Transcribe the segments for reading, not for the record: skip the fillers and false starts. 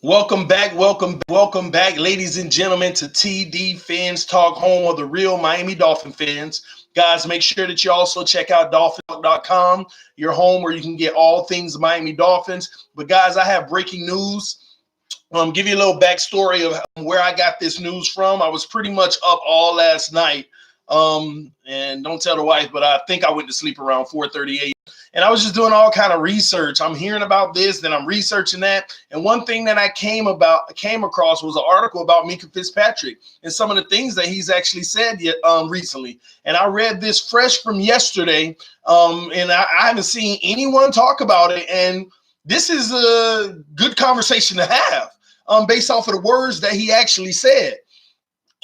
Welcome back, ladies and gentlemen, to TD Fans Talk, home of the real Miami Dolphin fans. Guys, make sure that you also check out dolphintalk.com, your home where you can get all things Miami Dolphins. But guys, I have breaking news. Give you a little backstory of where I got this news from. I was pretty much up all last night. And don't tell the wife, but I think I went to sleep around 4:30 a.m. And I was just doing all kind of research. I'm hearing about this, then I'm researching that. And one thing that I came across was an article about Minkah Fitzpatrick and some of the things that he's actually said recently. And I read this fresh from yesterday, and I haven't seen anyone talk about it. And this is a good conversation to have based off of the words that he actually said.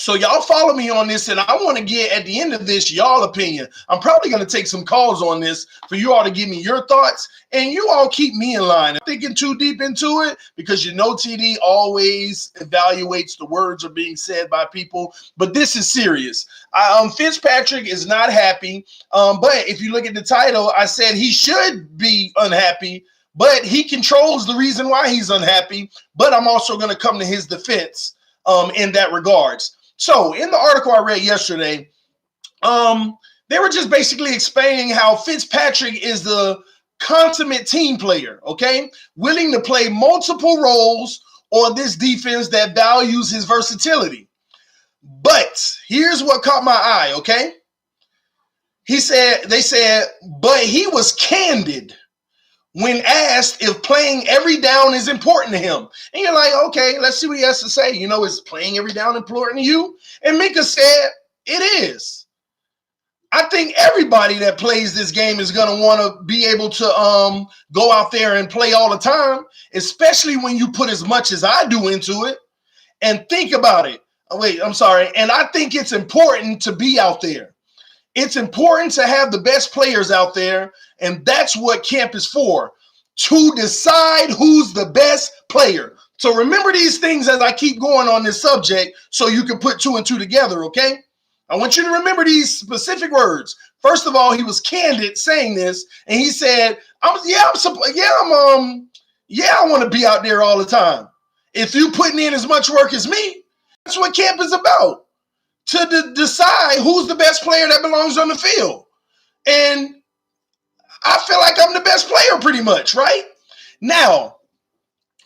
So y'all follow me on this, and I want to get at the end of this y'all opinion. I'm probably going to take some calls on this for you all to give me your thoughts, and you all keep me in line. I'm thinking too deep into it because you know TD always evaluates the words are being said by people, but this is serious. Fitzpatrick is not happy, but if you look at the title, I said he should be unhappy, but he controls the reason why he's unhappy, but I'm also going to come to his defense in that regards. So in the article I read yesterday, they were just basically explaining how Fitzpatrick is the consummate team player, okay? Willing to play multiple roles on this defense that values his versatility. But here's what caught my eye, okay? They said, but he was candid when asked if playing every down is important to him. And you're like, okay, let's see what he has to say. Is playing every down important to you? And Minkah said, it is. I think everybody that plays this game is going to want to be able to go out there and play all the time, especially when you put as much as I do into it. And think about it. And I think it's important to be out there. It's important to have the best players out there, and that's what camp is for, to decide who's the best player. So remember these things as I keep going on this subject so you can put two and two together, okay? I want you to remember these specific words. First of all, he was candid saying this, and he said, I want to be out there all the time. If you putting in as much work as me, that's what camp is about. To decide who's the best player that belongs on the field. And I feel like I'm the best player pretty much, right? Now,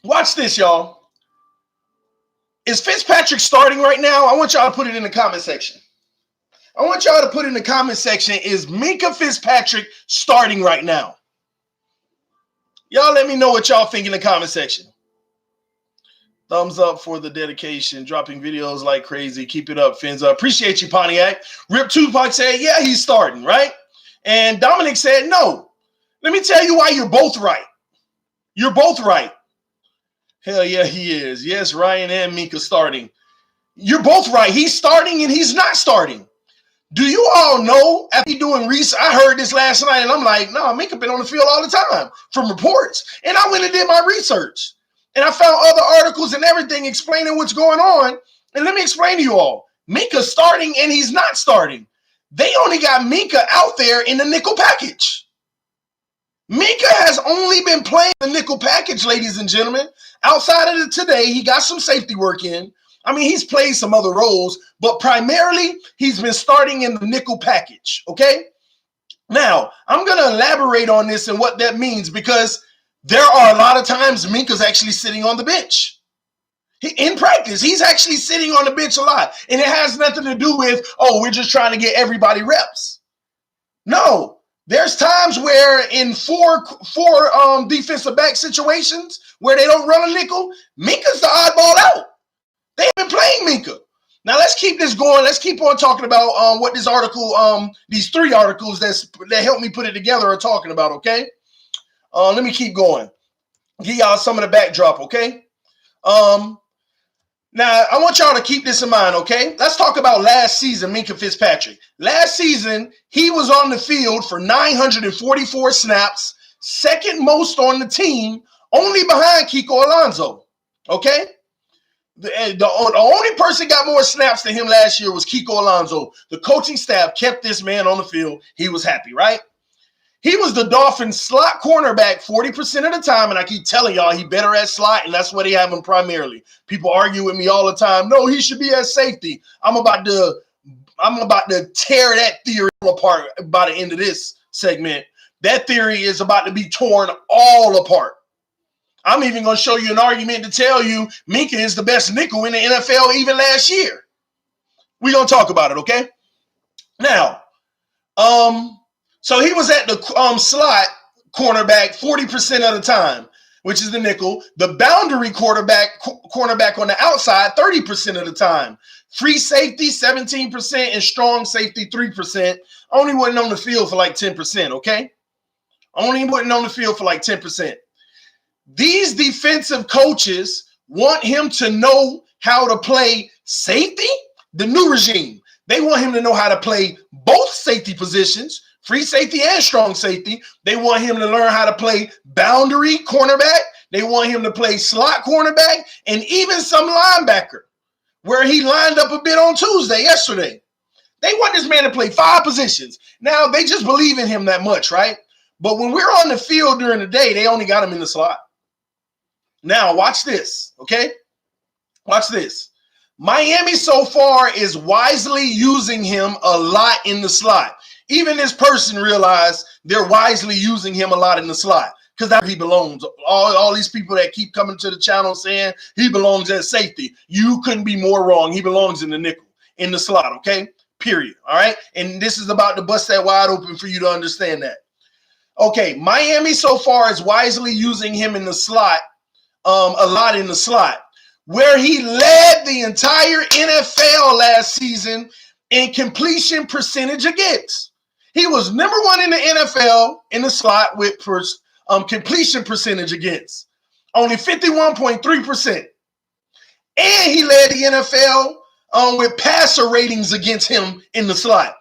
watch this, y'all. Is Fitzpatrick starting right now? I want y'all to put it in the comment section. Is Minkah Fitzpatrick starting right now? Y'all let me know what y'all think in the comment section. Thumbs up for the dedication. Dropping videos like crazy. Keep it up, Fins. Appreciate you, Pontiac. Rip Tupac said, yeah, he's starting, right? And Dominic said, no. Let me tell you why you're both right. You're both right. Hell yeah, he is. Yes, Ryan and Minkah starting. You're both right. He's starting and he's not starting. Do you all know, after doing research, I heard this last night, and I'm like, no, Minkah been on the field all the time from reports. And I went and did my research. And I found other articles and everything explaining what's going on. And let me explain to you all. Minkah's starting and he's not starting. They only got Minkah out there in the nickel package. Minkah has only been playing the nickel package, ladies and gentlemen. Outside of it today, he got some safety work in. I mean, he's played some other roles, but primarily he's been starting in the nickel package, okay? Now, I'm going to elaborate on this and what that means because there are a lot of times Minkah's actually sitting on the bench. In practice, he's actually sitting on the bench a lot. And it has nothing to do with, we're just trying to get everybody reps. No, there's times where in four defensive back situations where they don't run a nickel, Minkah's the oddball out. They've been playing Minkah. Now let's keep this going. Let's keep on talking about what this article, these three articles that helped me put it together are talking about, okay? Let me keep going. Give y'all some of the backdrop, okay? Now, I want y'all to keep this in mind, okay? Let's talk about last season, Minkah Fitzpatrick. Last season, he was on the field for 944 snaps, second most on the team, only behind Kiko Alonso, okay? The only person got more snaps than him last year was Kiko Alonso. The coaching staff kept this man on the field. He was happy, right? He was the Dolphins slot cornerback 40% of the time, and I keep telling y'all he better at slot, and that's what they have him primarily. People argue with me all the time. No, he should be at safety. I'm about to tear that theory apart by the end of this segment. That theory is about to be torn all apart. I'm even going to show you an argument to tell you Minkah is the best nickel in the NFL even last year. We're going to talk about it, okay? Now, so he was at the slot cornerback 40% of the time, which is the nickel. The boundary cornerback on the outside 30% of the time. Free safety 17% and strong safety 3%. Only wasn't on the field for like 10%, okay? Only wasn't on the field for like 10%. These defensive coaches want him to know how to play safety. The new regime, they want him to know how to play both safety positions, free safety and strong safety. They want him to learn how to play boundary cornerback. They want him to play slot cornerback and even some linebacker, where he lined up a bit on yesterday. They want this man to play 5 positions. Now, they just believe in him that much, right? But when we're on the field during the day, they only got him in the slot. Now, watch this, okay? Watch this. Miami so far is wisely using him a lot in the slot. Even this person realized they're wisely using him a lot in the slot because that's where he belongs. All these people that keep coming to the channel saying he belongs at safety. You couldn't be more wrong. He belongs in the nickel, in the slot, okay? Period, all right? And this is about to bust that wide open for you to understand that. Okay, Miami so far is wisely using him in the slot, a lot in the slot, where he led the entire NFL last season in completion percentage against. He was number 1 in the NFL in the slot with completion percentage against, only 51.3%. And he led the NFL with passer ratings against him in the slot,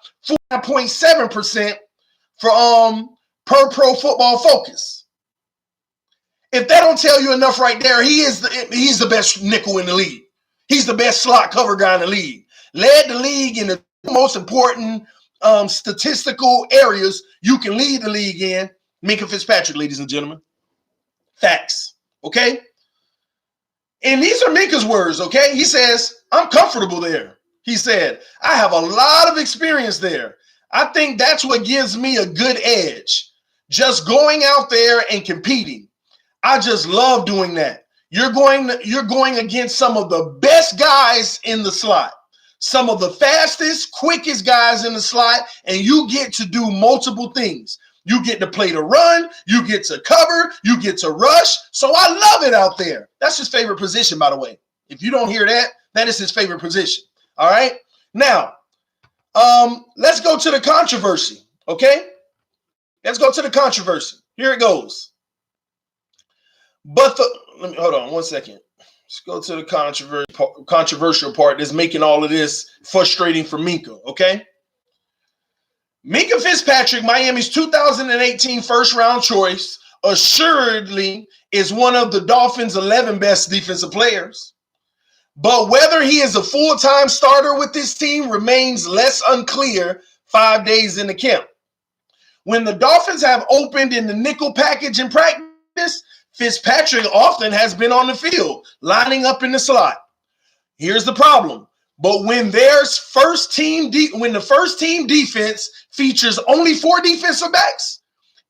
49.7% for per Pro Football Focus. If that don't tell you enough right there, he's the best nickel in the league. He's the best slot cover guy in the league. Led the league in the most important statistical areas you can lead the league in. Minkah Fitzpatrick, ladies and gentlemen. Facts, okay? And these are Minkah's words, okay? He says, I'm comfortable there. He said, I have a lot of experience there. I think that's what gives me a good edge. Just going out there and competing. I just love doing that. You're going against some of the best guys in the slot, some of the fastest, quickest guys in the slot, and you get to do multiple things. You get to play the run, you get to cover, you get to rush. So I love it out there. That's his favorite position, by the way. If you don't hear that, that is his favorite position. All right. Now, let's go to the controversy. Okay. Let's go to the controversy. Here it goes. But let me hold on 1 second. Let's go to the controversial part that's making all of this frustrating for Minkah, okay? Minkah Fitzpatrick, Miami's 2018 first-round choice, assuredly is one of the Dolphins' 11 best defensive players. But whether he is a full-time starter with this team remains less unclear 5 days into camp. When the Dolphins have opened in the nickel package in practice, Fitzpatrick often has been on the field, lining up in the slot. Here's the problem. But when the first team defense features only 4 defensive backs,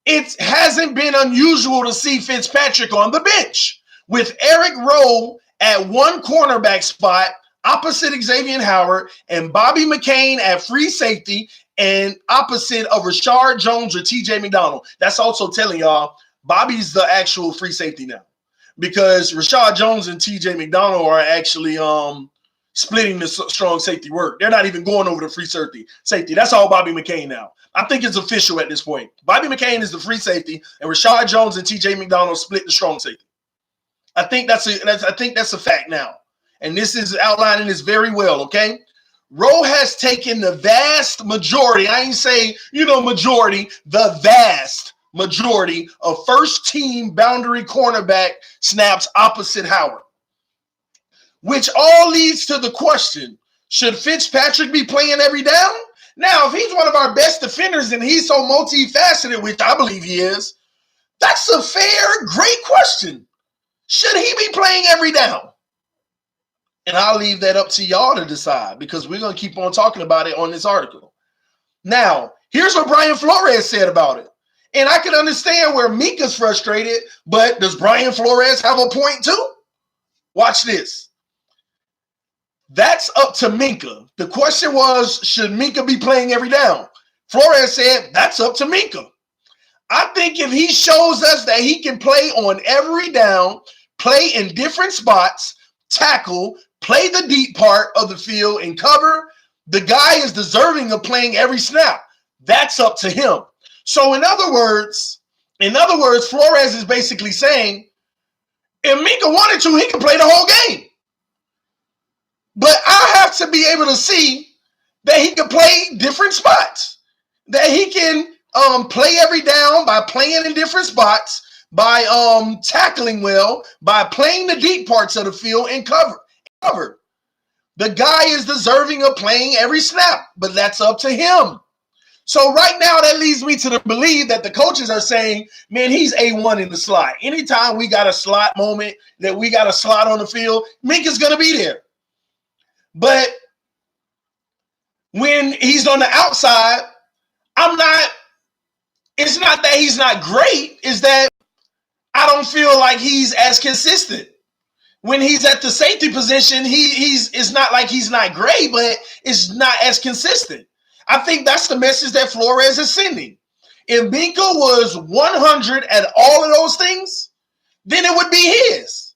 it hasn't been unusual to see Fitzpatrick on the bench, with Eric Rowe at one cornerback spot opposite Xavier Howard and Bobby McCain at free safety and opposite of Rashard Jones or TJ McDonald. That's also telling y'all Bobby's the actual free safety now, because Rashard Jones and TJ McDonald are actually splitting the strong safety work. They're not even going over the free safety. That's all Bobby McCain now. I think it's official at this point. Bobby McCain is the free safety, and Rashard Jones and TJ McDonald split the strong safety. I think that's a fact now, and this is outlining this very well. Okay, Rowe has taken the vast majority. I ain't say majority, the vast majority of first-team boundary cornerback snaps opposite Howard, which all leads to the question, should Fitzpatrick be playing every down? Now, if he's one of our best defenders and he's so multifaceted, which I believe he is, that's a fair, great question. Should he be playing every down? And I'll leave that up to y'all to decide because we're going to keep on talking about it on this article. Now, here's what Brian Flores said about it. And I can understand where Minkah's frustrated, but does Brian Flores have a point too? Watch this. That's up to Minkah. The question was, should Minkah be playing every down? Flores said, that's up to Minkah. I think if he shows us that he can play on every down, play in different spots, tackle, play the deep part of the field and cover, the guy is deserving of playing every snap. That's up to him. So in other words, Flores is basically saying, if Minkah wanted to, he could play the whole game. But I have to be able to see that he can play different spots, that he can play every down by playing in different spots, by tackling well, by playing the deep parts of the field and cover. The guy is deserving of playing every snap, but that's up to him. So right now, that leads me to believe that the coaches are saying, man, he's A1 in the slot. Anytime we got a slot moment, that we got a slot on the field, Minkah's going to be there. But when he's on the outside, it's not that he's not great, it's that I don't feel like he's as consistent. When he's at the safety position, it's not like he's not great, but it's not as consistent. I think that's the message that Flores is sending. If Minkah was 100 at all of those things, then it would be his.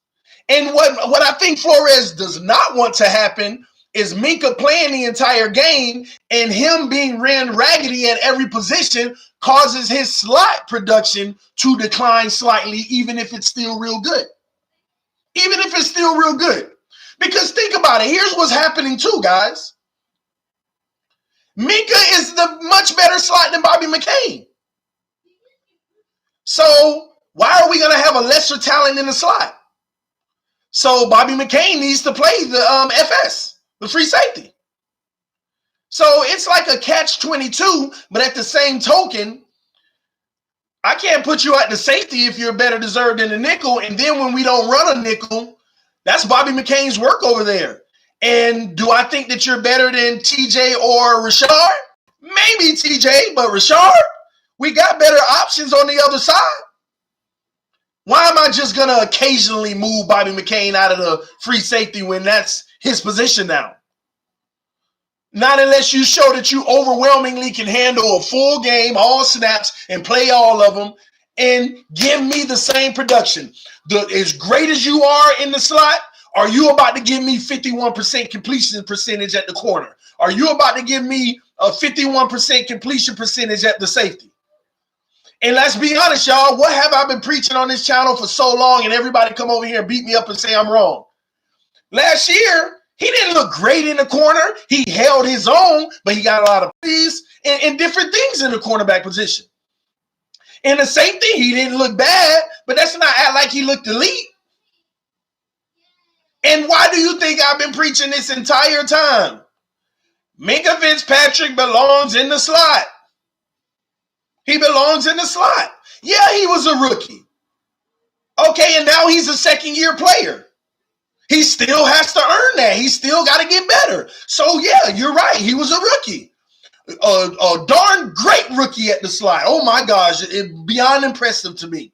And what I think Flores does not want to happen is Minkah playing the entire game and him being ran raggedy at every position causes his slot production to decline slightly, even if it's still real good. Even if it's still real good. Because think about it. Here's what's happening too, guys. Minkah is the much better slot than Bobby McCain. So why are we going to have a lesser talent in the slot? So Bobby McCain needs to play the FS, the free safety. So it's like a catch-22, but at the same token, I can't put you at the safety if you're better deserved than the nickel. And then when we don't run a nickel, that's Bobby McCain's work over there. And do I think that you're better than TJ or Rashard? Maybe TJ, but Rashard, we got better options on the other side. Why am I just going to occasionally move Bobby McCain out of the free safety when that's his position now? Not unless you show that you overwhelmingly can handle a full game, all snaps, and play all of them, and give me the same production. As great as you are in the slot, are you about to give me 51% completion percentage at the corner? Are you about to give me a 51% completion percentage at the safety? And let's be honest, y'all, what have I been preaching on this channel for so long and everybody come over here and beat me up and say I'm wrong? Last year, he didn't look great in the corner. He held his own, but he got a lot of plays and different things in the cornerback position. In the safety, he didn't look bad, but that's not act like he looked elite. And why do you think I've been preaching this entire time? Minkah Fitzpatrick belongs in the slot. He belongs in the slot. Yeah, he was a rookie. Okay, and now he's a second-year player. He still has to earn that. He still got to get better. So, yeah, you're right. He was a rookie. A darn great rookie at the slot. Oh, my gosh. Beyond impressive to me.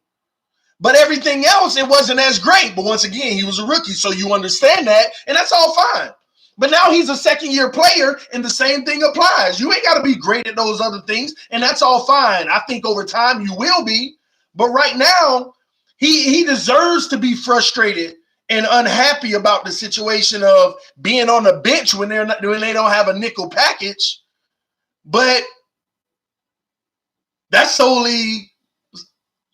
But everything else, it wasn't as great. But once again, he was a rookie. So you understand that. And that's all fine. But now he's a second-year player, and the same thing applies. You ain't got to be great at those other things, and that's all fine. I think over time you will be. But right now, he deserves to be frustrated and unhappy about the situation of being on the bench when they don't have a nickel package. But that's solely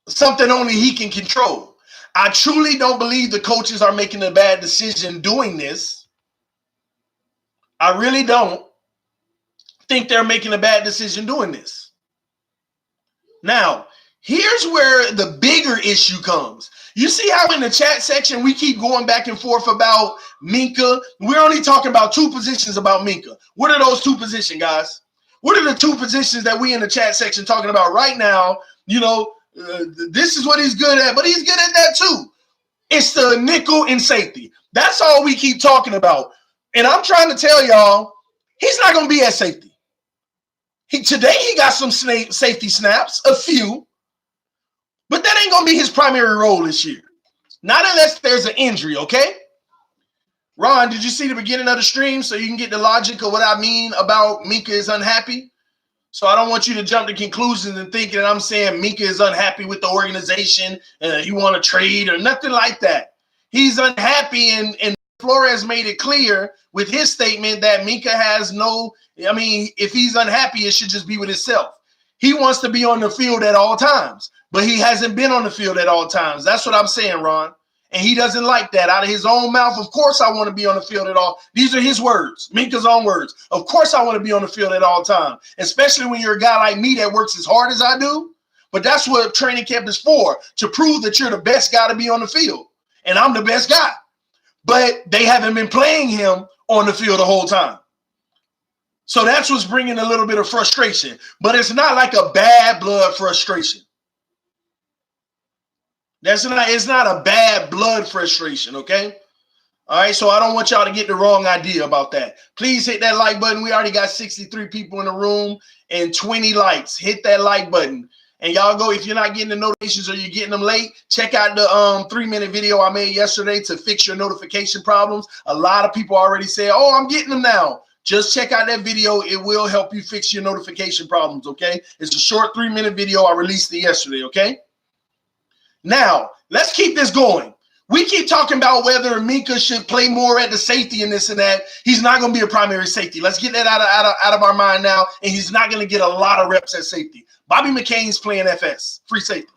something only he can control. I truly don't believe the coaches are making a bad decision doing this. I really don't think they're making a bad decision doing this. Now, here's where the bigger issue comes. You see how in the chat section we keep going back and forth about Minkah? We're only talking about two positions about Minkah. What are those two positions, guys? What are the two positions that we in the chat section talking about right now? You know, this is what he's good at, but he's good at that too. It's the nickel and safety. That's all we keep talking about. And I'm trying to tell y'all, he's not going to be at safety. Today he got some safety snaps, a few, but that ain't going to be his primary role this year. Not unless there's an injury, okay? Ron, did you see the beginning of the stream so you can get the logic of what I mean about Minkah is unhappy? So I don't want you to jump to conclusions and thinking that I'm saying Minkah is unhappy with the organization and he want to trade or nothing like that. He's unhappy, and Flores made it clear with his statement that Minkah has no, I mean, if he's unhappy, it should just be with himself. He wants to be on the field at all times, but he hasn't been on the field at all times. That's what I'm saying, Ron. And he doesn't like that. Out of his own mouth, of course I want to be on the field at all. These are his words, Minkah's own words. Of course I want to be on the field at all times, especially when you're a guy like me that works as hard as I do. But that's what training camp is for, to prove that you're the best guy to be on the field. And I'm the best guy. But they haven't been playing him on the field the whole time. So that's what's bringing a little bit of frustration. But it's not like a bad blood frustration. It's not a bad blood frustration, okay? All right, so I don't want y'all to get the wrong idea about that. Please hit that like button. We already got 63 people in the room and 20 likes. Hit that like button. And y'all go, if you're not getting the notifications or you're getting them late, check out the 3-minute video I made yesterday to fix your notification problems. A lot of people already said, oh, I'm getting them now. Just check out that video. It will help you fix your notification problems, okay? It's a short 3-minute video. I released it yesterday, okay? Now, let's keep this going. We keep talking about whether Minkah should play more at the safety and this and that. He's not going to be a primary safety. Let's get that out of our mind now, and he's not going to get a lot of reps at safety. Bobby McCain's playing FS, free safety.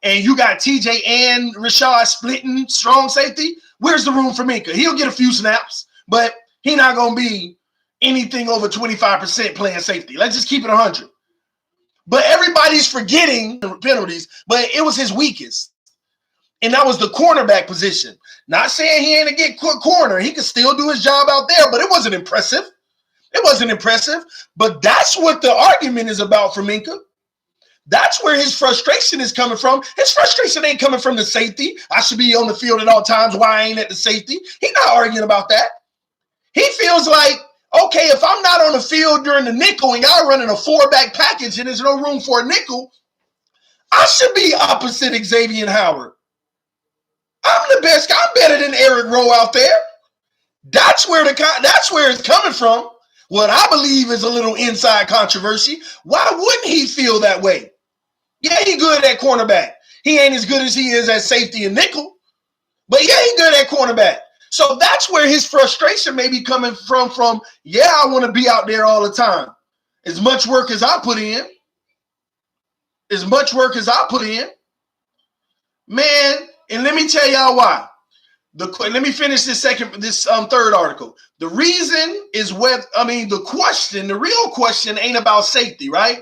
And you got TJ and Rashad splitting strong safety. Where's the room for Minkah? He'll get a few snaps, but he's not going to be anything over 25% playing safety. Let's just keep it 100. But everybody's forgetting the penalties, but it was his weakest. And that was the cornerback position. Not saying he ain't a get corner. He could still do his job out there, but it wasn't impressive. It wasn't impressive. But that's what the argument is about for Minkah. That's where his frustration is coming from. His frustration ain't coming from the safety. I should be on the field at all times. Why I ain't at the safety? He's not arguing about that. He feels like, okay, if I'm not on the field during the nickel and y'all running a 4-back package and there's no room for a nickel, I should be opposite Xavier Howard. I'm the best. I'm better than Eric Rowe out there. That's where it's coming from. What I believe is a little inside controversy. Why wouldn't he feel that way? Yeah, he good at cornerback. He ain't as good as he is at safety and nickel. But yeah, he good at cornerback. So that's where his frustration may be coming from, yeah, I want to be out there all the time. As much work as I put in. Man, and let me tell y'all why. Let me finish this third article. The reason is the real question ain't about safety, right?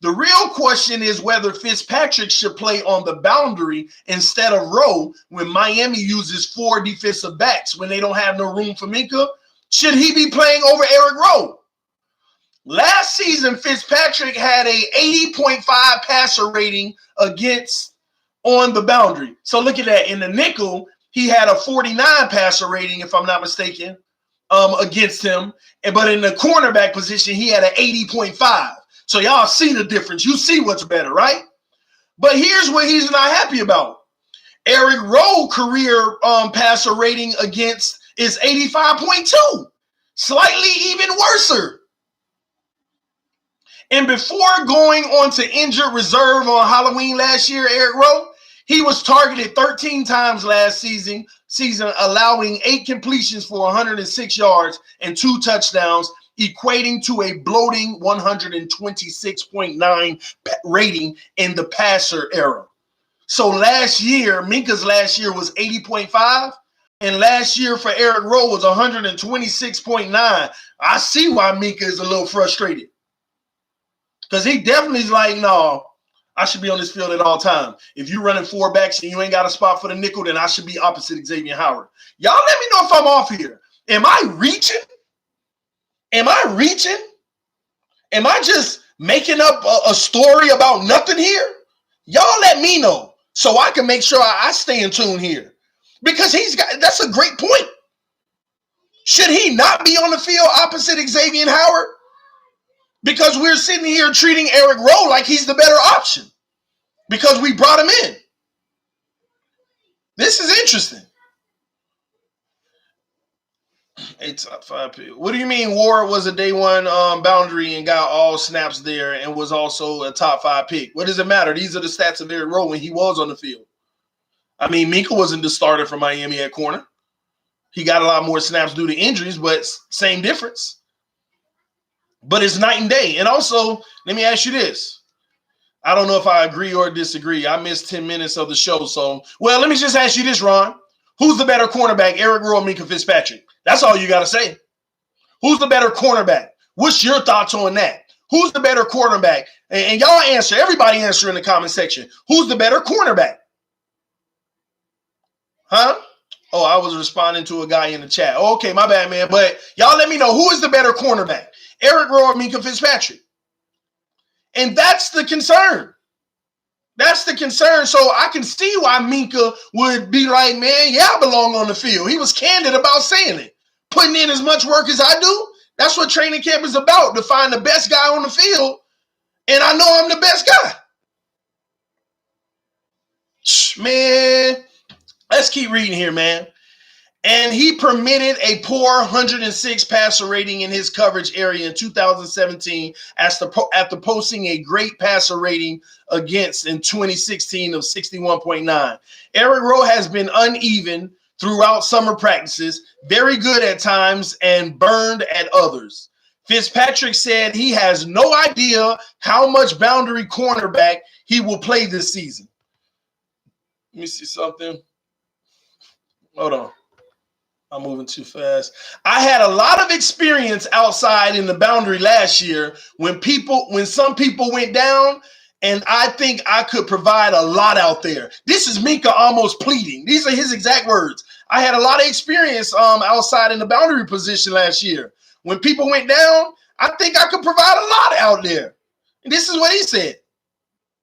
The real question is whether Fitzpatrick should play on the boundary instead of Rowe when Miami uses 4 defensive backs when they don't have no room for Minkah. Should he be playing over Eric Rowe? Last season, Fitzpatrick had a 80.5 passer rating on the boundary. So look at that. In the nickel, he had a 49 passer rating, if I'm not mistaken, against him. But in the cornerback position, he had an 80.5. So y'all see the difference. You see what's better, right? But here's what he's not happy about. Eric Rowe career passer rating against is 85.2. Slightly even worser. And before going on to injured reserve on Halloween last year, Eric Rowe, he was targeted 13 times last season, allowing 8 completions for 106 yards and 2 touchdowns, equating to a bloating 126.9 rating in the passer era. So Minkah's last year was 80.5, and last year for Eric Rowe was 126.9. I see why Minkah is a little frustrated. Because he definitely is like, no, I should be on this field at all times. If you're running 4 backs and you ain't got a spot for the nickel, then I should be opposite Xavier Howard. Y'all let me know if I'm off here. Am I reaching? Am Am I just making up a story about nothing here? Y'all let me know so I can make sure I stay in tune here. Because that's a great point. Should he not be on the field opposite Xavier Howard? Because we're sitting here treating Eric Rowe like he's the better option because we brought him in. This is interesting. A top 5 pick. What do you mean Ward was a day one boundary and got all snaps there and was also a top 5 pick? What does it matter? These are the stats of Eric Rowe when he was on the field. I mean, Minkah wasn't the starter for Miami at corner. He got a lot more snaps due to injuries, but same difference. But it's night and day. And also, let me ask you this. I don't know if I agree or disagree. I missed 10 minutes of the show. So, well, let me just ask you this, Ron. Who's the better cornerback, Eric Rowe or Minkah Fitzpatrick? That's all you got to say. Who's the better cornerback? What's your thoughts on that? Who's the better cornerback? And y'all answer. Everybody answer in the comment section. Who's the better cornerback? Huh? Oh, I was responding to a guy in the chat. Oh, okay, my bad, man. But y'all let me know, who is the better cornerback? Eric Rowe or Minkah Fitzpatrick? And that's the concern. That's the concern. So I can see why Minkah would be like, man, yeah, I belong on the field. He was candid about saying it. Putting in as much work as I do. That's what training camp is about, to find the best guy on the field. And I know I'm the best guy. Man, let's keep reading here, man. And he permitted a poor 106 passer rating in his coverage area in 2017 after posting a great passer rating against in 2016 of 61.9. Eric Rowe has been uneven throughout summer practices, very good at times and burned at others. Fitzpatrick said he has no idea how much boundary cornerback he will play this season. Let me see something. Hold on. I'm moving too fast. I had a lot of experience outside in the boundary last year when some people went down, and I think I could provide a lot out there. This is Minkah almost pleading. These are his exact words. I had a lot of experience outside in the boundary position last year. When people went down, I think I could provide a lot out there. And this is what he said.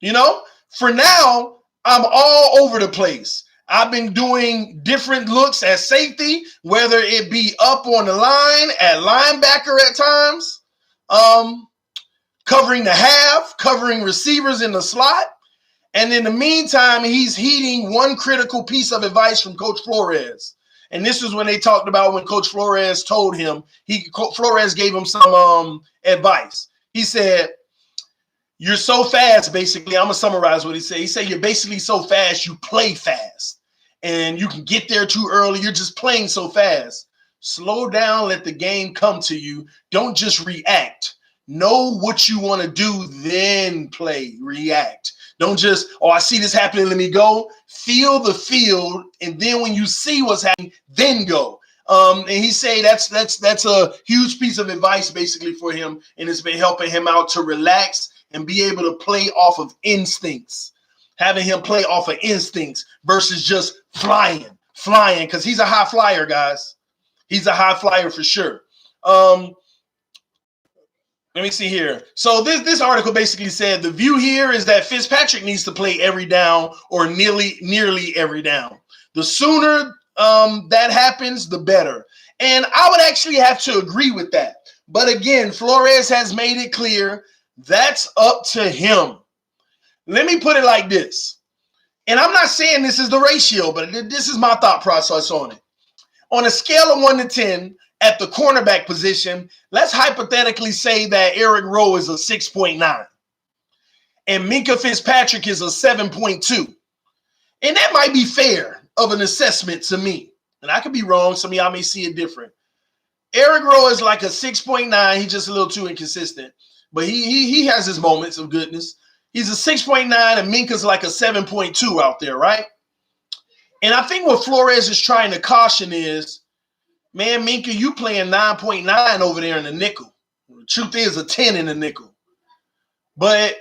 You know, for now, I'm all over the place. I've been doing different looks at safety, whether it be up on the line, at linebacker at times, covering the half, covering receivers in the slot. And in the meantime, he's heeding one critical piece of advice from Coach Flores. And this is when they talked about when Coach Flores told him, Flores gave him some advice. He said, you're so fast, basically. I'm going to summarize what he said. He said, you're basically so fast, you play fast. And you can get there too early. You're just playing so fast. Slow down. Let the game come to you. Don't just react. Know what you want to do, then play, react. Don't just, oh, I see this happening, let me go. Feel the field, and then when you see what's happening, then go. And he say that's a huge piece of advice basically for him, and it's been helping him out to relax and be able to play off of instincts. Having him play off of instincts versus just flying, because he's a high flyer, guys. He's a high flyer for sure. Let me see here. So this article basically said the view here is that Fitzpatrick needs to play every down or nearly every down. The sooner that happens, the better. And I would actually have to agree with that. But again, Flores has made it clear that's up to him. Let me put it like this. And I'm not saying this is the ratio, but this is my thought process on it. On a scale of 1 to 10 at the cornerback position, let's hypothetically say that Eric Rowe is a 6.9 and Minkah Fitzpatrick is a 7.2. And that might be fair of an assessment to me. And I could be wrong. Some of y'all may see it different. Eric Rowe is like a 6.9. He's just a little too inconsistent. But he has his moments of goodness. He's a 6.9 and Minkah's like a 7.2 out there, right? And I think what Flores is trying to caution is, man, Minkah, you playing 9.9 over there in the nickel. The truth is a 10 in the nickel. But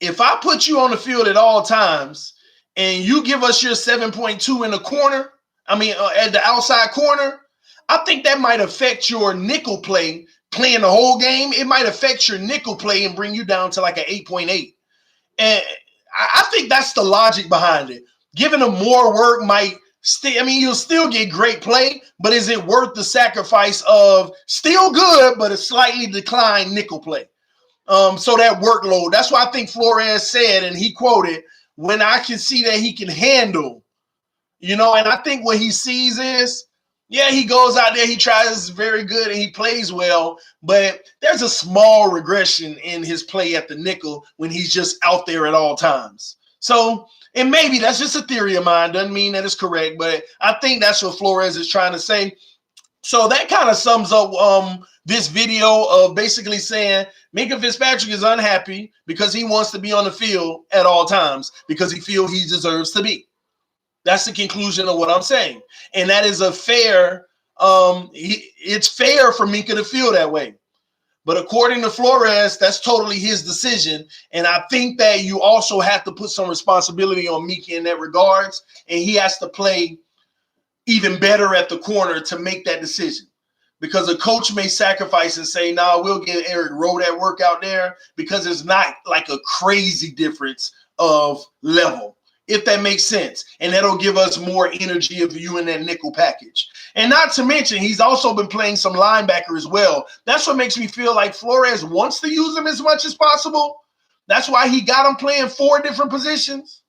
if I put you on the field at all times and you give us your 7.2 in the corner, at the outside corner, I think that might affect your nickel play playing the whole game, it might affect your nickel play and bring you down to like an 8.8. And I think that's the logic behind it. Giving him more work might still, I mean, you'll still get great play, but is it worth the sacrifice of still good, but a slightly declined nickel play? So that workload, that's why I think Flores said, and he quoted, when I can see that he can handle, and I think what he sees is, yeah, he goes out there, he tries very good, and he plays well, but there's a small regression in his play at the nickel when he's just out there at all times. So, and maybe that's just a theory of mine, doesn't mean that it's correct, but I think that's what Flores is trying to say. So that kind of sums up this video of basically saying Minkah Fitzpatrick is unhappy because he wants to be on the field at all times because he feels he deserves to be. That's the conclusion of what I'm saying. And that is a fair, it's fair for Minkah to feel that way. But according to Flores, that's totally his decision. And I think that you also have to put some responsibility on Minkah in that regards. And he has to play even better at the corner to make that decision. Because a coach may sacrifice and say, nah, we'll give Eric Rowe that work out there because it's not like a crazy difference of level, if that makes sense. And that'll give us more energy of you in that nickel package. And not to mention, he's also been playing some linebacker as well. That's what makes me feel like Flores wants to use him as much as possible. That's why he got him playing 4 different positions.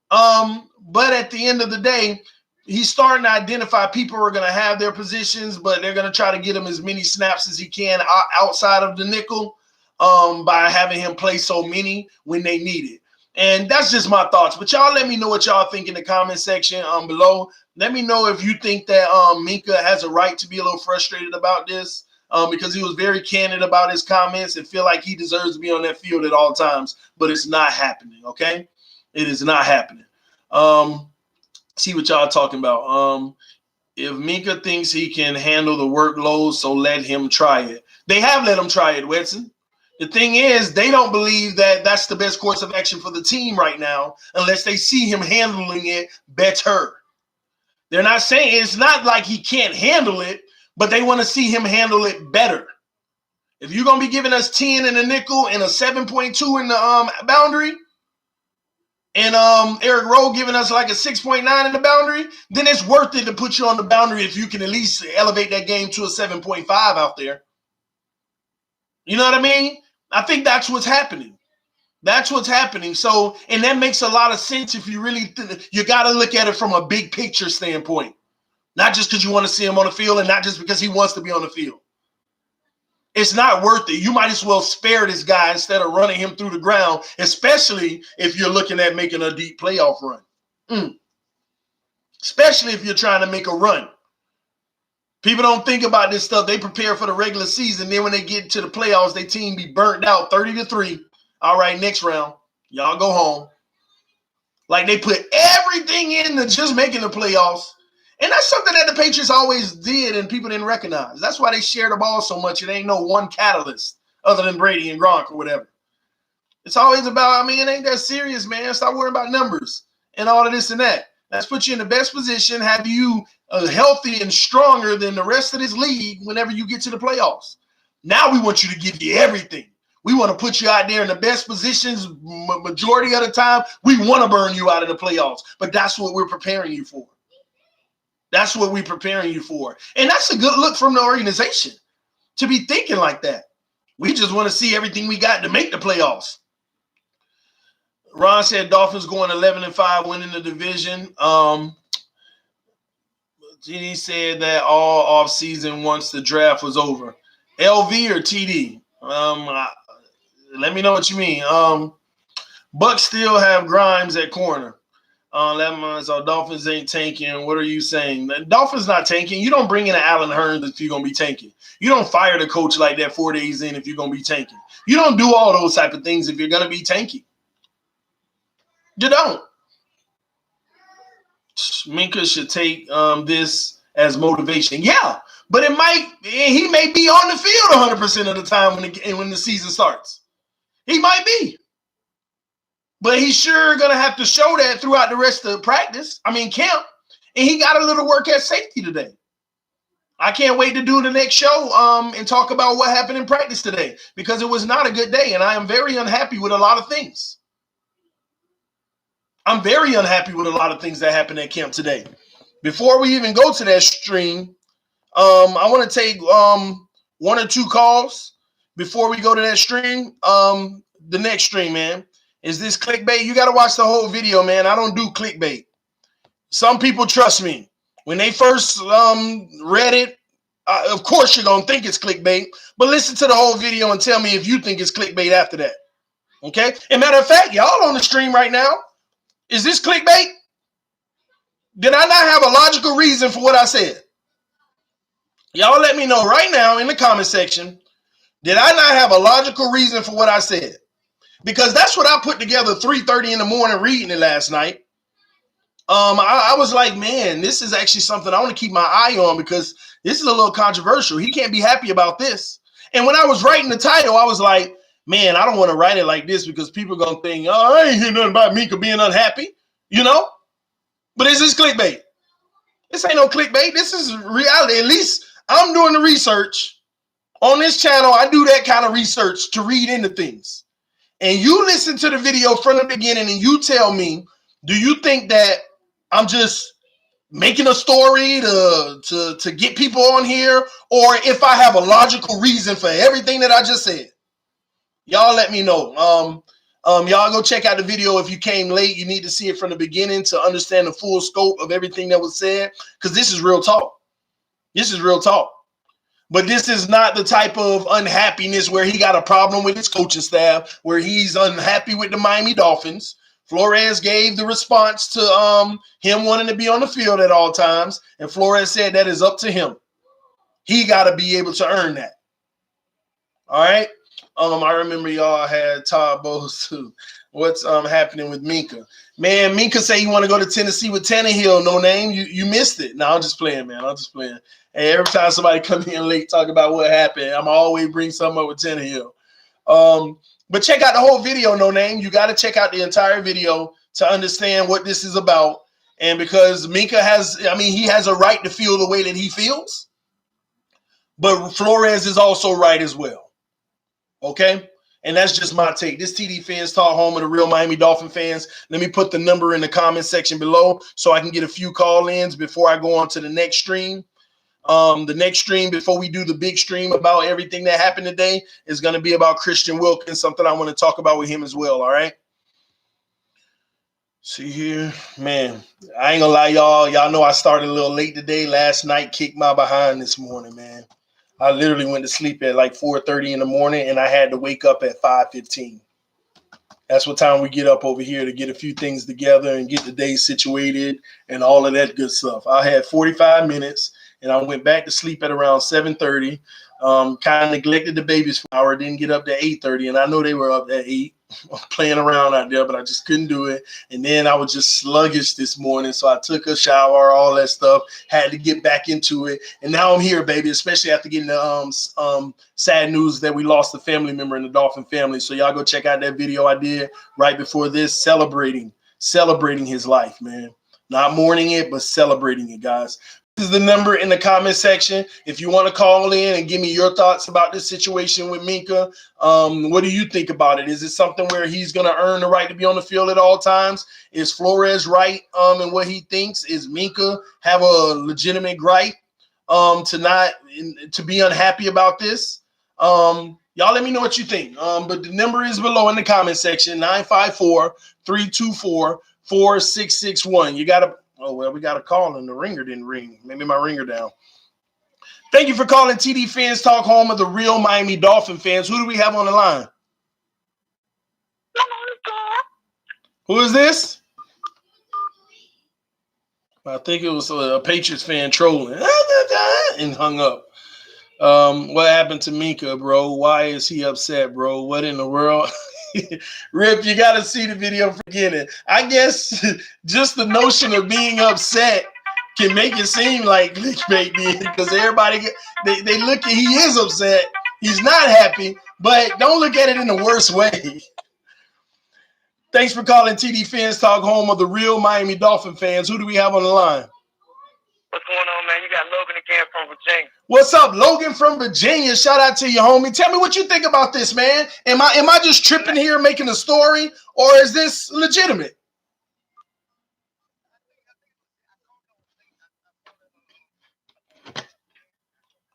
But at the end of the day, he's starting to identify people who are going to have their positions, but they're going to try to get him as many snaps as he can outside of the nickel by having him play so many when they need it. And that's just my thoughts. But y'all let me know what y'all think in the comment section below. Let me know if you think that Minkah has a right to be a little frustrated about this because he was very candid about his comments and feel like he deserves to be on that field at all times. But it's not happening, okay? It is not happening. See what y'all talking about. If Minkah thinks he can handle the workload, so let him try it. They have let him try it, Wedson. The thing is, they don't believe that that's the best course of action for the team right now unless they see him handling it better. They're not saying it's not like he can't handle it, but they want to see him handle it better. If you're going to be giving us 10 in the nickel and a 7.2 in the boundary, and Eric Rowe giving us like a 6.9 in the boundary, then it's worth it to put you on the boundary if you can at least elevate that game to a 7.5 out there. You know what I mean? I think that's what's happening. That's what's happening. So, and that makes a lot of sense if you really, you got to look at it from a big picture standpoint. Not just because you want to see him on the field and not just because he wants to be on the field. It's not worth it. You might as well spare this guy instead of running him through the ground, especially if you're looking at making a deep playoff run. Especially if you're trying to make a run. People don't think about this stuff. They prepare for the regular season. Then when they get to the playoffs, their team be burnt out 30-3. All right, next round, y'all go home. Like they put everything into just making the playoffs. And that's something that the Patriots always did and people didn't recognize. That's why they share the ball so much. It ain't no one catalyst other than Brady and Gronk or whatever. It's always about, I mean, it ain't that serious, man. Stop worrying about numbers and all of this and that. Let's put you in the best position, have you healthy and stronger than the rest of this league whenever you get to the playoffs. Now we want you to give you everything. We want to put you out there in the best positions majority of the time. We want to burn you out in the playoffs, but that's what we're preparing you for. That's what we're preparing you for. And that's a good look from the organization to be thinking like that. We just want to see everything we got to make the playoffs. Ron said Dolphins going 11-5, winning the division. He said that all offseason once the draft was over. LV or TD? Let me know what you mean. Bucks still have Grimes at corner. So Dolphins ain't tanking. What are you saying? The Dolphins not tanking. You don't bring in an Allen Hurns if you're going to be tanking. You don't fire the coach like that 4 days in if you're going to be tanking. You don't do all those type of things if you're going to be tanking. You don't. Minkah should take this as motivation. Yeah, but he may be on the field 100% of the time when the season starts. He might be. But he's sure going to have to show that throughout the rest of practice. I mean, camp. And he got a little work at safety today. I can't wait to do the next show and talk about what happened in practice today, because it was not a good day, and I am very unhappy with a lot of things. I'm very unhappy with a lot of things that happened at camp today. Before we even go to that stream, I want to take one or two calls before we go to that stream. The next stream, man. Is this clickbait? You got to watch the whole video, man. I don't do clickbait. Some people trust me. When they first read it, of course you're going to think it's clickbait, but listen to the whole video and tell me if you think it's clickbait after that. Okay? And matter of fact, y'all on the stream right now, is this clickbait? Did I not have a logical reason for what I said? Y'all let me know right now in the comment section. Did I not have a logical reason for what I said? Because that's what I put together 3:30 in the morning reading it last night. I was like, man, this is actually something I want to keep my eye on, because this is a little controversial. He can't be happy about this. And when I was writing the title, I was like, man, I don't want to write it like this, because people are going to think, oh, I ain't hear nothing about Minkah being unhappy, you know? But is this clickbait? This ain't no clickbait. This is reality. At least I'm doing the research. On this channel, I do that kind of research to read into things. And you listen to the video from the beginning and you tell me, do you think that I'm just making a story to get people on here, or if I have a logical reason for everything that I just said? Y'all let me know. Y'all go check out the video. If you came late, you need to see it from the beginning to understand the full scope of everything that was said, because this is real talk. This is real talk. But this is not the type of unhappiness where he got a problem with his coaching staff, where he's unhappy with the Miami Dolphins. Flores gave the response to him wanting to be on the field at all times, and Flores said that is up to him. He got to be able to earn that. All right? I remember y'all had Todd Bowles too. What's happening with Minkah? Man, Minkah say you want to go to Tennessee with Tannehill. No name. You missed it. No, I'm just playing, man. I'm just playing. Hey, every time somebody come in late talk about what happened, I'm always bring something up with Tannehill. But check out the whole video, No Name. You got to check out the entire video to understand what this is about. And because Minkah he has a right to feel the way that he feels. But Flores is also right as well. Okay? And that's just my take. This TD Fans Talk, home of the real Miami Dolphin fans. Let me put the number in the comment section below so I can get a few call-ins before I go on to the next stream. The next stream, before we do the big stream about everything that happened today, is going to be about Christian Wilkins, something I want to talk about with him as well, all right? See here, man, I ain't gonna lie, y'all. Y'all know I started a little late today. Last night kicked my behind this morning, man. I literally went to sleep at like 4:30 in the morning, and I had to wake up at 5:15. That's what time we get up over here to get a few things together and get the day situated and all of that good stuff. I had 45 minutes, and I went back to sleep at around 7:30. Kind of neglected the babies for an hour. Didn't get up to 8:30, and I know they were up at 8 playing around out there, but I just couldn't do it. And then I was just sluggish this morning, so I took a shower, all that stuff. Had to get back into it, and now I'm here, baby. Especially after getting the sad news that we lost a family member in the Dolphin family. So y'all go check out that video I did right before this, celebrating his life, man. Not mourning it, but celebrating it, guys. This is the number in the comment section. If you want to call in and give me your thoughts about this situation with Minkah, what do you think about it? Is it something where he's going to earn the right to be on the field at all times? Is Flores right in what he thinks? Is Minkah have a legitimate gripe to be unhappy about this? Y'all let me know what you think. But the number is below in the comment section, 954-324-4661. You got to. Oh, well, we got a call and the ringer didn't ring. Maybe my ringer down. Thank you for calling TD Fans Talk, home of the real Miami Dolphin fans. Who do we have on the line? Who is this? I think it was a Patriots fan trolling and hung up. What happened to Minkah, bro? Why is he upset, bro? What in the world? Rip, you got to see the video for beginning. I guess just the notion of being upset can make it seem like clickbait, because everybody, they look at, he is upset. He's not happy, but don't look at it in the worst way. Thanks for calling TD Fans Talk, home of the real Miami Dolphin fans. Who do we have on the line? What's going on, man? You got Logan again from Virginia. What's up, Logan from Virginia? Shout out to you, homie. Tell me what you think about this, man. Am I just tripping here making a story, or is this legitimate?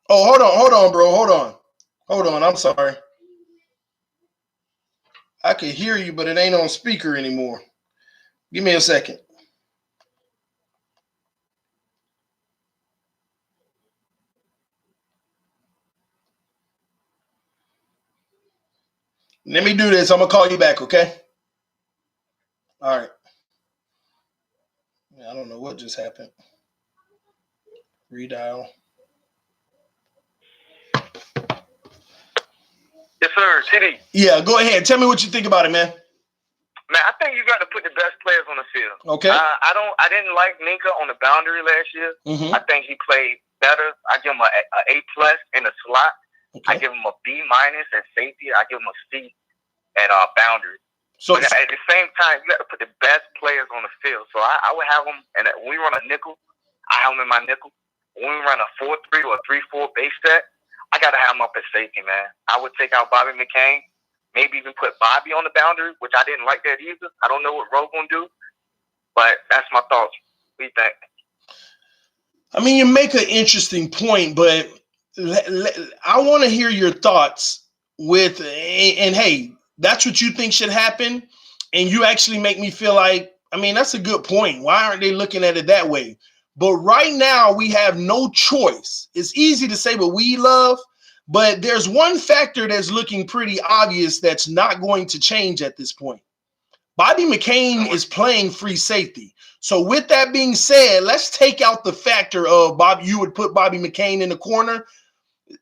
Oh, hold on, bro. Hold on. I'm sorry. I could hear you, but it ain't on speaker anymore. Give me a second. Let me do this. I'm gonna call you back, okay? All right. I don't know what just happened. Redial. Yes, sir. TD. Yeah, go ahead. Tell me what you think about it, man. Man, I think you got to put the best players on the field. Okay. I didn't like Minkah on the boundary last year. Mm-hmm. I think he played better. I give him a A+ in the slot. Okay. I give him a B- at safety. I give him a C at boundary. So but at the same time, you got to put the best players on the field. So I would have them, and when we run a nickel, I have them in my nickel. When we run a 4-3 or a 3-4 base set, I got to have them up at safety, man. I would take out Bobby McCain, maybe even put Bobby on the boundary, which I didn't like that either. I don't know what Rowe going to do, but that's my thoughts. What do you think? I mean, you make an interesting point, but I want to hear your thoughts with, and hey, that's what you think should happen. And you actually make me feel like, I mean, that's a good point. Why aren't they looking at it that way? But right now we have no choice. It's easy to say what we love, but there's one factor that's looking pretty obvious that's not going to change at this point. Bobby McCain is playing free safety. So with that being said, let's take out the factor of you would put Bobby McCain in the corner.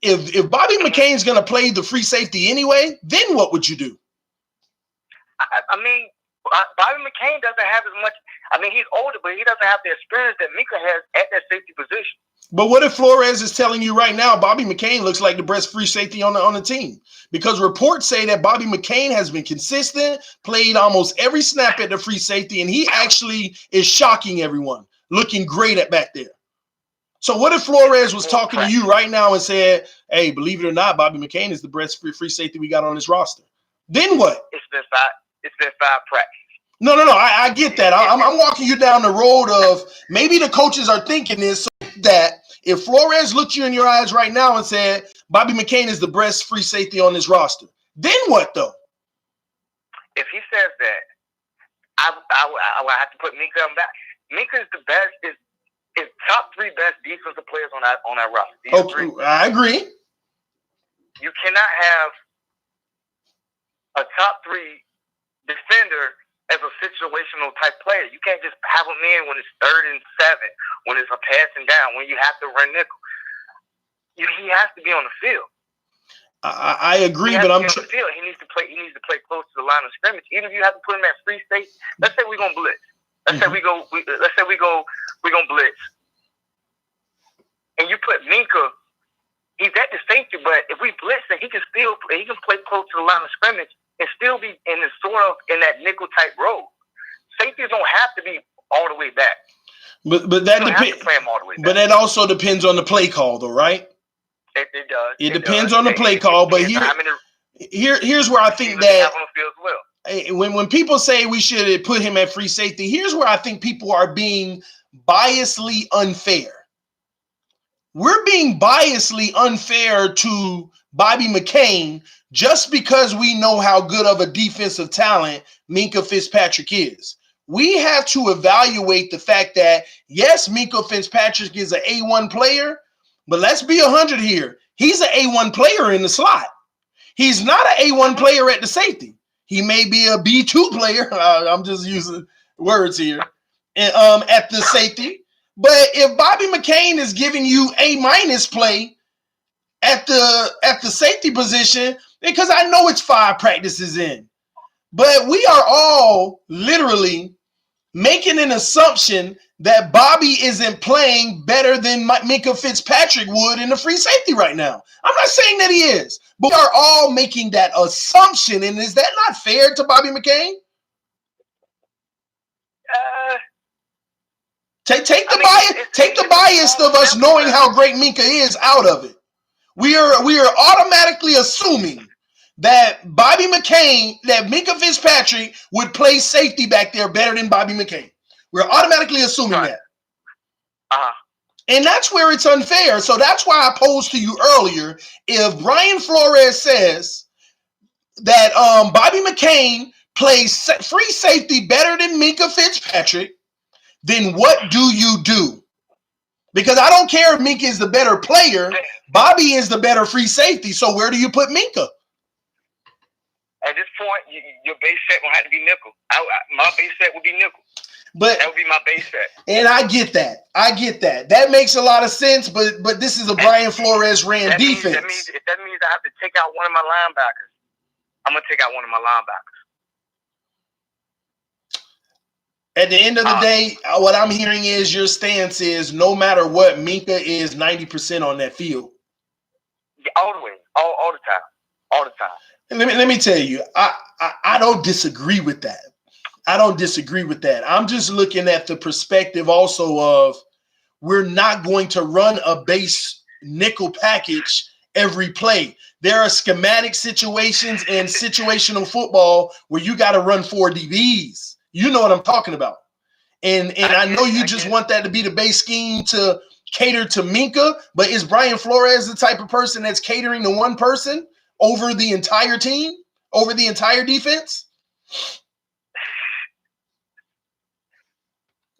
If Bobby McCain's going to play the free safety anyway, then what would you do? I mean, Bobby McCain doesn't have as much. I mean, he's older, but he doesn't have the experience that Minkah has at that safety position. But what if Flores is telling you right now Bobby McCain looks like the best free safety on the team? Because reports say that Bobby McCain has been consistent, played almost every snap at the free safety, and he actually is shocking everyone, looking great at back there. So what if Flores was talking to you right now and said, hey, believe it or not, Bobby McCain is the best free safety we got on this roster? Then what? It's been five practice. No. I get that. I'm walking you down the road of maybe the coaches are thinking this, so that if Flores looked you in your eyes right now and said Bobby McCain is the best free safety on this roster, then what though? If he says that, I would have to put Minkah back. Minkah is the best. Is top 3 best defensive players on that roster. Okay, I agree. You cannot have a top 3 defender as a situational type player. You can't just have him in when it's 3rd and 7, when it's a passing down, when you have to run nickel. He has to be on the field. I agree, but I'm on the field. He needs to play. He needs to play close to the line of scrimmage. Even if you have to put him at free safety. Let's say we're gonna blitz. Let's say we go. We're gonna blitz, and you put Minkah. He's at the safety, but if we blitz, he can play close to the line of scrimmage and still be in that nickel type role. Safeties don't have to be all the way back. But that depends. But that also depends on the play call, though, right? It does. It depends on the play call, but here's where I think that when people say we should put him at free safety, here's where I think people are being biasly unfair. We're being biasly unfair to Bobby McCain just because we know how good of a defensive talent Minkah Fitzpatrick is. We have to evaluate the fact that, yes, Minkah Fitzpatrick is an A1 player, but let's be 100 here. He's an A1 player in the slot. He's not an A1 player at the safety. He may be a B2 player. I'm just using words here. At the safety. But if Bobby McCain is giving you A- play at the safety position, because I know it's 5 practices in, but we are all literally making an assumption that Bobby isn't playing better than Minkah Fitzpatrick would in the free safety right now. I'm not saying that he is, but we are all making that assumption. And is that not fair to Bobby McCain? Take the bias of us knowing how great Minkah is out of it. We are automatically assuming that Minkah Fitzpatrick would play safety back there better than Bobby McCain. We're automatically assuming that. And that's where it's unfair. So that's why I posed to you earlier, if Brian Flores says that Bobby McCain plays free safety better than Minkah Fitzpatrick, then what do you do? Because I don't care if Minkah is the better player. Bobby is the better free safety. So where do you put Minkah? At this point, your base set will have to be nickel. My base set would be nickel. But that would be my base set. And I get that. That makes a lot of sense, but this is a Brian Flores ran defense. That means I have to take out one of my linebackers. I'm going to take out one of my linebackers. At the end of the day, what I'm hearing is your stance is no matter what, Minkah is 90% on that field. All the way. All the time. All the time. And let me tell you, I don't disagree with that. I'm just looking at the perspective also of we're not going to run a base nickel package every play. There are schematic situations in situational football where you got to run 4 DBs. You know what I'm talking about. And I know you just want that to be the base scheme to cater to Minkah, but is Brian Flores the type of person that's catering to one person over the entire team, over the entire defense?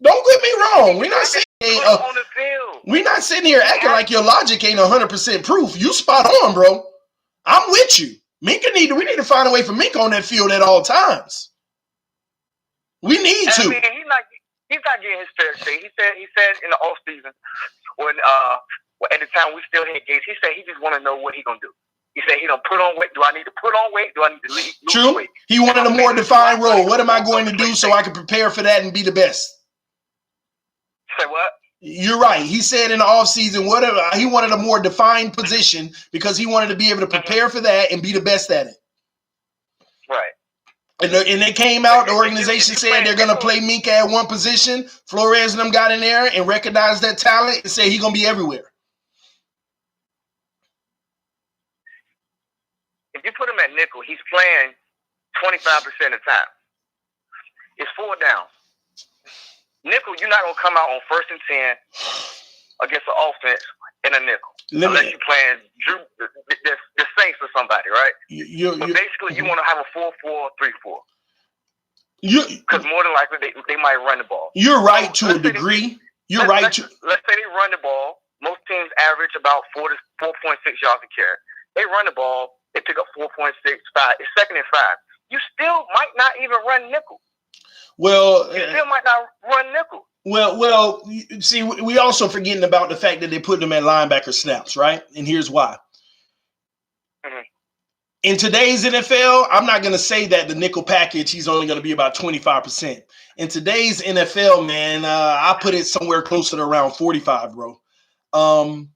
Don't get me wrong. We're not sitting here acting like your logic ain't 100% proof. You spot on, bro. I'm with you. We need to find a way for Minkah on that field at all times. We need to. I mean, he's not getting his fair share. He said in the off season when at the time we still had Gates, he said he just want to know what he gonna do. He said he don't put on weight. Do I need to put on weight? Do I need to lose weight? He wanted a more defined role. What am I going to do so I can prepare for that and be the best? Say what? You're right. He said in the offseason, whatever, he wanted a more defined position because he wanted to be able to prepare for that and be the best at it. Right. And they came out, the organization said they're going to play Minkah at one position. Flores and them got in there and recognized that talent and said he's going to be everywhere. If you put him at nickel, he's playing 25% of the time. It's 4 down. Nickel, you're not going to come out on 1st and 10 against the offense in a nickel. Unless you're playing the Saints or somebody, right? But basically, you want to have a 4-4-3-4. Because more than likely, they might run the ball. You're right to a degree. Let's say they run the ball. Most teams average about 4.6 yards a carry. They run the ball. They pick up 4.65. It's 2nd and 5. You still might not even run nickel. Well, you still might not run nickel. Well, see, we also forgetting about the fact that they put them at linebacker snaps, right? And here's why. Mm-hmm. In today's NFL, I'm not going to say that the nickel package, he's only going to be about 25%. In today's NFL, man, I put it somewhere closer to around 45, bro. I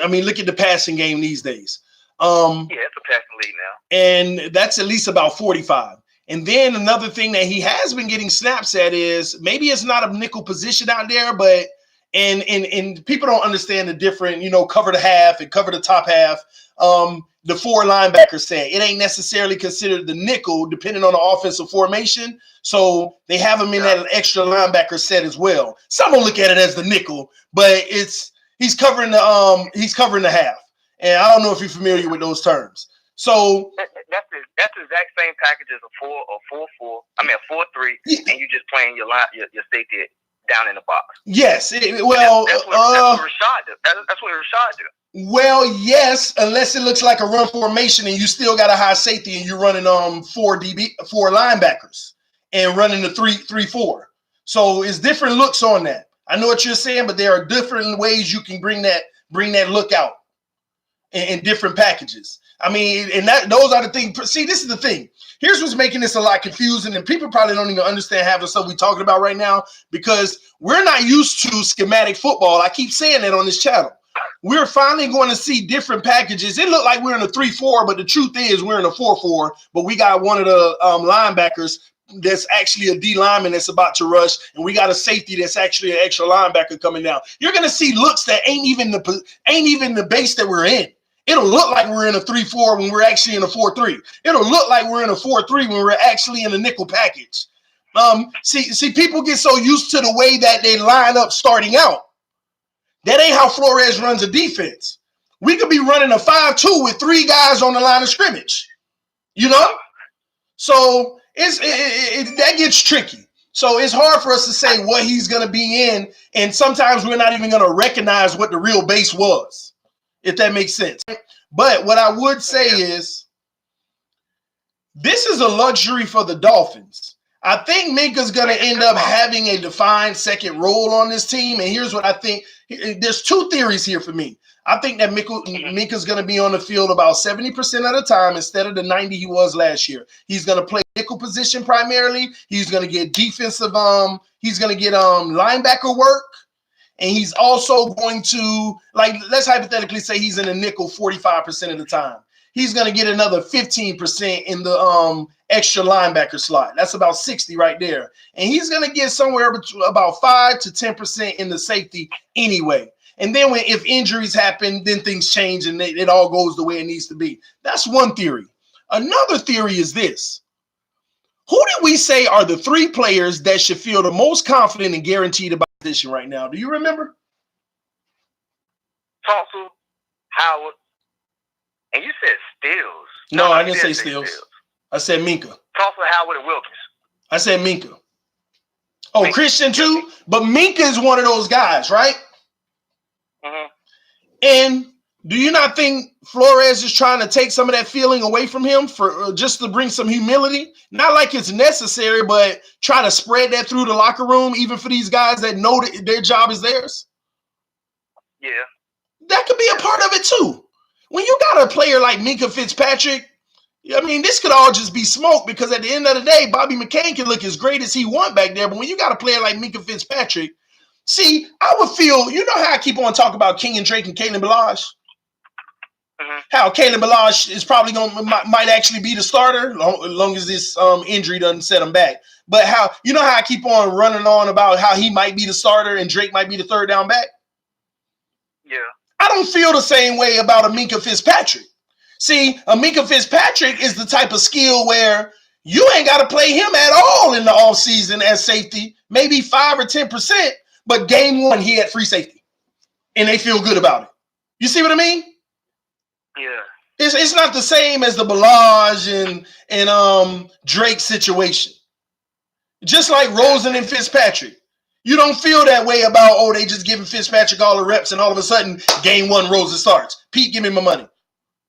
mean, look at the passing game these days. Yeah, it's a passing league now. And that's at least about 45. And then another thing that he has been getting snaps at is maybe it's not a nickel position out there, but and people don't understand the different, cover the half and cover the top half. The 4 linebacker set, it ain't necessarily considered the nickel depending on the offensive formation. So they have him in that extra linebacker set as well. Some will look at it as the nickel, but he's covering the half. And I don't know if you're familiar with those terms. So that's the exact same package as a 4-4. I mean a 4-3, and you just playing your safety down in the box. Yes. That's what Rashad did. That's what Rashad did. Well, yes, unless it looks like a run formation and you still got a high safety and you're running 4 linebackers and running the 3-4. So it's different looks on that. I know what you're saying, but there are different ways you can bring that look out in different packages. I mean, and those are the things. See, this is the thing. Here's what's making this a lot confusing, and people probably don't even understand half the stuff we're talking about right now because we're not used to schematic football. I keep saying that on this channel. We're finally going to see different packages. It looked like we're in a 3-4, but the truth is we're in a 4-4, but we got one of the linebackers that's actually a D lineman that's about to rush, and we got a safety that's actually an extra linebacker coming down. You're gonna see looks that ain't even the base that we're in. It'll look like we're in a 3-4 when we're actually in a 4-3. It'll look like we're in a 4-3 when we're actually in a nickel package. See, people get so used to the way that they line up starting out. That ain't how Flores runs a defense. We could be running a 5-2 with 3 guys on the line of scrimmage, you know? So that gets tricky. So it's hard for us to say what he's going to be in, and sometimes we're not even going to recognize what the real base was, if that makes sense. But what I would say is this is a luxury for the Dolphins. I think Minkah's going to end up having a defined second role on this team, and here's what I think. There's 2 theories here for me. I think that Minkah's going to be on the field about 70% of the time instead of the 90 he was last year. He's going to play nickel position primarily. He's going to get defensive, he's going to get linebacker work. And he's also going to, like, let's hypothetically say he's in a nickel 45% of the time. He's going to get another 15% in the extra linebacker slot. That's about 60 right there. And he's going to get somewhere between about 5 to 10% in the safety anyway. And then if injuries happen, then things change and it all goes the way it needs to be. That's one theory. Another theory is this. Who did we say are the 3 players that should feel the most confident and guaranteed about the position right now? Do you remember? Thompson, Howard, and you said Stills. No, I didn't say Stills. I said Minkah. Thompson, Howard, and Wilkins. I said Minkah. Oh, Minkah. Christian too? But Minkah is one of those guys, right? Mm-hmm. And do you not think Flores is trying to take some of that feeling away from him for just to bring some humility? Not like it's necessary, but try to spread that through the locker room, even for these guys that know that their job is theirs? Yeah. That could be a part of it too. When you got a player like Minkah Fitzpatrick, I mean, this could all just be smoke because at the end of the day, Bobby McCain can look as great as he want back there. But when you got a player like Minkah Fitzpatrick, see, I would feel, you know how I keep on talking about King and Drake and Kalen Ballage? Mm-hmm. How Kalen Ballage is probably might actually be the starter, as long as this injury doesn't set him back. But how, you know how I keep on running on about how he might be the starter and Drake might be the third down back? Yeah. I don't feel the same way about a Minkah Fitzpatrick. See, a Minkah Fitzpatrick is the type of skill where you ain't got to play him at all in the offseason as safety, maybe 5 or 10%, but game 1, he had free safety, and they feel good about it. You see what I mean? Yeah. It's not the same as the Ballage and Drake situation. Just like Rosen and Fitzpatrick. You don't feel that way about, oh, they just giving Fitzpatrick all the reps and all of a sudden game 1 Rosen starts. Pete, give me my money.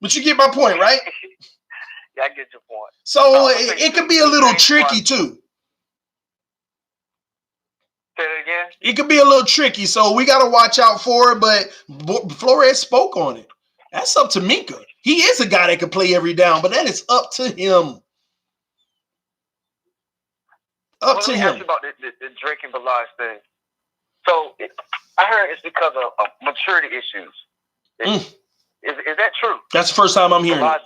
But you get my point, right? Yeah, I get your point. So it could be a little tricky too. Say it again? It could be a little tricky, so we got to watch out for it, but Flores spoke on it. That's up to Minkah. He is a guy that can play every down, but that is up to him. Up to him. Let me ask you about the Drake and Ballage thing. So I heard it's because of maturity issues. Is that true? That's the first time I'm hearing it.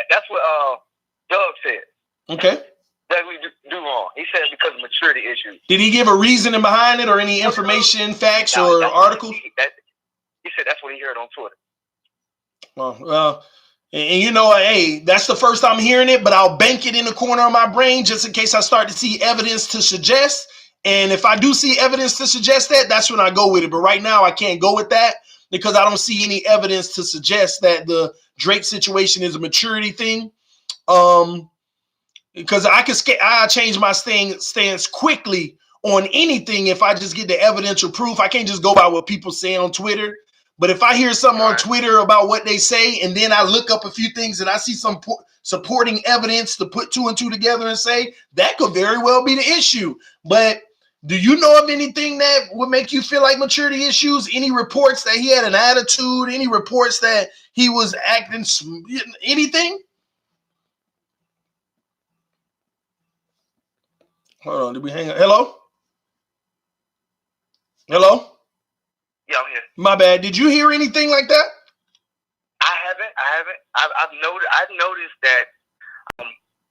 That's what Doug said. Okay. That we do wrong. He said because of maturity issues. Did he give a reasoning behind it or any information, facts, or articles? He said that's what he heard on Twitter. Well, and you know, hey, that's the first time hearing it, but I'll bank it in the corner of my brain just in case I start to see evidence to suggest. And if I do see evidence to suggest that, that's when I go with it. But right now, I can't go with that because I don't see any evidence to suggest that the Drake situation is a maturity thing. Because I change my stance quickly on anything if I just get the evidential proof. I can't just go by what people say on Twitter. But if I hear something on Twitter about what they say, and then I look up a few things and I see some supporting evidence to put 2 and 2 together and say, that could very well be the issue. But do you know of anything that would make you feel like maturity issues? Any reports that he had an attitude? Any reports that he was acting? Anything? Hold on. Did we hang up? Hello? Hello? Yeah, I'm here. My bad. Did you hear anything like that? I haven't. I've noticed that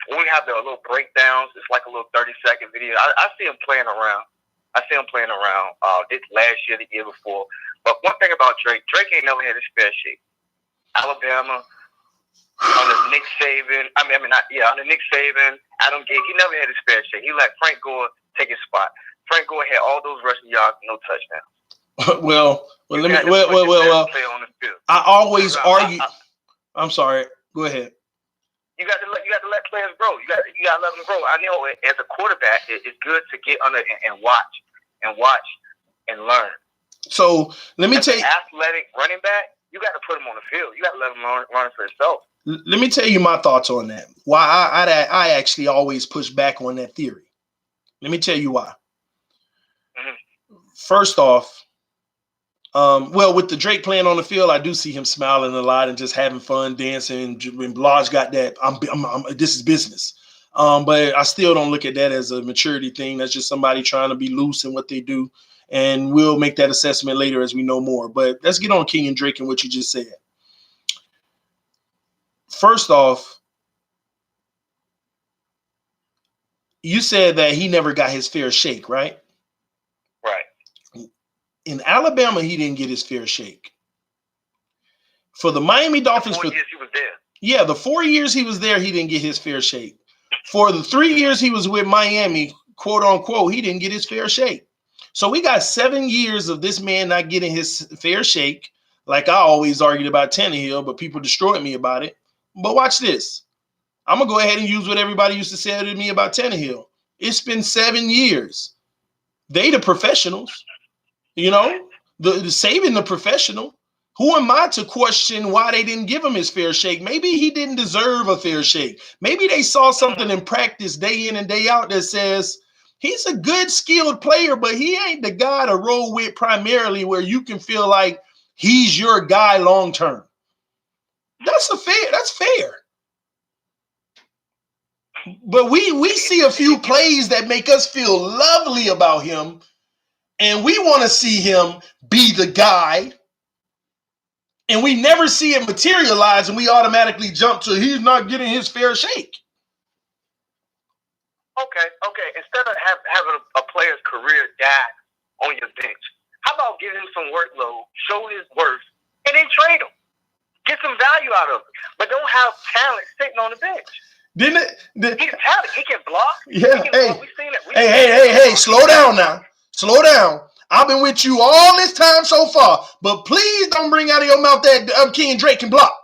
when we have the little breakdowns, it's like a little 30-second video. I see him playing around. This last year, the year before. But one thing about Drake ain't never had his fair shake. Alabama, under Nick Saban, under Nick Saban, Adam Gase, he never had his fair shake. He let Frank Gore take his spot. Frank Gore had all those rushing yards, no touchdowns. Well, I always argue. I'm sorry. Go ahead. You got to let players grow. You got to let them grow. I know as a quarterback, it's good to get under and watch and learn. So let me tell you, athletic running back, you got to put him on the field. You got to let him learn for himself. Let me tell you my thoughts on that. Why I actually always push back on that theory. Let me tell you why. Mm-hmm. First off, with the Drake playing on the field, I do see him smiling a lot and just having fun, dancing. When Blaj got that, this is business. But I still don't look at that as a maturity thing. That's just somebody trying to be loose in what they do. And we'll make that assessment later as we know more. But let's get on King and Drake and what you just said. First off, you said that he never got his fair shake, right? Right. In Alabama, he didn't get his fair shake. For the Miami Dolphins, the 4 years he was there. Yeah, the 4 years he was there, he didn't get his fair shake. For the 3 years he was with Miami, quote unquote, he didn't get his fair shake. So we got 7 years of this man not getting his fair shake. Like I always argued about Tannehill, but people destroyed me about it. But watch this. I'm going to go ahead and use what everybody used to say to me about Tannehill. It's been 7 years. They the professionals. You know, the saving the professional. Who am I to question why they didn't give him his fair shake? Maybe he didn't deserve a fair shake. Maybe they saw something in practice day in and day out that says he's a good, skilled player, but he ain't the guy to roll with primarily where you can feel like he's your guy long term. That's fair. But we see a few plays that make us feel lovely about him, and we want to see him be the guy. And we never see it materialize, and we automatically jump to he's not getting his fair shake. Okay. Instead of having a player's career die on your bench, how about giving him some workload, show his worth, and then trade him? Get some value out of it. But don't have talent sitting on the bench. He's talented. He can block. Yeah. Block. We've seen it. Hey, slow down now. Slow down. I've been with you all this time so far, but please don't bring out of your mouth that King Drake can block.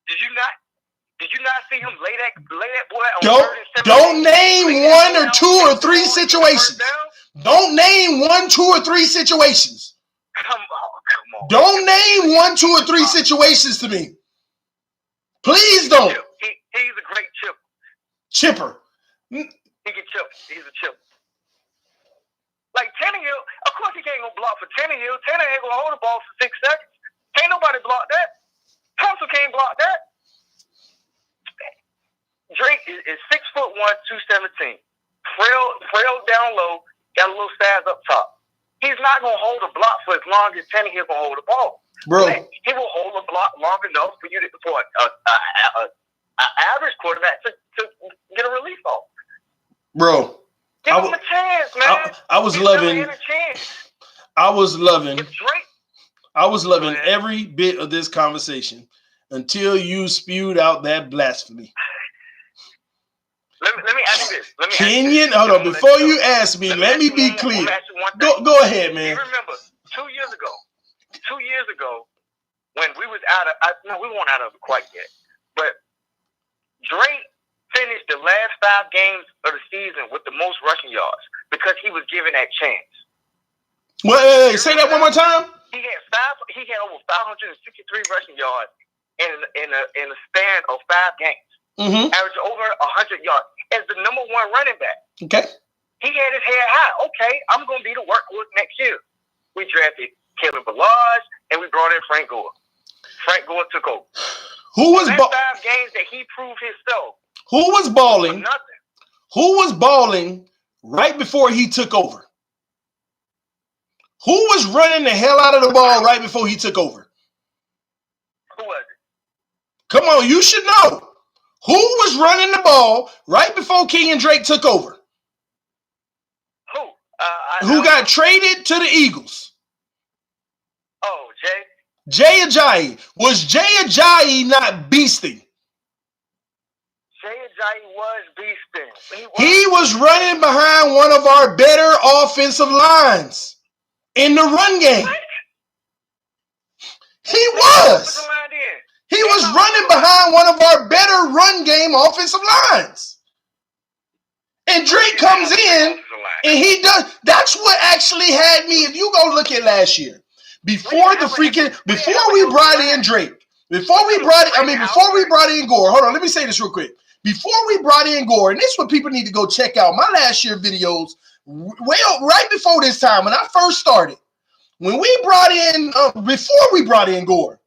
Did you not see him lay that boy on Don't name 1 or 2 or 3 situations. Don't name 1, 2 or 3 situations. Come on. Don't name 1, 2 or 3 situations to me. Please don't. He's a great chipper. He can chip. He's a chipper. Like Tannehill, of course he can't go block for Tannehill. Tannehill ain't gonna hold the ball for 6 seconds. Can't nobody block that. Thompson can't block that. Drake is 6'1", 217. Frail down low, got a little size up top. He's not gonna hold a block for as long as Tannehill can hold the ball. Bro, he will hold a block long enough for you to for an average quarterback to get a relief off. Bro. Give him a chance, man. I was loving every bit of this conversation until you spewed out that blasphemy. Let me ask you this. Kenyon, hold on. Before you ask me, let me be clear. Go ahead, man. You remember 2 years ago, when we was we weren't out of it quite yet, but Drake finished the last 5 games of the season with the most rushing yards because he was given that chance. Wait, say that one more time. He had over 563 rushing yards in a span of 5 games. Mm-hmm. Averaged over 100 yards as the number 1 running back. Okay. He had his head high. Okay, I'm going to be the workhorse next year. We drafted Kevin Ballage and we brought in Frank Gore. Frank Gore took over. Who was 5 games that he proved himself. Who was balling? Nothing. Who was balling right before he took over? Who was running the hell out of the ball right before he took over? Who was it? Come on, you should know. Who was running the ball right before Kenyon Drake took over? Who? Who got traded to the Eagles? Oh, Jay. Jay Ajayi. Was Jay Ajayi not beasting? Jay Ajayi was beasting. He was running behind one of our better offensive lines in the run game. What? He was. He was running behind one of our better run game offensive lines. And Drake comes in and he does. That's what actually had me. If you go look at last year, before we brought in Drake, before we brought in Gore. Hold on, let me say this real quick. Before we brought in Gore, and this is what people need to go check out. My last year videos, right before this time when I first started, when we brought in, before we brought in Gore,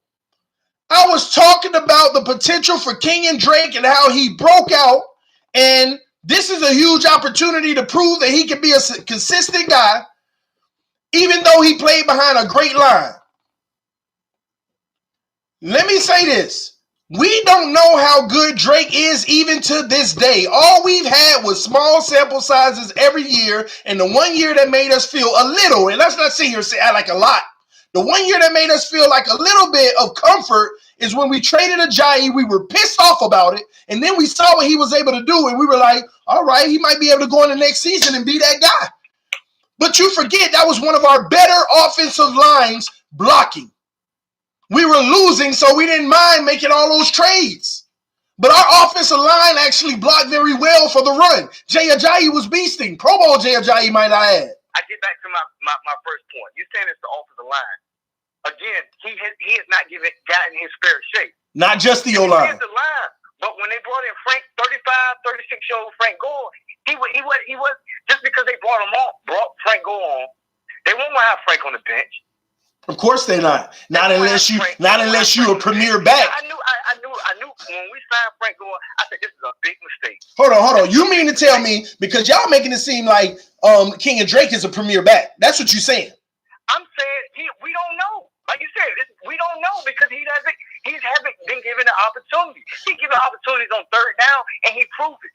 I was talking about the potential for Kenyon Drake and how he broke out, and this is a huge opportunity to prove that he can be a consistent guy, even though he played behind a great line. Let me say this. We don't know how good Drake is even to this day. All we've had was small sample sizes every year, and the 1 year that made us feel a little, and let's not sit here and say like a lot. The 1 year that made us feel like a little bit of comfort is when we traded Ajayi. We were pissed off about it, and then we saw what he was able to do, and we were like, all right, he might be able to go in the next season and be that guy. But you forget that was one of our better offensive lines blocking. We were losing, so we didn't mind making all those trades. But our offensive line actually blocked very well for the run. Jay Ajayi was beasting. Pro Bowl Jay Ajayi, might I add. I get back to my first point. You're saying it's the offensive line. Again, he has not gotten his fair shake. Not just the O-line. He is the line. But when they brought in Frank, 35, 36-year-old Frank Gore, he was just because they brought Frank Gore on, they won't want to have Frank on the bench. Of course they're not. Not unless you're a premier back. I knew when we signed Frank Gore, I said this is a big mistake. Hold on. You mean to tell me, because y'all making it seem like Kenyon Drake is a premier back. That's what you're saying. I'm saying we don't know. Like you said, we don't know because he hasn't been given the opportunity. He given opportunities on third down and he proved it.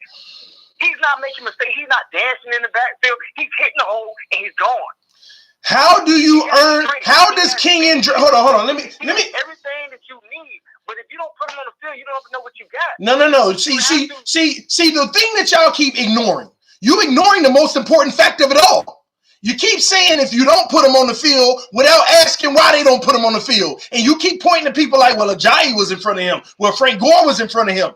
He's not making mistakes. He's not dancing in the backfield. He's hitting the hole and he's gone. How do you earn? How does Kenyon Drake? Hold on. Let me. Everything that you need, but if you don't put him on the field, you don't know what you got. No. See. The thing that y'all keep ignoring. You ignoring the most important fact of it all. You keep saying if you don't put him on the field without asking why they don't put him on the field, and you keep pointing to people like, well, Ajayi was in front of him, well, Frank Gore was in front of him.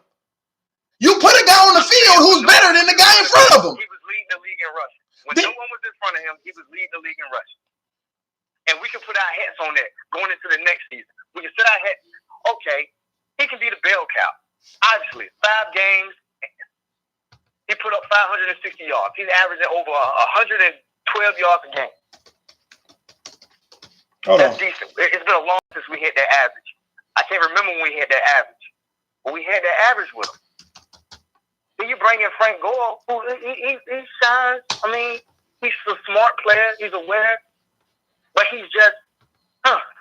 You put a guy on the field who's better than the guy in front of him. He was leading the league in rushing. When no one was in front of him, he was leading the league in rushing. And we can put our hats on that going into the next season. We can set our hats. Okay, he can be the bell cow. Obviously, 5 games, he put up 560 yards. He's averaging over 112 yards a game. That's decent. It's been a long since we hit that average. I can't remember when we hit that average. But we had that average with him. Then you bring in Frank Gore, who he shines. I mean, he's a smart player. He's a winner. But he's just,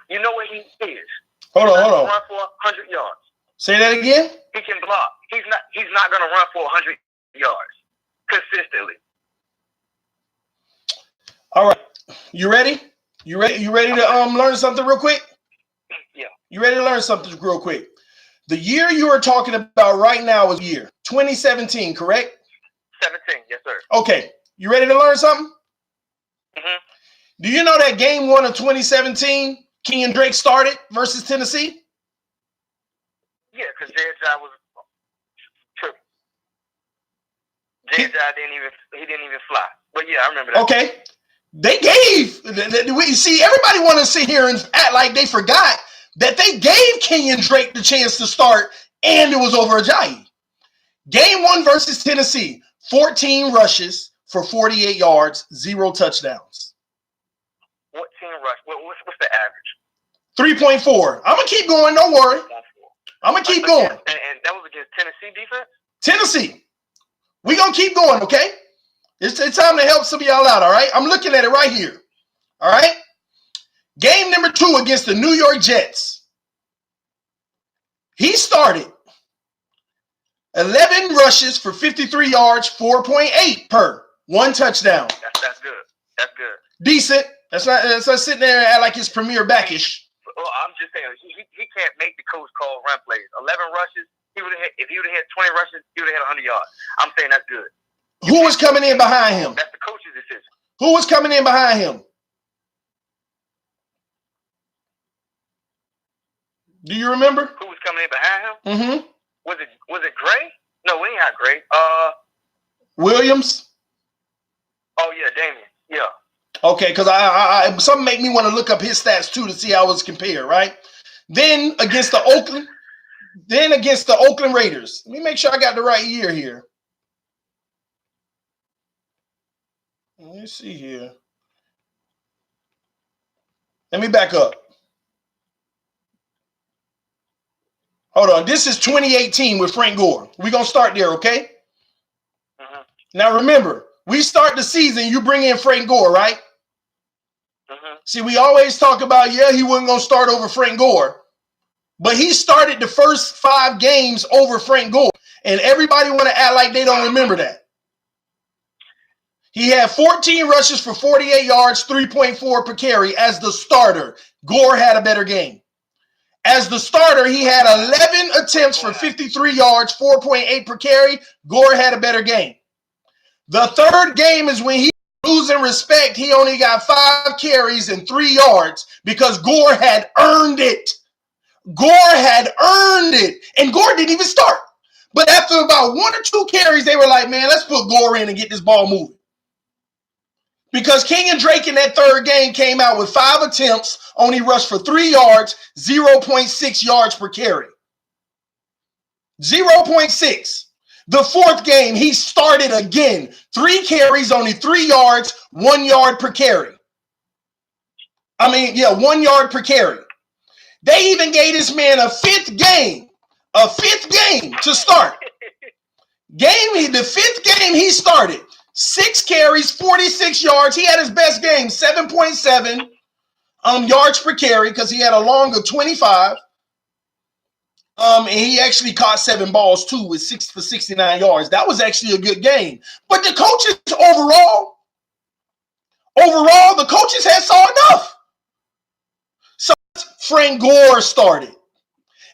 you know what he is. Hold on. Run for 100 yards. Say that again? He can block. He's not going to run for 100 yards consistently. All right. You ready? You ready to learn something real quick? Yeah. You ready to learn something real quick? The year you are talking about right now is year 2017, correct? 17, yes, sir. Okay. You ready to learn something? Mm-hmm. Do you know that game 1 of 2017, Kenyon Drake started versus Tennessee? Yeah, because J.J. was tripping. J.J. didn't even fly. But yeah, I remember that. Okay. They gave, see, everybody want to sit here and act like they forgot that they gave Kenyon Drake the chance to start, and it was over Ajayi. Game 1 versus Tennessee, 14 rushes for 48 yards, 0 touchdowns. 14 rushes. What's the average? 3.4. I'm going to keep going. Don't worry. I'm going to keep going. And that was against Tennessee defense? Tennessee. We're going to keep going, okay? It's time to help some of y'all out, all right? I'm looking at it right here, all right? Game number 2 against the New York Jets. He started. 11 rushes for 53 yards, 4.8 per. 1 touchdown. That's good. That's good. Decent. That's not sitting there and act like it's premier backish. Well, I'm just saying he can't make the coach call run plays. 11 rushes. If he would have hit 20 rushes, he would have hit 100 yards. I'm saying that's good. Who was coming in behind him? That's the coach's decision. Who was coming in behind him? Do you remember? Who was coming in behind him? Mm-hmm. Was it Gray? No, we ain't had Gray. Williams? Oh yeah, Damien. Yeah. Okay, because I something make me want to look up his stats too to see how it's compared, right? Then against the Oakland Raiders. Let me make sure I got the right year here. Let me see here. Let me back up. Hold on. This is 2018 with Frank Gore. We're going to start there, okay? Uh-huh. Now, remember, we start the season, you bring in Frank Gore, right? Uh-huh. See, we always talk about, he wasn't going to start over Frank Gore. But he started the first 5 games over Frank Gore. And everybody want to act like they don't remember that. He had 14 rushes for 48 yards, 3.4 per carry as the starter. Gore had a better game. As the starter, he had 11 attempts for 53 yards, 4.8 per carry. Gore had a better game. The third game is when he losing respect. He only got 5 carries and 3 yards because Gore had earned it. Gore had earned it. And Gore didn't even start. But after about 1 or 2 carries, they were like, man, let's put Gore in and get this ball moving. Because Kenyon Drake in that third game came out with 5 attempts, only rushed for 3 yards, 0.6 yards per carry. 0.6. The fourth game, he started again. 3 carries, only 3 yards, 1 yard per carry. 1 yard per carry. They even gave this man a fifth game to start. The 5th game he started. 6 carries, 46 yards. He had his best game, 7.7 yards per carry because he had a long of 25. And he actually caught 7 balls too with 6 for 69 yards. That was actually a good game. But the coaches overall, the coaches had saw enough. So Frank Gore started.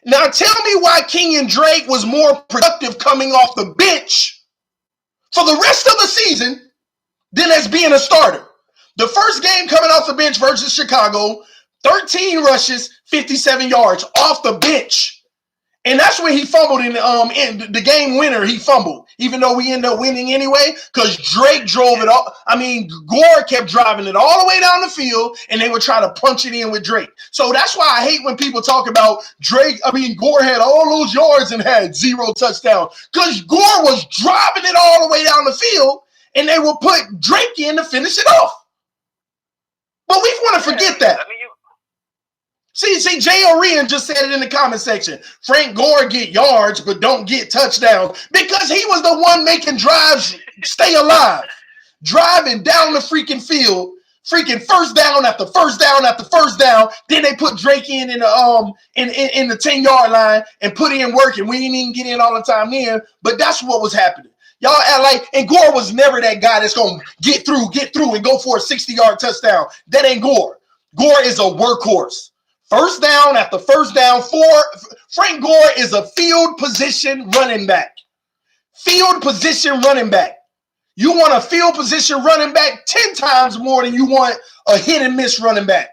Now tell me why Kenyon Drake was more productive coming off the bench for the rest of the season than as being a starter. The first game coming off the bench versus Chicago, 13 rushes, 57 yards off the bench. And that's when he fumbled in the game winner. He fumbled, even though we ended up winning anyway, because Drake drove it all. Gore kept driving it all the way down the field, and they would try to punch it in with Drake. So that's why I hate when people talk about Gore had all those yards and had 0 touchdowns, because Gore was driving it all the way down the field, and they would put Drake in to finish it off. But we want to forget that. See, Jay O'Rian just said it in the comment section. Frank Gore get yards, but don't get touchdowns because he was the one making drives stay alive. Driving down the freaking field, freaking first down after first down after first down. Then they put Drake in the 10-yard line and put in work, and we didn't even get in all the time then. But that's what was happening. Y'all act like, and Gore was never that guy that's going to get through and go for a 60-yard touchdown. That ain't Gore. Gore is a workhorse. First down after first down. Frank Gore is a field position running back. Field position running back. You want a field position running back 10 times more than you want a hit and miss running back.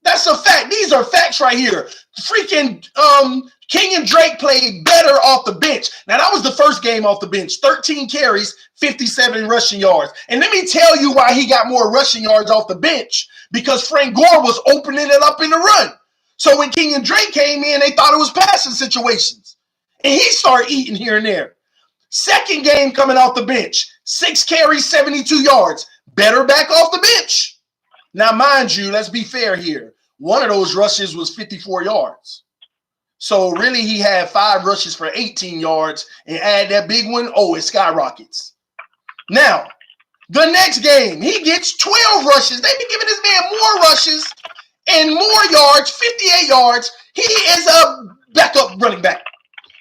That's a fact. These are facts right here. Freaking Kenyon Drake played better off the bench. Now, that was the first game off the bench. 13 carries, 57 rushing yards. And let me tell you why he got more rushing yards off the bench. Because Frank Gore was opening it up in the run. So when Kenyon Drake came in, they thought it was passing situations. And he started eating here and there. Second game coming off the bench. 6 carries, 72 yards. Better back off the bench. Now, mind you, let's be fair here. One of those rushes was 54 yards. So really, he had 5 rushes for 18 yards. And add that big one, it skyrockets. Now, the next game, he gets 12 rushes. They've been giving this man more rushes and more yards, 58 yards. He is a backup running back.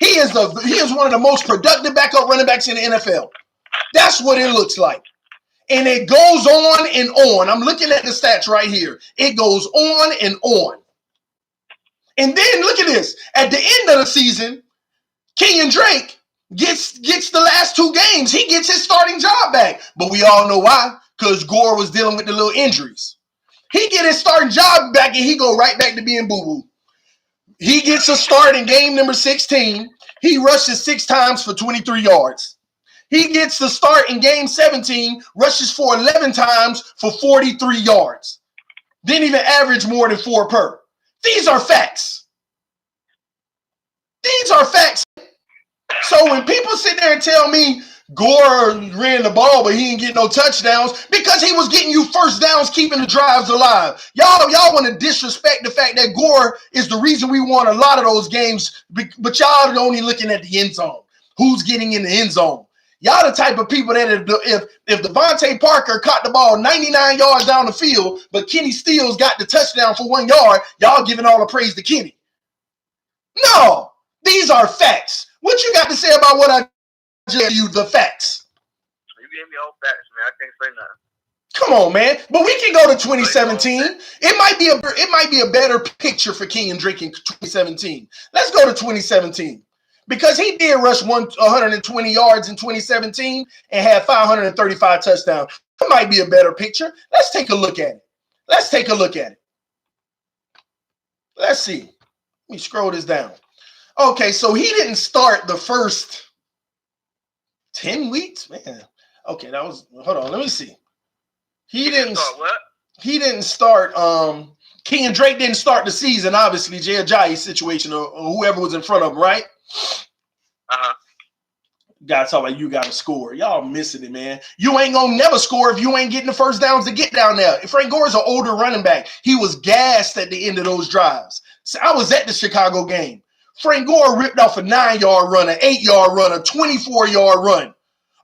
He is one of the most productive backup running backs in the NFL. That's what it looks like. And it goes on and on. I'm looking at the stats right here. It goes on and on. And then look at this. At the end of the season, Kenyon Drake gets the last 2 games. He gets his starting job back. But we all know why. Because Gore was dealing with the little injuries. He get his starting job back and he go right back to being boo-boo. He gets a start in game number 16. He rushes 6 times for 23 yards. He gets the start in game 17, rushes for 11 times for 43 yards. Didn't even average more than 4 per. These are facts. These are facts. So when people sit there and tell me Gore ran the ball, but he didn't get no touchdowns, because he was getting you first downs, keeping the drives alive. Y'all want to disrespect the fact that Gore is the reason we won a lot of those games, but y'all are only looking at the end zone. Who's getting in the end zone? Y'all the type of people that if Devontae Parker caught the ball 99 yards down the field, but Kenny Stills got the touchdown for 1 yard, y'all giving all the praise to Kenny. No, these are facts. What you got to say about what I tell you, the facts? You gave me all facts, man. I can't say nothing. Come on, man. But we can go to 2017. It might be a better picture for Kenyon Drake in 2017. Let's go to 2017. Because he did rush 120 yards in 2017 and had 535 touchdowns. It might be a better picture. Let's take a look at it. Let's see. Let me scroll this down. Okay, so he didn't start the first 10 weeks, man. Okay, hold on, let me see. He didn't start Kenyon Drake didn't start the season, obviously, Jay Ajayi's situation or whoever was in front of him, right? Uh-huh. Guys talk about you got to score. Y'all missing it, man. You ain't gonna never score if you ain't getting the first downs to get down there. Frank Gore is an older running back. He was gassed at the end of those drives. So I was at the Chicago game. Frank Gore ripped off a 9-yard run, an 8-yard run, a 24-yard run,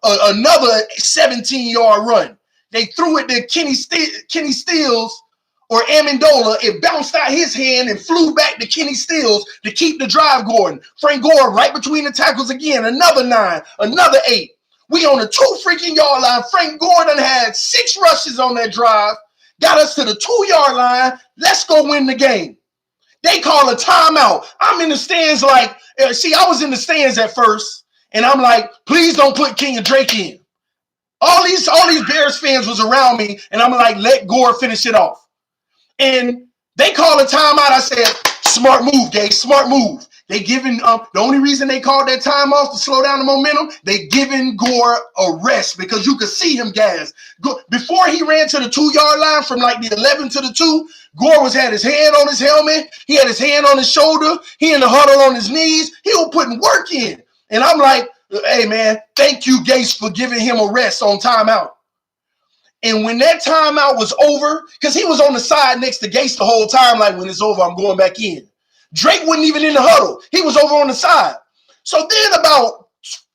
another 17-yard run. They threw it to Kenny Stills or Amendola. It bounced out his hand and flew back to Kenny Stills to keep the drive going. Frank Gore right between the tackles again. Another 9, another 8. We on the 2 freaking yard line. Frank Gore done had 6 rushes on that drive. Got us to the 2-yard line. Let's go win the game. They call a timeout. I'm in the stands like, see, I was in the stands at first, and I'm like, please don't put Kenyon Drake in. All these Bears fans was around me, and I'm like, let Gore finish it off. And they call a timeout. I said, smart move, Gay, smart move. They giving the only reason they called that time off to slow down the momentum, they giving Gore a rest because you could see him gas. Before he ran to the 2-yard line from like the 11 to the 2, Gore had his hand on his helmet. He had his hand on his shoulder. He in the huddle on his knees. He was putting work in. And I'm like, hey, man, thank you, Gase, for giving him a rest on timeout. And when that timeout was over, because he was on the side next to Gase the whole time, like, when it's over, I'm going back in. Drake wasn't even in the huddle. He was over on the side. So then about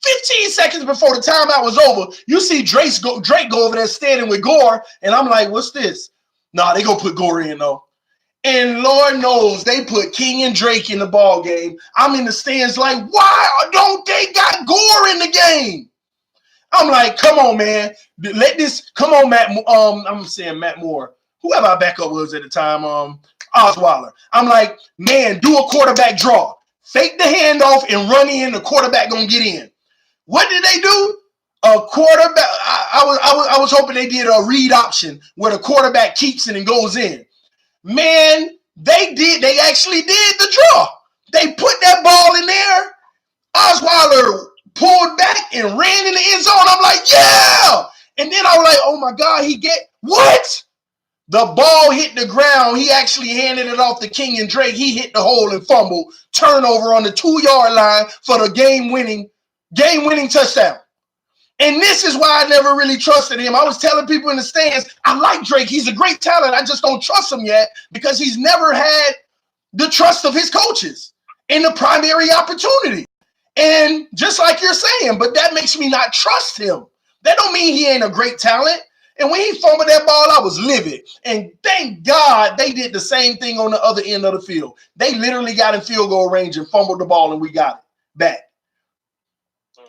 15 seconds before the timeout was over, you see Drake go over there standing with Gore, and I'm like, what's this? Nah, they gonna put Gore in, though. And Lord knows they put Kenyon Drake in the ball game. I'm in the stands like, why don't they got Gore in the game? I'm like, come on, man. Come on, Matt. I'm saying Matt Moore. Whoever our backup was at the time, Osweiler. I'm like, man, do a quarterback draw. Fake the handoff and run in. The quarterback gonna get in. What did they do? A quarterback. I was hoping they did a read option where the quarterback keeps it and goes in. Man, they did. They actually did the draw. They put that ball in there. Osweiler pulled back and ran in the end zone. I'm like, yeah. And then I was like, oh my God, what? The ball hit the ground. He actually handed it off to Kenyon Drake. He hit the hole and fumbled. Turnover on the 2-yard line for the game-winning touchdown. And this is why I never really trusted him. I was telling people in the stands, I like Drake. He's a great talent. I just don't trust him yet because he's never had the trust of his coaches in the primary opportunity. And just like you're saying, but that makes me not trust him. That don't mean he ain't a great talent. And when he fumbled that ball, I was livid. And thank God they did the same thing on the other end of the field. They literally got in field goal range and fumbled the ball, and we got it. back.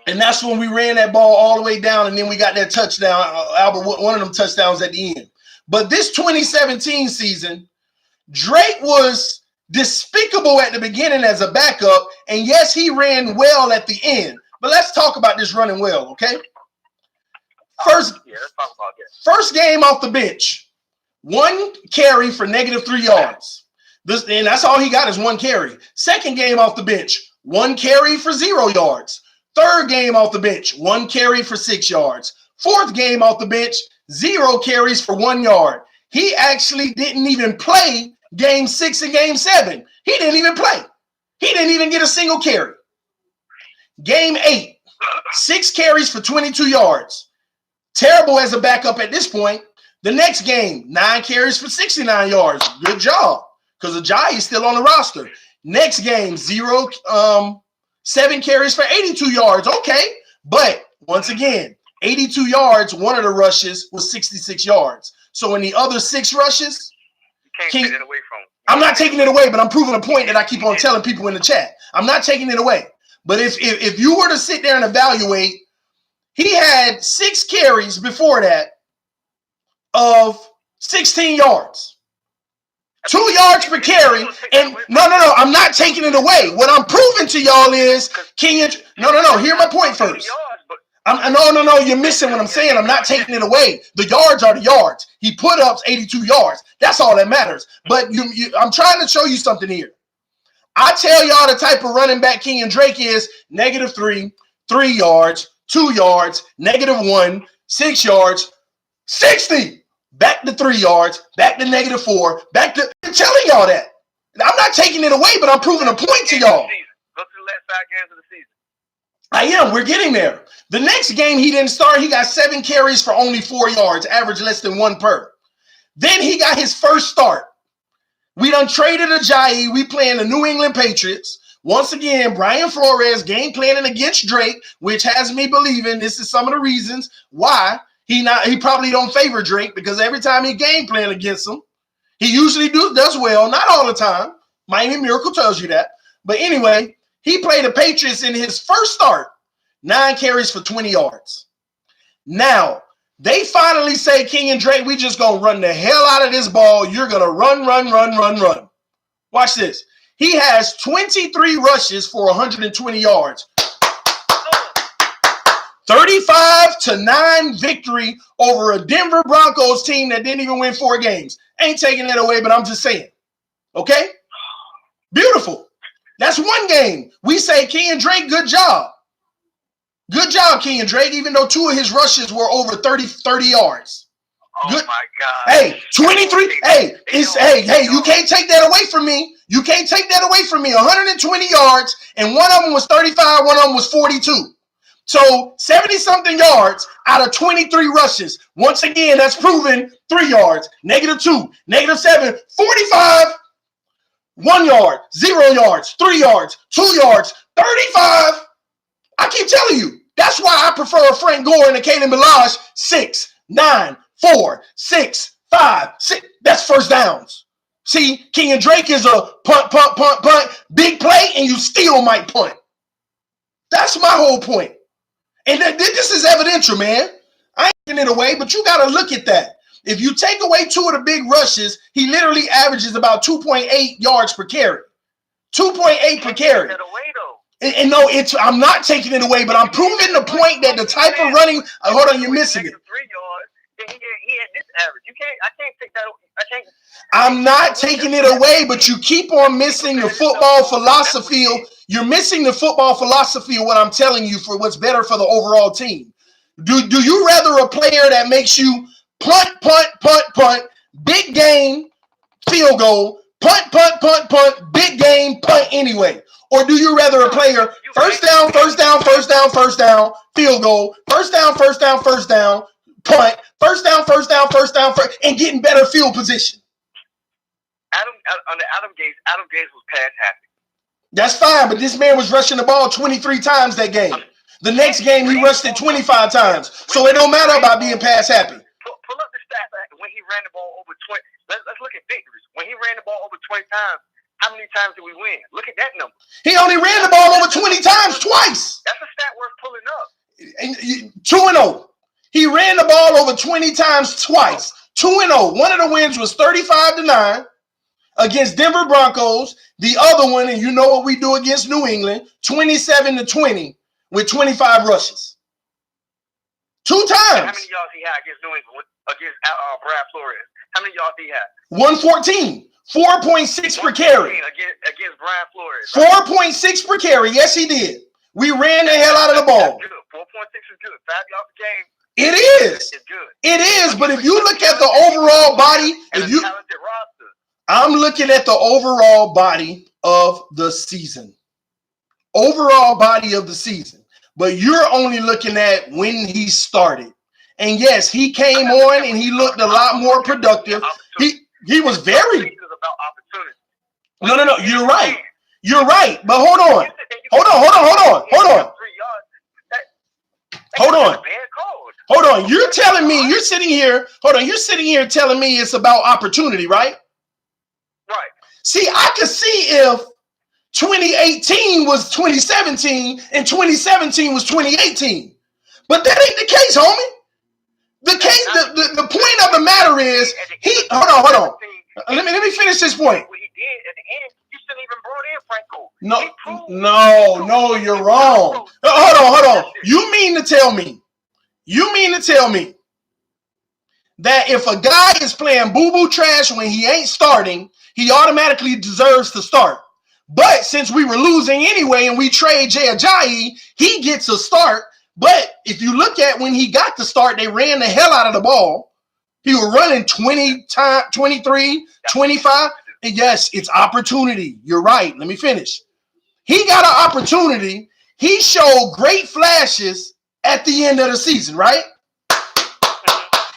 And that's when we ran that ball all the way down, and then we got that touchdown. Albert, one of them touchdowns at the end. But this 2017 season, Drake was despicable at the beginning as a backup, and yes, he ran well at the end. But let's talk about this running well, okay? First game off the bench, 1 carry for -3 yards. And that's all he got is 1 carry. Second game off the bench, 1 carry for 0 yards. Third game off the bench, 1 carry for 6 yards. Fourth game off the bench, 0 carries for 1 yard. He actually didn't even play game 6 and game 7. He didn't even play. He didn't even get a single carry. Game 8, 6 carries for 22 yards. Terrible as a backup at this point. The next game, 9 carries for 69 yards. Good job, because Ajayi is still on the roster. Next game, 7 carries for 82 yards. Okay, but once again, 82 yards, one of the rushes was 66 yards. So in the other 6 rushes, you can't take it away from him. I'm not taking it away, but I'm proving a point that I keep on telling people in the chat. I'm not taking it away. But if you were to sit there and evaluate, he had 6 carries before that of 16 yards. 2 yards per carry. And no, I'm not taking it away. What I'm proving to y'all is, no, hear my point first. No, you're missing what I'm saying. I'm not taking it away. The yards are the yards. He put up 82 yards. That's all that matters. But I'm trying to show you something here. I tell y'all the type of running back Kenyon Drake is: -3, 3 yards, 2 yards, -1, 6 yards, 60, back to 3 yards, back to -4, back to. I'm telling y'all that. I'm not taking it away, but I'm proving a point to y'all. Go to the last 5 games of the season. I am. We're getting there. The next game he didn't start. He got 7 carries for only 4 yards, average less than 1 per. Then he got his first start. We done traded Ajayi. We playing the New England Patriots. Once again, Brian Flores game planning against Drake, which has me believing this is some of the reasons why he probably don't favor Drake, because every time he game plan against him, he usually does well. Not all the time. Miami Miracle tells you that. But anyway, he played the Patriots in his first start, 9 carries for 20 yards. Now, they finally say, Kenyon Drake, we just going to run the hell out of this ball. You're going to run. Watch this. He has 23 rushes for 120 yards. 35-9 victory over a Denver Broncos team that didn't even win 4 games. Ain't taking it away, but I'm just saying. Okay? Beautiful. That's 1 game. We say, Kenyon Drake, good job. Good job, Kenyon Drake, even though 2 of his rushes were over 30 yards. Good. Oh, my God. Hey, 23. Hey, you can't take that away from me. You can't take that away from me. 120 yards, and one of them was 35, one of them was 42. So 70-something yards out of 23 rushes. Once again, that's proven 3 yards, -2, -7, 45, 1 yard, 0 yards, 3 yards, 2 yards, 35. I keep telling you, that's why I prefer a Frank Gore and a Kalen Ballage 6, 9, 4, 6, 5, 6. That's first downs. See, Kenyon Drake is a punt, big play, and you still might punt. That's my whole point. And this is evidential, man. I ain't taking it away, but you got to look at that. If you take away 2 of the big rushes, he literally averages about 2.8 yards per carry. 2.8 per carry. And no, I'm not taking it away, but I'm proving the point that the type of running. Hold on, you're missing it. 3 yards. He had this average. I can't take that. I'm not taking it away, but you keep on missing the football philosophy. You're missing the football philosophy of what I'm telling you for what's better for the overall team. Do you rather a player that makes you punt, big game, field goal, punt, big game, punt anyway? Or do you rather a player first down, field goal, first down, punt, first down, and getting better field position? Adam Gase was pass happy. That's fine, but this man was rushing the ball 23 times that game. The next game, he rushed it 25 times. So it don't matter about being pass happy. Pull up the stats when he ran the ball over 20. Let's look at victories. When he ran the ball over 20 times, How many times did we win? Look at that number. He only ran the ball over 20 times twice. That's a stat worth pulling up. 2-0. He ran the ball over 20 times twice. 2-0. One of the wins was 35-9 against Denver Broncos. The other one, and you know what we do against New England, 27-20 with 25 rushes. 2 times. How many yards he had against New England against Brad Flores? How many yards he had? 114. 4.6 per carry. Against Brad Flores. Right? 4.6 per carry. Yes, he did. We ran the hell out of the ball. That's good. 4.6 is good. 5 yards a game. It is. It's good. It is. But if you look at the overall body, I'm looking at the overall body of the season. Overall body of the season. But you're only looking at when he started. And yes, he came on and he looked a lot more productive. He was very. No. You're right. You're right. But hold on. Hold on. You're telling me, you're sitting here telling me it's about opportunity, right? Right. See, I could see if 2018 was 2017 and 2017 was 2018. But that ain't the case, homie. The point of the matter is hold on. Let me finish this point. What he did at the end, you shouldn't even brought in Franco. No, you're wrong. Hold on. You mean to tell me that if a guy is playing boo-boo trash when he ain't starting, he automatically deserves to start? But since we were losing anyway and we trade Jay Ajayi, he gets a start. But if you look at when he got the start, they ran the hell out of the ball. He was running 20 times, 23, 25. And yes, it's opportunity. You're right. Let me finish. He got an opportunity. He showed great flashes at the end of the season, right?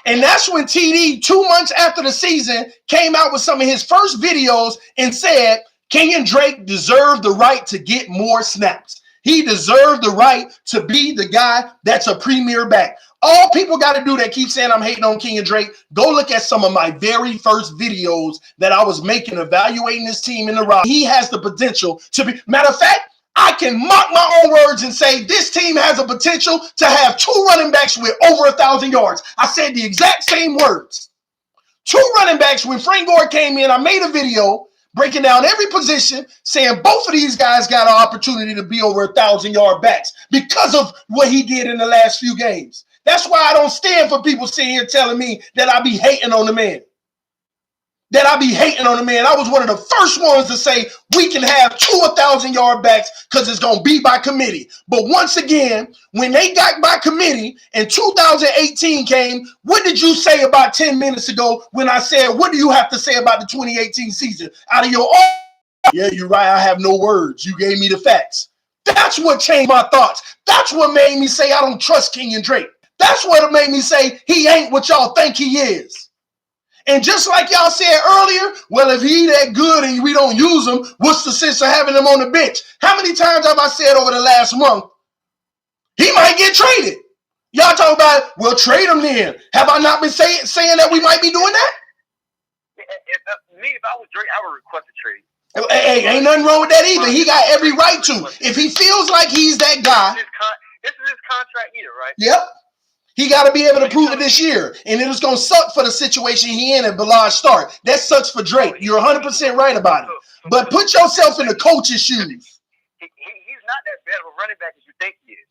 And that's when TD, 2 months after the season, came out with some of his first videos and said, Kenyon Drake deserved the right to get more snaps. He deserved the right to be the guy that's a premier back. All people got to do that keep saying I'm hating on Kenyon Drake, go look at some of my very first videos that I was making evaluating this team in the roster. He has the potential to be. Matter of fact, I can mock my own words and say this team has a potential to have 2 running backs with over 1,000 yards. I said the exact same words. 2 running backs. When Frank Gore came in, I made a video breaking down every position, saying both of these guys got an opportunity to be over 1,000-yard backs because of what he did in the last few games. That's why I don't stand for people sitting here telling me that I be hating on the man. I was one of the first ones to say we can have 2 1,000-yard backs because it's going to be by committee. But once again, when they got by committee and 2018 came, what did you say about 10 minutes ago when I said, what do you have to say about the 2018 season? Out of your own, yeah, you're right. I have no words. You gave me the facts. That's what changed my thoughts. That's what made me say I don't trust Kenyon Drake. That's what made me say he ain't what y'all think he is. And just like y'all said earlier, well, if he that good and we don't use him, what's the sense of having him on the bench? How many times have I said over the last month, he might get traded? Y'all talk about, well, trade him then. Have I not been saying that we might be doing that? If I was Drake, I would request a trade. Hey, ain't nothing wrong with that either. He got every right to. If he feels like he's that guy. This is his contract year, right? Yep. He got to be able to prove it this year. And it was going to suck for the situation he in at Ballage start. That sucks for Drake. You're 100% right about it. But put yourself in the coach's shoes. He's not that bad of a running back as you think he is.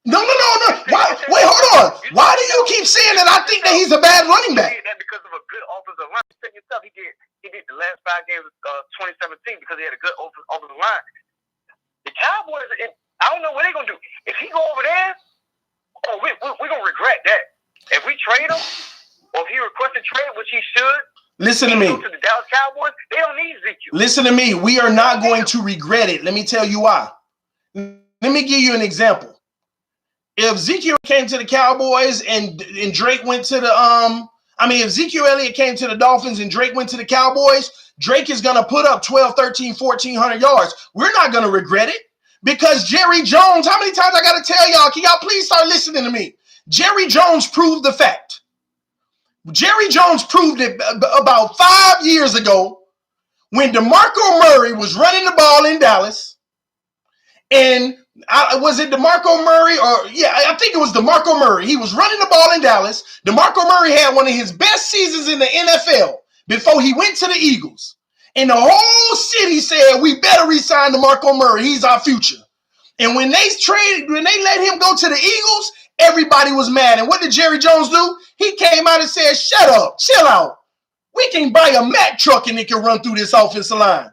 No. Why? Wait, hold on. Why do you keep saying that I think that he's a bad running back? He did that because of a good offensive line. You said yourself, he did the last 5 games of 2017 because he had a good offensive line. The Cowboys, I don't know what they're going to do. If he go over there, we're going to regret that. If we trade him, or if he requests a trade, which he should, listen to me. To the Dallas Cowboys, they don't need Ezekiel. Listen to me. We are not going to regret it. Let me tell you why. Let me give you an example. If Ezekiel came to the Cowboys and Drake went to the if Ezekiel Elliott came to the Dolphins and Drake went to the Cowboys, Drake is going to put up 12, 13, 1,400 yards. We're not going to regret it. Because Jerry Jones, how many times I got to tell y'all, can y'all please start listening to me? Jerry Jones proved the fact. Jerry Jones proved it about 5 years ago when DeMarco Murray was running the ball in Dallas, and was it DeMarco Murray? I think it was DeMarco Murray. He was running the ball in Dallas. DeMarco Murray had one of his best seasons in the NFL before he went to the Eagles. And the whole city said, we better re-sign DeMarco Murray. He's our future. And when they let him go to the Eagles, everybody was mad. And what did Jerry Jones do? He came out and said, shut up, chill out. We can buy a Mack truck and it can run through this offensive line.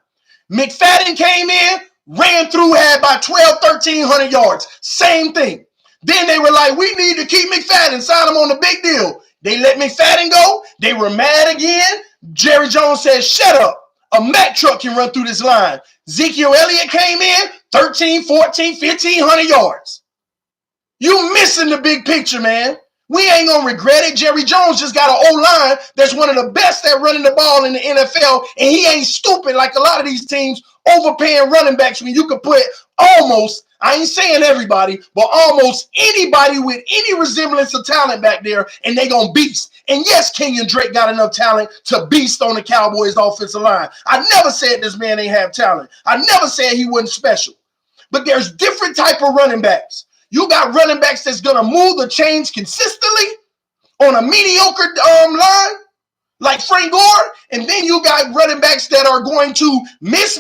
McFadden came in, ran through, had about 1,300 yards. Same thing. Then they were like, we need to keep McFadden, sign him on the big deal. They let McFadden go. They were mad again. Jerry Jones said, shut up. A Mack truck can run through this line. Ezekiel Elliott came in, 13, 14, 1,500 yards. You missing the big picture, man. We ain't going to regret it. Jerry Jones just got an O-line that's one of the best at running the ball in the NFL, and he ain't stupid like a lot of these teams overpaying running backs when you could put almost, I ain't saying everybody, but almost anybody with any resemblance of talent back there, and they going to beast. And yes, Kenyon Drake got enough talent to beast on the Cowboys offensive line. I never said this man ain't have talent. I never said he wasn't special. But there's different type of running backs. You got running backs that's going to move the chains consistently on a mediocre line, like Frank Gore. And then you got running backs that are going to miss,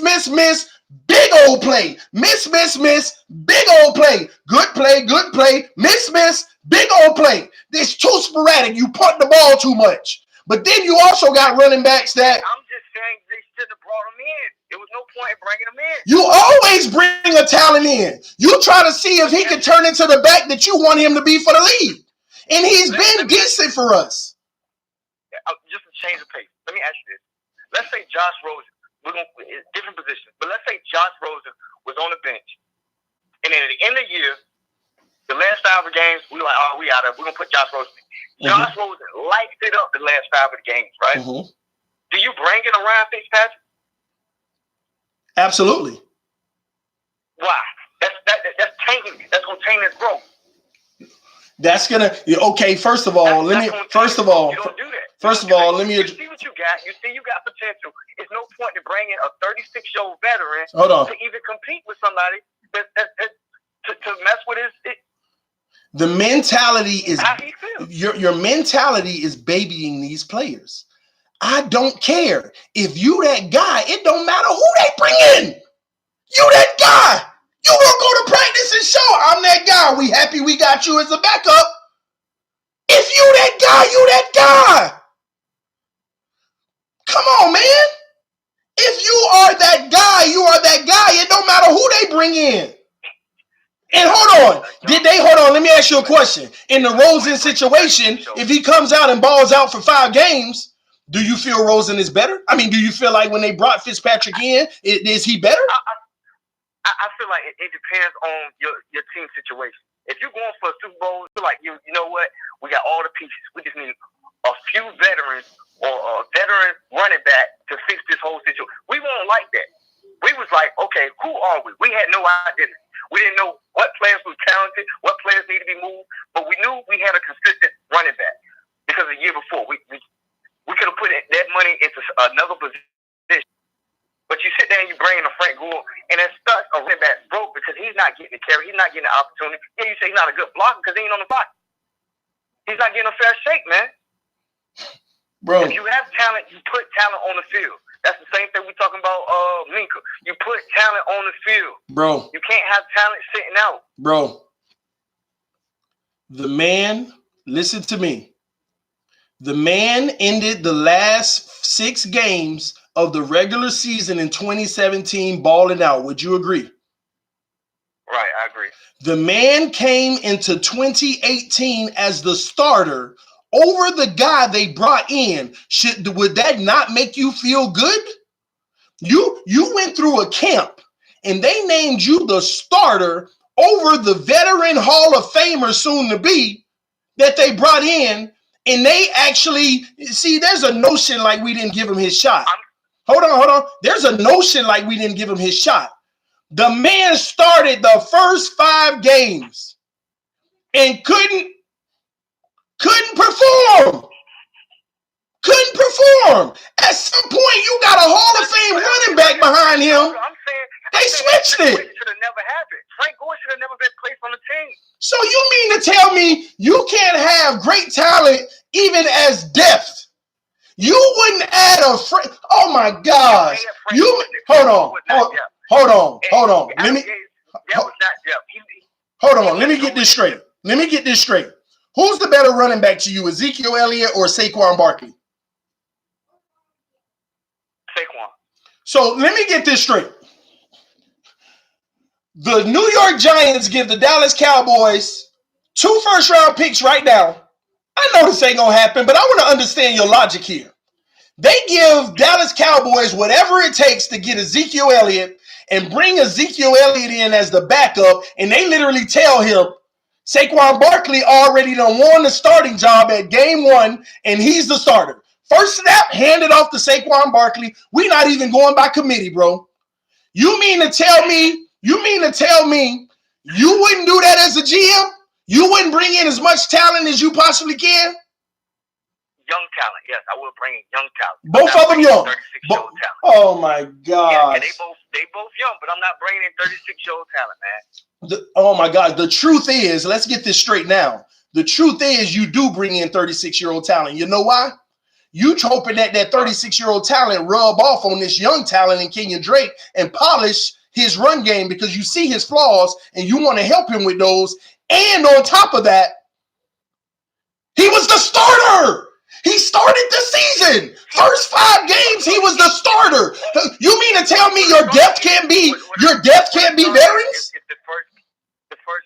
big old play. Miss, big old play. Good play, miss, big old play. It's too sporadic. You punt the ball too much. But then you also got running backs that... I'm just saying they should have brought him in. There was no point in bringing him in. You always bring a talent in. You try to see if he can turn into the back that you want him to be for the league. And he's been decent for us. Just to change the pace, let me ask you this. Let's say Josh Rosen, different positions, but let's say Josh Rosen was on the bench. And then at the end of the year, the last 5 games, we were like, oh, we're going to put Josh Rosen in. Josh Rosen lights it up the last 5 games, right? Do you bring in a Ryan Fitzpatrick? Absolutely. Why? That's tainting. That's going to taint his growth. That's gonna okay. First of all, let me. You don't do that. Let me. You see what you got. You see you got potential. It's no point to bring in a 36-year-old veteran to even compete with somebody to mess with his. The mentality is how he feels. Your mentality is babying these players. I don't care if you that guy. It don't matter who they bring in. You that guy. You gonna go to practice and show I'm that guy. We happy we got you as a backup. If you that guy, you that guy. Come on, man. If you are that guy, you are that guy. It don't matter who they bring in. And hold on. Let me ask you a question. In the Rosen situation, if he comes out and balls out for 5 games, do you feel Rosen is better? I mean, do you feel like when they brought Fitzpatrick in, is he better? I feel like it depends on your team situation. If you're going for a Super Bowl, you're like, you know what? We got all the pieces. We just need a few veterans or a veteran running back to fix this whole situation. We weren't like that. We was like, okay, who are we? We had no identity. We didn't know what players were talented, what players need to be moved, but we knew we had a consistent running back because the year before we could have put that money into another position. But you sit there and you bring in a Frank Gore, and it starts a running back broke because he's not getting the carry, he's not getting the opportunity. Yeah, you say he's not a good blocker because he ain't on the block. He's not getting a fair shake, man. Bro, if you have talent, you put talent on the field. That's the same thing we talking about Minkah. You put talent on the field. Bro. You can't have talent sitting out. Bro. The man, listen to me. The man ended the last 6 games of the regular season in 2017 balling out. Would you agree? Right, I agree. The man came into 2018 as the starter over the guy they brought in. Would that not make you feel good? You went through a camp and they named you the starter over the veteran Hall of Famer soon to be that they brought in, and they actually see there's a notion like we didn't give him his shot. Hold on. There's a notion like we didn't give him his shot. The man started the first 5 games and couldn't perform. couldn't perform. At some point, you got a Hall of Fame running back behind him. They switched it. It should have never happened. Frank Gore should have never been placed on the team. So you mean to tell me you can't have great talent even as depth? You wouldn't add a friend. Oh my gosh! Hold on. Let me hold on. Let me get this straight. Who's the better running back to you, Ezekiel Elliott or Saquon Barkley? Saquon. So let me get this straight. The New York Giants give the Dallas Cowboys 2 first-round picks right now. I know this ain't gonna happen, but I want to understand your logic here. They give Dallas Cowboys whatever it takes to get Ezekiel Elliott and bring Ezekiel Elliott in as the backup, and they literally tell him Saquon Barkley already done won the starting job at game 1, and he's the starter. First snap, hand it off to Saquon Barkley. We're not even going by committee, bro. You mean to tell me you wouldn't do that as a GM? You wouldn't bring in as much talent as you possibly can? Young talent, yes, I will bring in young talent. Both of them young. Oh my God! Yeah, and they both young, but I'm not bringing in 36-year-old talent, man. Oh my God! The truth is, let's get this straight now. The truth is, you do bring in 36-year-old talent. You know why? You hoping that 36-year-old talent rub off on this young talent in Kenyon Drake and polish his run game because you see his flaws and you want to help him with those. And on top of that, he was the starter. He started the season. First 5 games, he was the starter. You mean to tell me your depth can't be veterans? It's the first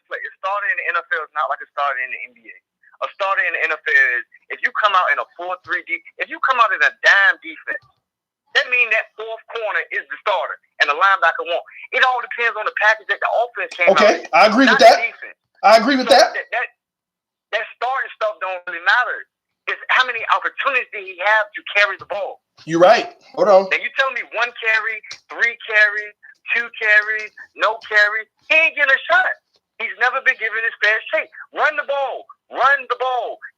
play. A starter in the NFL is not like a starter in the NBA. A starter in the NFL is if you come out in a 4-3 if you come out in a dime defense, that means that fourth corner is the starter and the linebacker won't. It all depends on the package that the offense came out. Okay, I agree with that. I agree with that. That starting stuff don't really matter. It's how many opportunities did he have to carry the ball? You're right. Hold on. Now you tell me 1 carry, 3 carries, 2 carries, no carries. He ain't getting a shot. He's never been given his fair shake. Run the ball.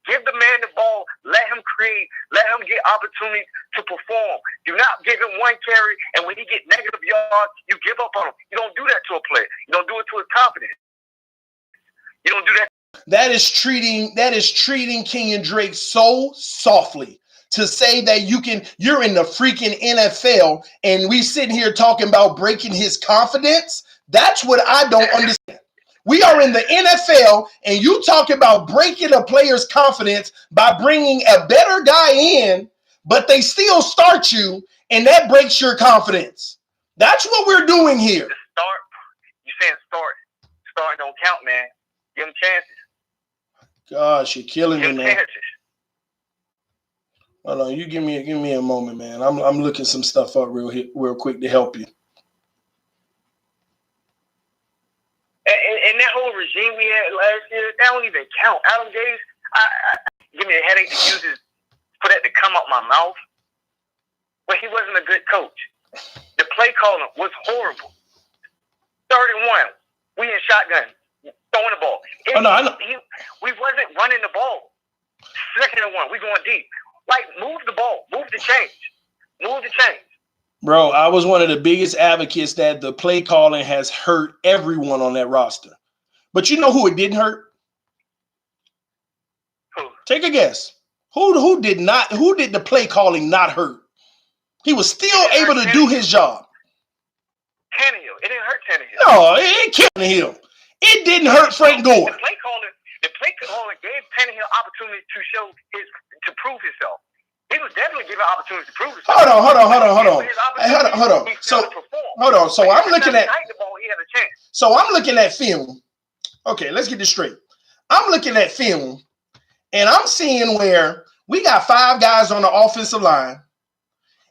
Give the man the ball. Let him create. Let him get opportunities to perform. Do not give him 1 carry, and when he get negative yards, you give up on him. You don't do that to a player. You don't do it to his confidence. You don't do that. That is treating Kenyon Drake so softly to say that you're in the freaking NFL and we sitting here talking about breaking his confidence. That's what I don't understand. We are in the NFL and you talk about breaking a player's confidence by bringing a better guy in, but they still start you and that breaks your confidence. That's what we're doing here. You saying start don't count, man. Give him chances. Gosh, you're killing me, man. Hold on, you give me a moment, man. I'm looking some stuff up real quick to help you. And that whole regime we had last year, that don't even count. Adam Gase, give me a headache to use for that to come out my mouth. But he wasn't a good coach. The play calling was horrible. 31, we in shotgun. Throwing the ball. I know. We wasn't running the ball. 2nd and 1, we going deep. Like, move the ball. Move the change. Bro, I was one of the biggest advocates that the play calling has hurt everyone on that roster. But you know who it didn't hurt? Who? Take a guess. Who did the play calling not hurt? He was still able to do his job. Tannehill. It didn't hurt Tannehill. No, it killed him. It didn't hurt Frank Gore. The play calling gave Tannehill opportunity to prove himself. He was definitely given opportunity to prove himself. Hold on. So I'm looking at. So I'm looking at film. Okay, let's get this straight. I'm looking at film, and I'm seeing where we got 5 guys on the offensive line,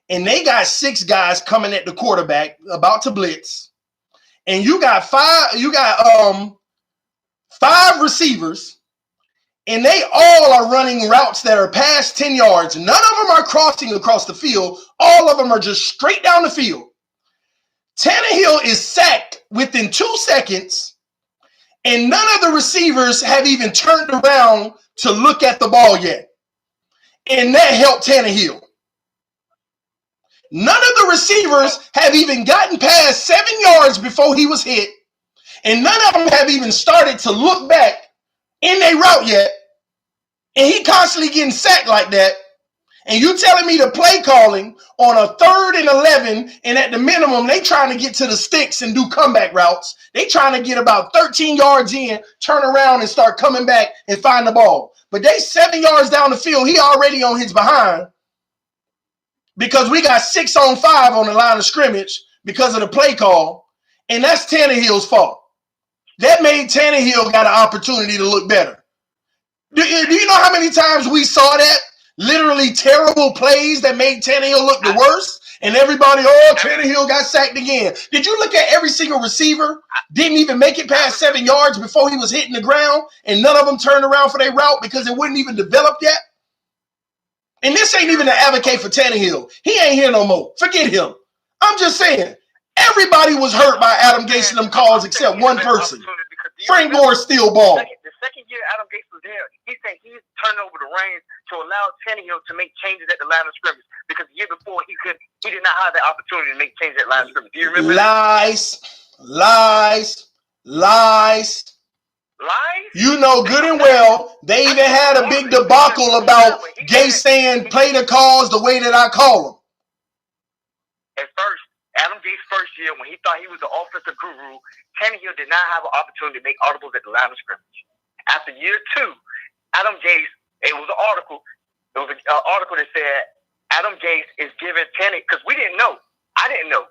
and they got 6 guys coming at the quarterback about to blitz. And you got 5 receivers, and they all are running routes that are past 10 yards. None of them are crossing across the field. All of them are just straight down the field. Tannehill is sacked within 2 seconds, and none of the receivers have even turned around to look at the ball yet. And that helped Tannehill. None of the receivers have even gotten past 7 yards before he was hit. And none of them have even started to look back in their route yet. And he constantly getting sacked like that. And you telling me the play calling on a 3rd and 11, and at the minimum, they trying to get to the sticks and do comeback routes. They trying to get about 13 yards in, turn around and start coming back and find the ball. But they 7 yards down the field, he already on his behind because we got 6-on-5 on the line of scrimmage because of the play call. And that's Tannehill's fault. That made Tannehill got an opportunity to look better. Do you know how many times we saw that? Literally terrible plays that made Tannehill look the worst, and everybody, Tannehill got sacked again. Did you look at every single receiver? Didn't even make it past 7 yards before he was hitting the ground, and none of them turned around for their route because it wasn't even developed yet? And this ain't even an advocate for Tannehill. He ain't here no more. Forget him. I'm just saying, everybody was hurt by Adam Gase and them calls except one person. Frank Gore still ball. The second year Adam Gase was there, he said he's turning over the reins to allow Tannehill to make changes at the line of scrimmage because the year before he did not have the opportunity to make changes at the line of scrimmage. Do you remember? Lies. You know good and well they even had a big debacle about Gase saying play the calls the way that I call them. At first, Adam Gase's first year, when he thought he was the offensive guru, Tannehill did not have an opportunity to make audibles at the line of scrimmage. After year 2, Adam Gase, it was an article that said Adam Gase is giving Tannehill, because we didn't know. I didn't know.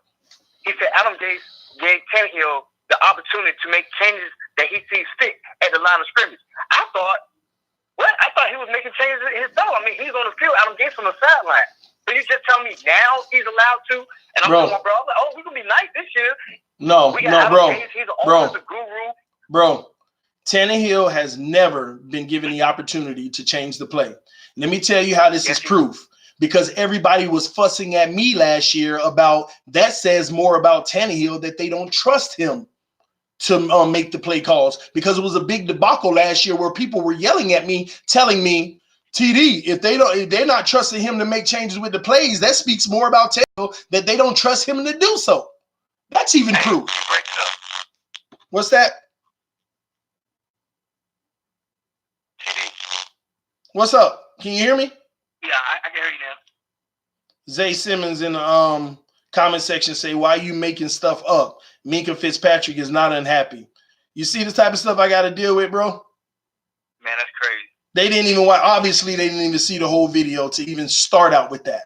He said Adam Gase gave Tannehill the opportunity to make changes that he sees fit at the line of scrimmage. I thought he was making changes himself. I mean, he's on the field, Adam Gase on the sideline. So you just tell me now he's allowed to? And I'm going, bro, I'm like, we're going to be nice this year. No, bro. Gase, he's an offensive guru. Bro, Tannehill has never been given the opportunity to change the play. Let me tell you how this is proof. Because everybody was fussing at me last year about that says more about Tannehill that they don't trust him to make the play calls. Because it was a big debacle last year where people were yelling at me, telling me, TD, if they're not trusting him to make changes with the plays, that speaks more about Tannehill that they don't trust him to do so. That's even proof. What's that? What's up? Can you hear me? Yeah, I can hear you now. Zay Simmons in the comment section say, why are you making stuff up? Minkah Fitzpatrick is not unhappy. You see the type of stuff I got to deal with, bro? Man, that's crazy. They didn't even watch. Obviously, they didn't even see the whole video to even start out with that.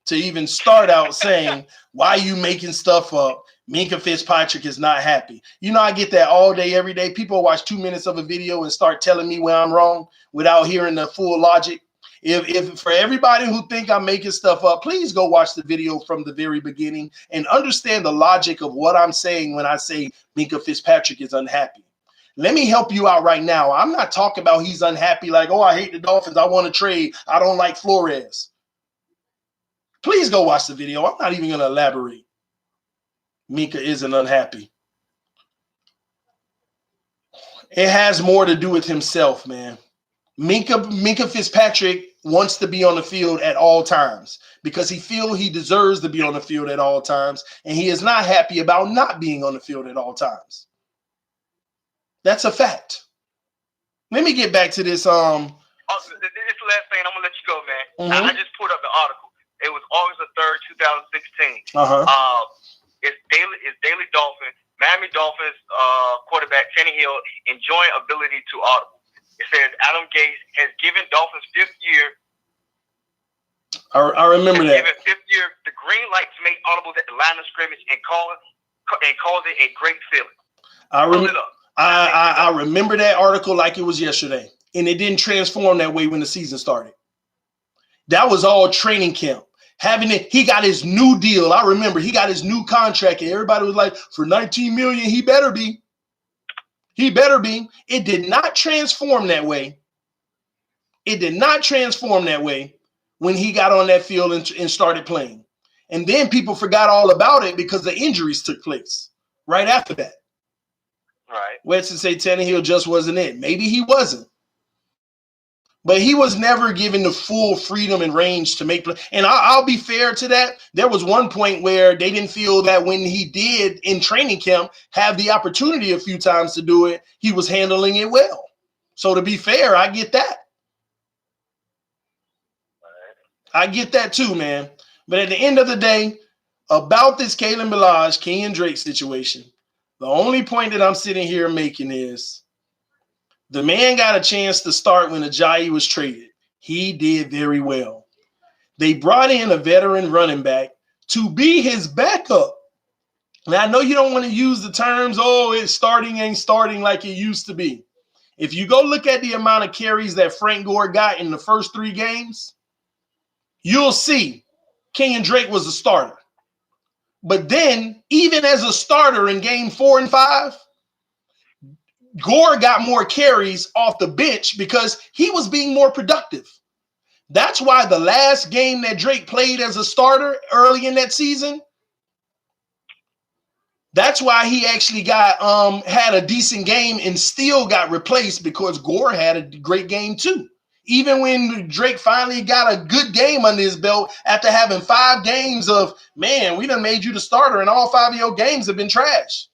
To even start out saying, why are you making stuff up? Minkah Fitzpatrick is not happy. You know, I get that all day, every day. People watch 2 minutes of a video and start telling me where I'm wrong without hearing the full logic. If for everybody who think I'm making stuff up, please go watch the video from the very beginning and understand the logic of what I'm saying when I say Minkah Fitzpatrick is unhappy. Let me help you out right now. I'm not talking about he's unhappy like, oh, I hate the Dolphins. I want to trade. I don't like Flores. Please go watch the video. I'm not even going to elaborate. Minkah isn't unhappy. It has more to do with himself, man. Minkah Fitzpatrick wants to be on the field at all times because he feels he deserves to be on the field at all times, and he is not happy about not being on the field at all times. That's a fact. Let me get back to this. This last thing, I'm gonna let you go, man. Mm-hmm. I just pulled up the article. It was August the 3rd, 2016. It's Daily Dolphin, Miami Dolphins quarterback Tannehill enjoying ability to audible. It says Adam Gase has given Dolphins fifth year. I remember that. Given fifth year the green light to make audibles at the line of scrimmage and calls it a great feeling. I remember that article like it was yesterday, and it didn't transform that way when the season started. That was all training camp. He got his new deal. I remember he got his new contract, and everybody was like, for $19 million, he better be. He better be. It did not transform that way. It did not transform that way when he got on that field and started playing. And then people forgot all about it because the injuries took place right after that. Right. Weston say Tannehill just wasn't it. Maybe he wasn't. But he was never given the full freedom and range to make play. And I'll be fair to that. There was one point where they didn't feel that when he did in training camp have the opportunity a few times to do it, he was handling it well. So to be fair, I get that. I get that too, man. But at the end of the day, about this Kalen Ballage, Kenyon Drake situation, the only point that I'm sitting here making is the man got a chance to start when Ajayi was traded. He did very well. They brought in a veteran running back to be his backup. Now, I know you don't want to use the terms, oh, it's starting ain't starting like it used to be. If you go look at the amount of carries that Frank Gore got in the first 3 games, you'll see Kenyon Drake was a starter. But then, even as a starter in game 4 and 5, Gore got more carries off the bench because he was being more productive. That's why the last game that Drake played as a starter early in that season, that's why he actually got had a decent game and still got replaced because Gore had a great game too. Even when Drake finally got a good game under his belt after having 5 games of, man, we done made you the starter and all 5 of your games have been trash.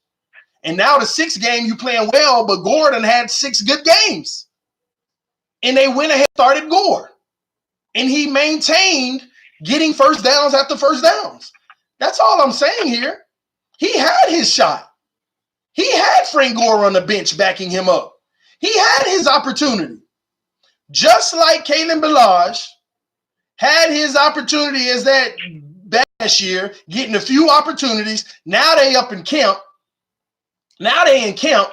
And now the 6th game you playing well, but Gordon had 6 good games. And they went ahead and started Gore. And he maintained getting first downs after first downs. That's all I'm saying here. He had his shot. He had Frank Gore on the bench backing him up. He had his opportunity. Just like Kalen Ballage had his opportunity as that last year, getting a few opportunities. Now they up in camp. Now they in camp.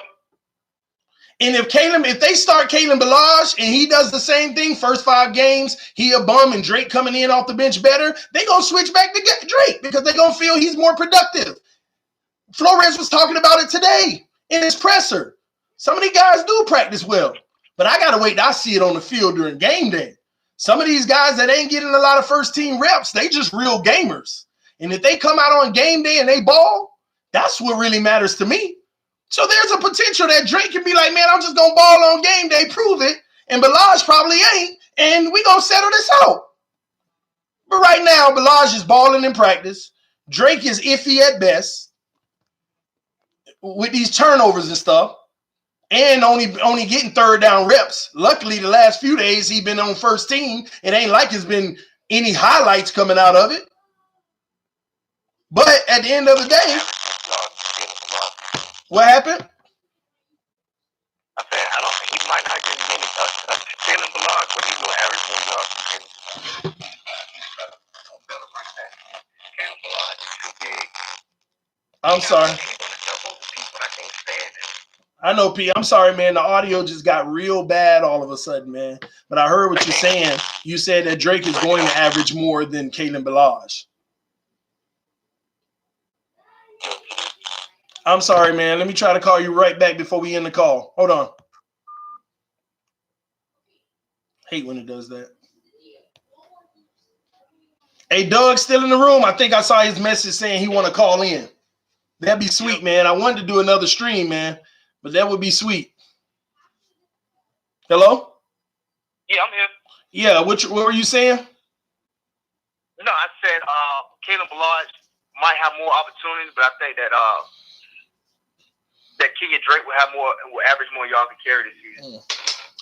And if they start Kalen Ballage and he does the same thing, first 5 games, he a bum and Drake coming in off the bench better, they going to switch back to get Drake because they going to feel he's more productive. Flores was talking about it today in his presser. Some of these guys do practice well. But I got to wait till I see it on the field during game day. Some of these guys that ain't getting a lot of first-team reps, they just real gamers. And if they come out on game day and they ball, that's what really matters to me. So there's a potential that Drake can be like, man, I'm just going to ball on game day, prove it. And Ballage probably ain't. And we going to settle this out. But right now, Ballage is balling in practice. Drake is iffy at best with these turnovers and stuff. And only getting 3rd down reps. Luckily, the last few days he's been on first team. It ain't like there's been any highlights coming out of it. But at the end of the day, what happened? I said, he might not get many Kalen Ballage, but he's going to average more yards than Kalen Ballage is too big. I'm sorry. I know, P. I'm sorry, man. The audio just got real bad all of a sudden, man. But I heard what you're saying. You said that Drake is going to average more than Kalen Ballage. I'm sorry, man. Let me try to call you right back before we end the call. Hold on. Hate when it does that. Hey, Doug's still in the room. I think I saw his message saying he want to call in. That'd be sweet, man. I wanted to do another stream, man. But that would be sweet. Hello? Yeah, I'm here. Yeah, what were you saying? No, I said Kalen Ballage might have more opportunities, but I think that Kenyon Drake will average more yards and carry this season.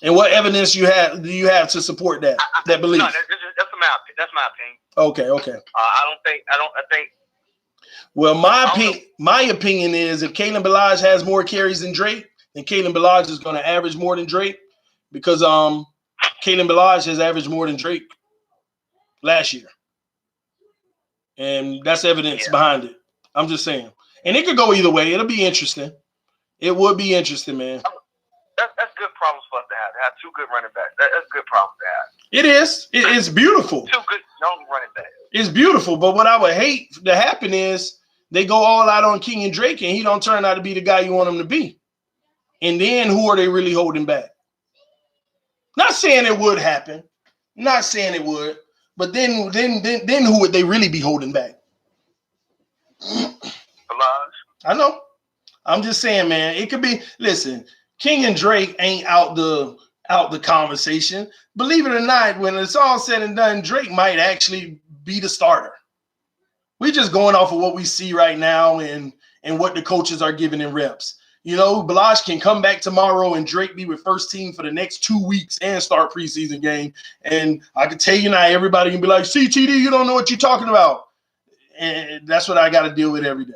And what evidence do you have to support that belief? No, that's my opinion. Okay. I think. Well, my opinion is if Kalen Ballage has more carries than Drake, then Kalen Ballage is going to average more than Drake because Kalen Ballage has averaged more than Drake last year. And that's evidence behind it. I'm just saying. And it could go either way. It'll be interesting. It would be interesting, man. That's good problems for us to have 2 good running backs. That's good problems to have. It is. It's beautiful. 2 good young running backs. It's beautiful. But what I would hate to happen is they go all out on Kenyon Drake and he don't turn out to be the guy you want him to be. And then who are they really holding back? Not saying it would happen. Not saying it would. But then who would they really be holding back? I know. I'm just saying, man, it could be, listen, Kenyon Drake ain't out the out the conversation. Believe it or not, when it's all said and done, Drake might actually be the starter. We're just going off of what we see right now and what the coaches are giving in reps. You know, Balazs can come back tomorrow and Drake be with first team for the next 2 weeks and start preseason game. And I can tell you now, everybody can be like, CTD, you don't know what you're talking about. And that's what I got to deal with every day.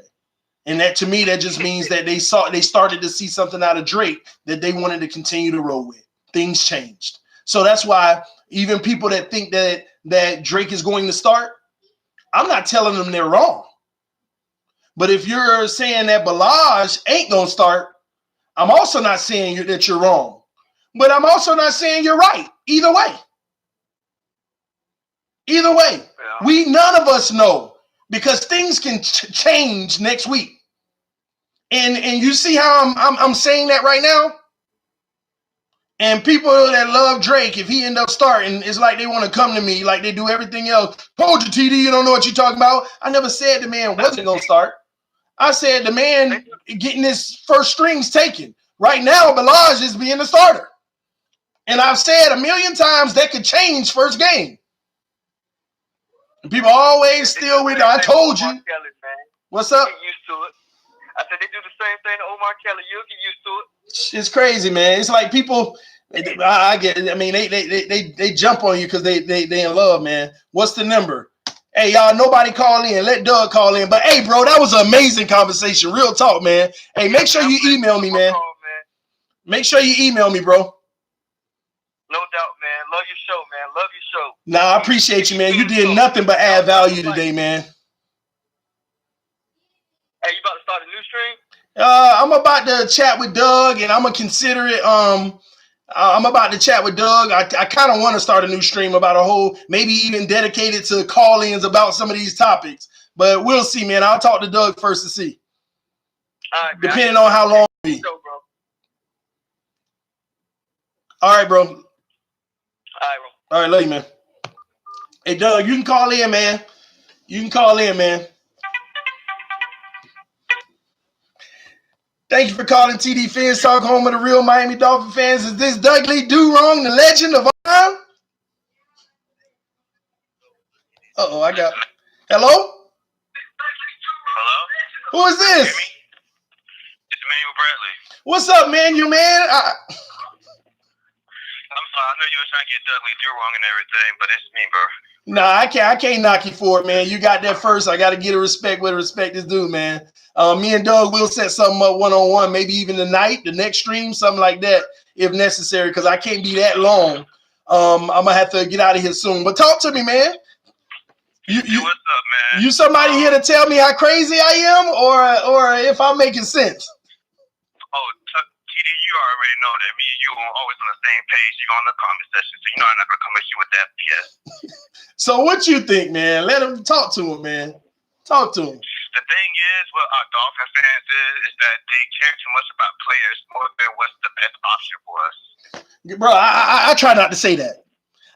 And that, to me, that just means that they started to see something out of Drake that they wanted to continue to roll with. Things changed. So that's why even people that think that Drake is going to start, I'm not telling them they're wrong. But if you're saying that Balazs ain't going to start, I'm also not saying that you're wrong. But I'm also not saying you're right. Either way. Either way. Yeah. None of us know, because things can change next week. And you see how I'm saying that right now? And people that love Drake, if he end up starting, it's like they want to come to me like they do everything else. Told you, TD, you don't know what you're talking about. I never said the man wasn't going to start. I said the man getting his first strings taken. Right now, Balazs is being the starter. And I've said a million times that could change first game. And people always still with it. I told you. What's up? Get used to it. I said they do the same thing to Omar Kelly. You'll get used to it. It's crazy, man. It's like people, I get it. I mean, they jump on you because they in love, man. What's the number? Hey, y'all, nobody call in. Let Doug call in. But, hey, bro, that was an amazing conversation. Real talk, man. Hey, make sure you email me, man. Make sure you email me, bro. No doubt, man. Love your show, man. Love your show. Nah, I appreciate you, man. You did nothing but add value today, man. Hey, you about to start a new stream? I'm about to chat with Doug, and I'm going to consider it. I'm about to chat with Doug. I kind of want to start a new stream about a whole, maybe even dedicated to call-ins about some of these topics. But we'll see, man. I'll talk to Doug first to see. All right, depending on how long it be. All right, bro. All right, love you, man. Hey, Doug, you can call in, man. You can call in, man. Thank you for calling TD Fans Talk, home of the real Miami Dolphin fans. Is this Dudley Do-Wrong, the legend of all time? Uh-oh, I got... Hello? Hello? Who is this? It's Emmanuel Bradley. What's up, man? You man? I'm sorry. I know you were trying to get Dudley Do-Wrong and everything, but it's me, bro. Nah, I can't knock you for it, man. You got that first. I got to get a respect where respect is due, man. Me and Doug will set something up one-on-one, maybe even tonight, the next stream, something like that, if necessary, because I can't be that long. I'm going to have to get out of here soon. But talk to me, man. What's up, man? You somebody here to tell me how crazy I am, or if I'm making sense? Oh, TD, you already know that me and you are always on the same page. You go in the comment section, so you know I'm not going to come at you with that BS. So what you think, man? Let him talk to him, man. Talk to him. The thing is, what our Dolphin fans is that they care too much about players more than what's the best option for us. Bro, I try not to say that.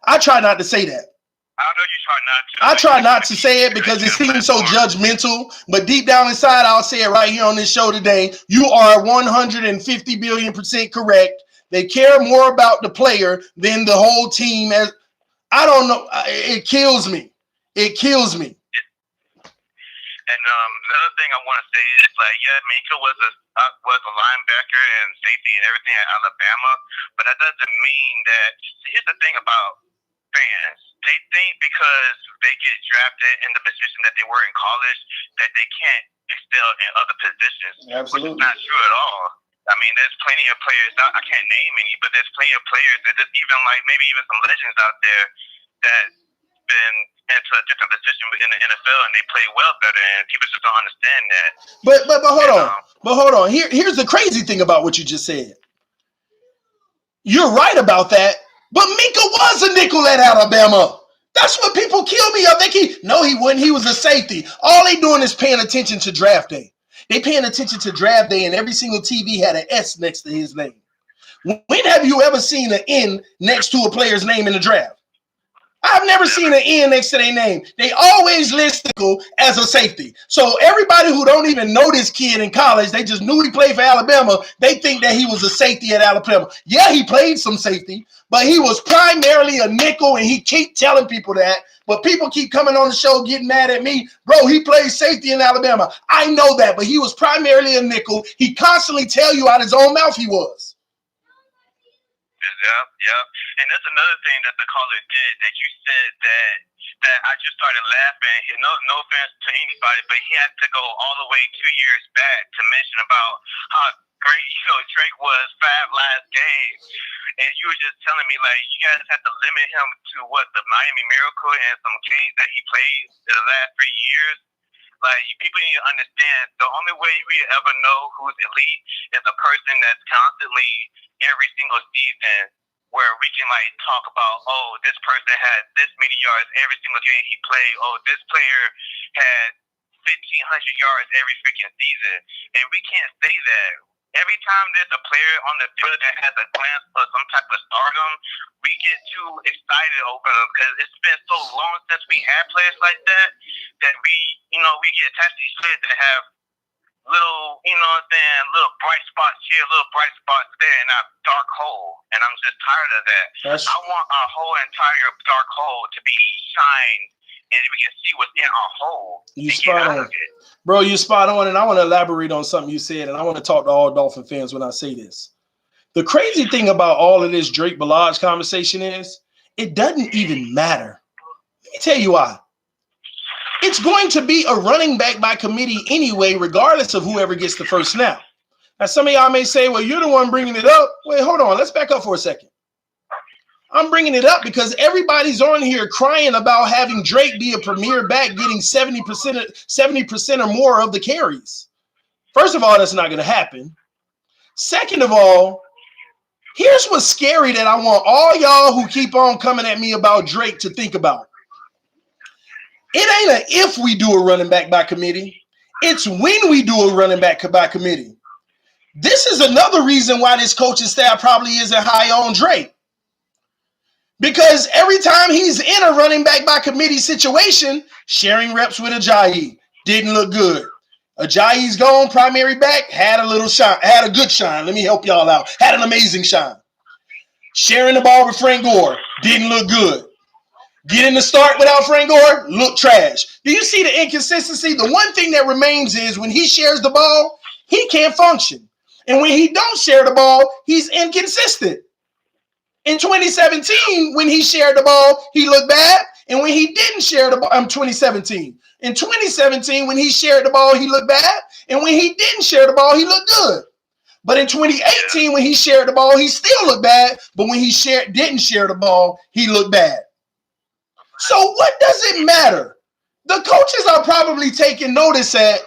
I try not to say that. I know you try not to. I try not to say it because it seems so judgmental, but deep down inside, I'll say it right here on this show today. You are 150 billion% correct. They care more about the player than the whole team. As I don't know, it kills me. It kills me. And another thing I want to say is, like, yeah, Minkah was a linebacker and safety and everything at Alabama, but that doesn't mean that. Here's the thing about fans: they think because they get drafted in the position that they were in college that they can't excel in other positions. Absolutely, which is not true at all. I mean, there's plenty of players. I can't name any, but there's plenty of players that just even like maybe even some legends out there that been into a different position in the NFL and they play well better, and people just don't understand that. But hold on. Here's the crazy thing about what you just said. You're right about that, but Minkah was a nickel at Alabama. That's what people kill me of. No, he wasn't. He was a safety. All they doing is paying attention to draft day. They paying attention to draft day, and every single TV had an S next to his name. When have you ever seen an N next to a player's name in the draft? I've never seen an N next to their name. They always list nickel as a safety. So everybody who don't even know this kid in college, they just knew he played for Alabama, they think that he was a safety at Alabama. Yeah, he played some safety, but he was primarily a nickel, and he keep telling people that. But people keep coming on the show getting mad at me. Bro, he played safety in Alabama. I know that, but he was primarily a nickel. He constantly tell you out his own mouth he was. Yep. And that's another thing that the caller did that you said that I just started laughing. No offense to anybody, but he had to go all the way 2 years back to mention about how great Drake was 5 last games. And you were just telling me, like, you guys have to limit him to what, the Miami Miracle and some games that he played in the last 3 years. Like, people need to understand, the only way we ever know who's elite is a person that's constantly, every single season, where we can, like, talk about, oh, this person had this many yards every single game he played. Oh, this player had 1,500 yards every freaking season. And we can't say that. Every time there's a player on the field that has a glance for some type of stardom, we get too excited over them because it's been so long since we had players like that we get attached to these players that have little, little bright spots here, little bright spots there in our dark hole. And I'm just tired of that. I want our whole entire dark hole to be shined, and we can see what's in our hole. You spot on. Bro, you spot on, and I want to elaborate on something you said, and I want to talk to all Dolphin fans when I say this. The crazy thing about all of this Drake Ballage conversation is it doesn't even matter. Let me tell you why. It's going to be a running back by committee anyway, regardless of whoever gets the first snap. Now, some of y'all may say, well, you're the one bringing it up. Wait, hold on. Let's back up for a second. I'm bringing it up because everybody's on here crying about having Drake be a premier back getting 70% or more of the carries. First of all, that's not going to happen. Second of all, here's what's scary that I want all y'all who keep on coming at me about Drake to think about. It ain't an if we do a running back by committee. It's when we do a running back by committee. This is another reason why this coaching staff probably isn't high on Drake. Because every time he's in a running back by committee situation, sharing reps with Ajayi didn't look good. Ajayi's gone, primary back, had a little shine, had a good shine. Let me help y'all out. Had an amazing shine. Sharing the ball with Frank Gore didn't look good. Getting the start without Frank Gore looked trash. Do you see the inconsistency? The one thing that remains is when he shares the ball, he can't function. And when he don't share the ball, he's inconsistent. In 2017, when he shared the ball, he looked bad. And when he didn't share the ball, 2017. In 2017, when he shared the ball, he looked bad. And when he didn't share the ball, he looked good. But in 2018, when he shared the ball, he still looked bad. But when he didn't share the ball, he looked bad. So what does it matter? The coaches are probably taking notice that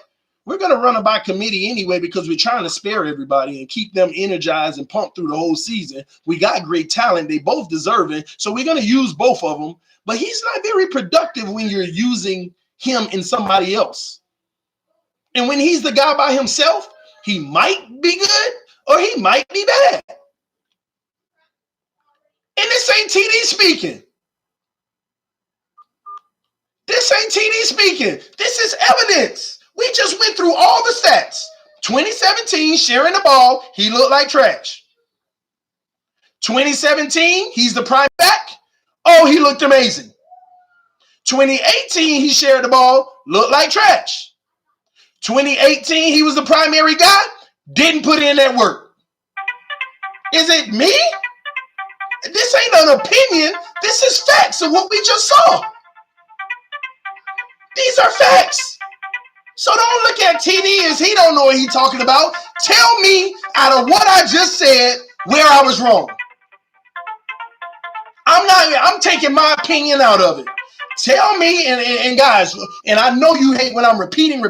we're going to run it by committee anyway because we're trying to spare everybody and keep them energized and pumped through the whole season. We got great talent. They both deserve it. So we're going to use both of them. But he's not very productive when you're using him and somebody else. And when he's the guy by himself, he might be good or he might be bad. And this ain't TD speaking. This ain't TD speaking. This is evidence. We just went through all the stats. 2017, sharing the ball, he looked like trash. 2017, he's the prime back. Oh, he looked amazing. 2018, he shared the ball, looked like trash. 2018, he was the primary guy, didn't put in that work. Is it me? This ain't an opinion. This is facts of what we just saw. These are facts. So don't look at TD as he don't know what he's talking about. Tell me out of what I just said where I was wrong. I'm taking my opinion out of it. Tell me, and guys, and I know you hate when I'm repeating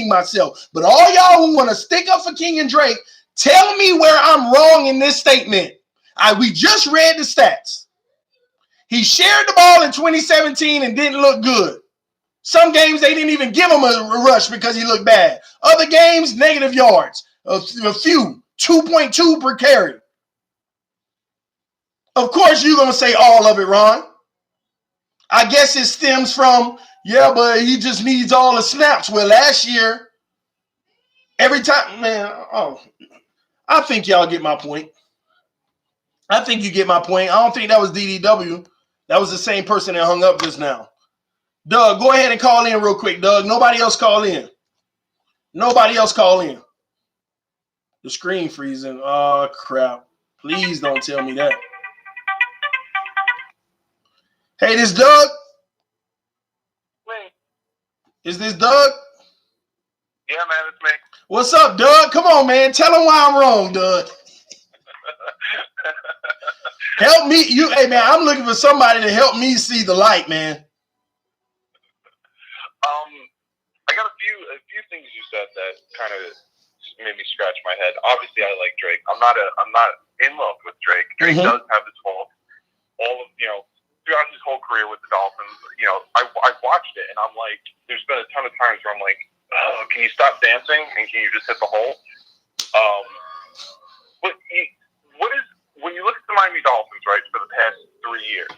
myself, but all y'all who want to stick up for King and Drake, tell me where I'm wrong in this statement. We just read the stats. He shared the ball in 2017 and didn't look good. Some games, they didn't even give him a rush because he looked bad. Other games, negative yards. A few, 2.2 per carry. Of course, you're going to say all of it, Ron. I guess it stems from, yeah, but he just needs all the snaps. Well, last year, every time, man, I think y'all get my point. I think you get my point. I don't think that was DDW. That was the same person that hung up just now. Doug, go ahead and call in real quick, Doug. Nobody else call in. Nobody else call in. The screen freezing. Oh, crap. Please don't tell me that. Hey, this Doug? Me. Is this Doug? Yeah, man, it's me. What's up, Doug? Come on, man. Tell him why I'm wrong, Doug. Help me. Hey, man, I'm looking for somebody to help me see the light, man. I got a few things you said that kind of made me scratch my head. Obviously, I like Drake. I'm not in love with Drake. Drake does have his faults. All of throughout his whole career with the Dolphins. I watched it and I'm like, there's been a ton of times where I'm like, oh, can you stop dancing and can you just hit the hole? But when you look at the Miami Dolphins, right, for the past 3 years,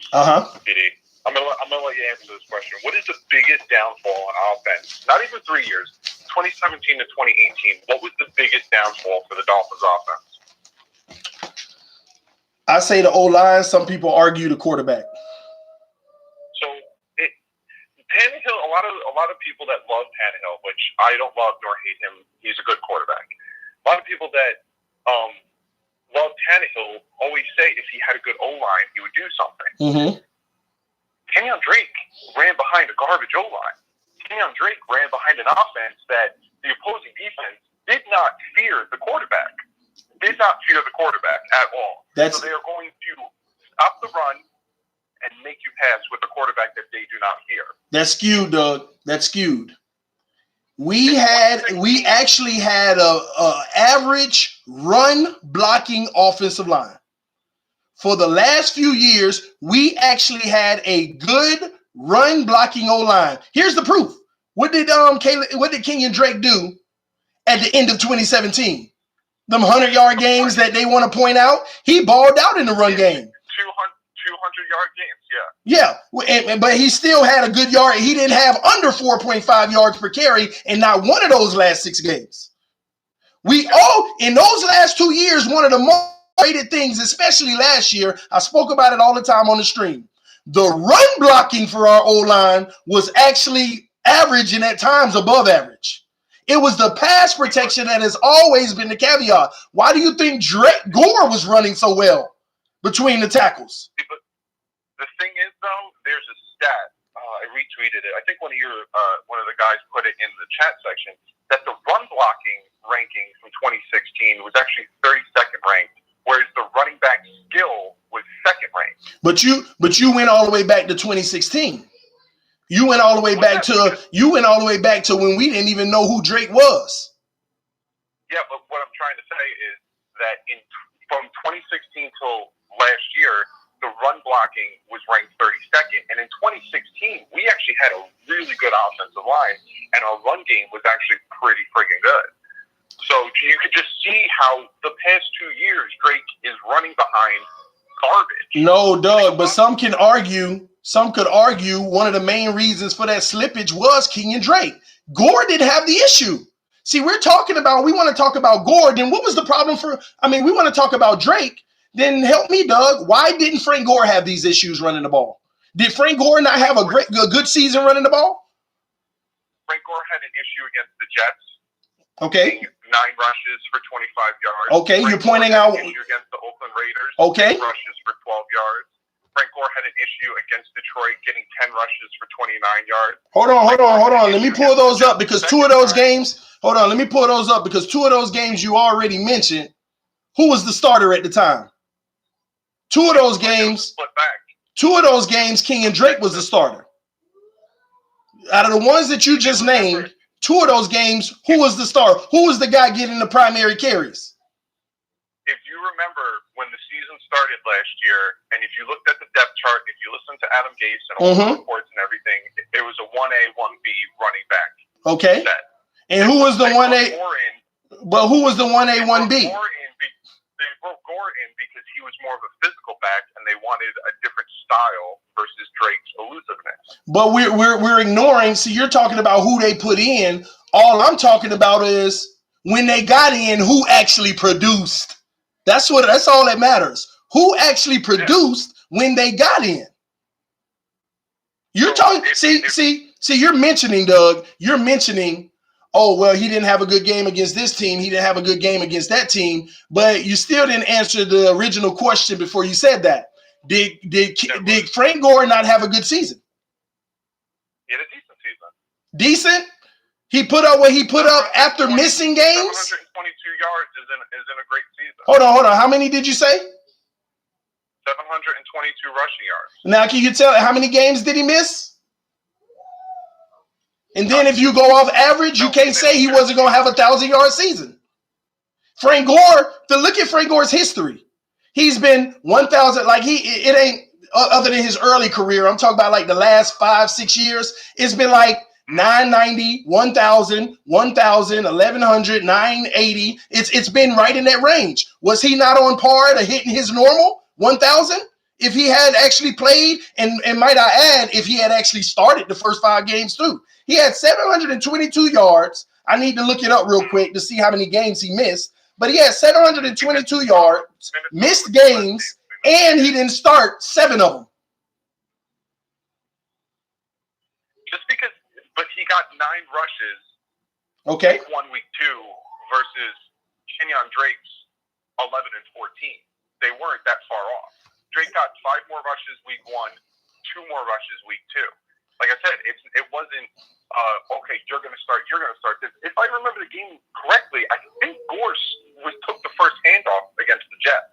PD, I'm gonna let you answer this question. What is the biggest downfall on offense? Not even 3 years, 2017 to 2018. What was the biggest downfall for the Dolphins offense? I say the O-line. Some people argue the quarterback. So Tannehill, a lot of people that love Tannehill, which I don't love nor hate him. He's a good quarterback. A lot of people that love Tannehill always say if he had a good O-line, he would do something. Kenyon Drake ran behind a garbage O-line. Kenyon Drake ran behind an offense that the opposing defense did not fear the quarterback. Did not fear the quarterback at all. So they are going to stop the run and make you pass with a quarterback that they do not fear. That's skewed, Doug. That's skewed. We actually had a average run blocking offensive line. For the last few years, we actually had a good run blocking O-line. Here's the proof. What did Kenyon Drake do at the end of 2017? Them 100-yard games that they want to point out, he balled out in the run game. 200-yard games, yeah. But he still had a good yard. He didn't have under 4.5 yards per carry in not one of those last 6 games. In those last 2 years, one of the most rated things, especially last year, I spoke about it all the time on the stream. The run blocking for our O-line was actually average and at times above average. It was the pass protection that has always been the caveat. Why do you think Gore was running so well between the tackles? But the thing is, though, there's a stat. I retweeted it. I think one of the guys put it in the chat section that the run blocking ranking from 2016 was actually 32nd ranked, whereas the running back skill was 2nd ranked. But you went all the way back to 2016. You went all the way back to when we didn't even know who Drake was. Yeah, but what I'm trying to say is that from 2016 till last year, the run blocking was ranked 32nd, and in 2016 we actually had a really good offensive line, and our run game was actually pretty freaking good. So you could just see how the past 2 years Drake is running behind garbage. No, Doug, but some could argue one of the main reasons for that slippage was Kenyon Drake. Gore didn't have the issue. See, we want to talk about Gore, then what was the problem we want to talk about Drake, then help me, Doug. Why didn't Frank Gore have these issues running the ball? Did Frank Gore not have a good season running the ball? Frank Gore had an issue against the Jets. Okay. 9 rushes for 25 yards. Okay, Frank you're pointing out an issue against the Oakland Raiders. Okay. 6 rushes for 12 yards. Frank Gore had an issue against Detroit, getting 10 rushes for 29 yards. Hold on. Let me pull those up because 2 of those games. Hold on, let me pull those up because 2 of those games you already mentioned. Who was the starter at the time? 2 of those games. Kenyon Drake was the starter. Out of the ones that you just named, 2 of those games, who was the starter? Who was the guy getting the primary carries? If you remember when the season started last year, and if you looked at the depth chart, if you listened to Adam Gase and all the reports and everything, it was a 1A, 1B running back. Okay. Set. And who was the 1A? But who was the 1A, 1B? They brought Gore in because he was more of a physical back, and they wanted a different style versus Drake's elusiveness. But we're ignoring. See, you're talking about who they put in. All I'm talking about is when they got in, who actually produced. That's all that matters. Who actually produced when they got in? You're talking. See. You're mentioning, Doug. You're mentioning. Oh, well, he didn't have a good game against this team. He didn't have a good game against that team. But you still didn't answer the original question before you said that. Did Frank Gore not have a good season? He had a decent season. Decent? He put up what he put up after missing games? 722 yards is in a great season. Hold on. How many did you say? 722 rushing yards. Now, can you tell how many games did he miss? And then if you go off average, you can't say he wasn't going to have a 1,000-yard season. Frank Gore, look at Frank Gore's history. He's been 1,000, like it ain't, other than his early career, I'm talking about like the last 5-6 years, it's been like 990, 1,000, 1,000, 1,100, 980. It's been right in that range. Was he not on par to hitting his normal 1,000? If he had actually played, and might I add, if he had actually started the first 5 games too. He had 722 yards. I need to look it up real quick to see how many games he missed. But he had 722 yards, missed games, and he didn't start 7 of them. Just because, but he got 9 rushes. Okay. Week 1, week 2 versus Kenyon Drake's 11 and 14. They weren't that far off. Drake got 5 more rushes week 1, 2 more rushes week 2. Like I said, it wasn't okay. You're going to start this. If I remember the game correctly, I think Gore took the first handoff against the Jets.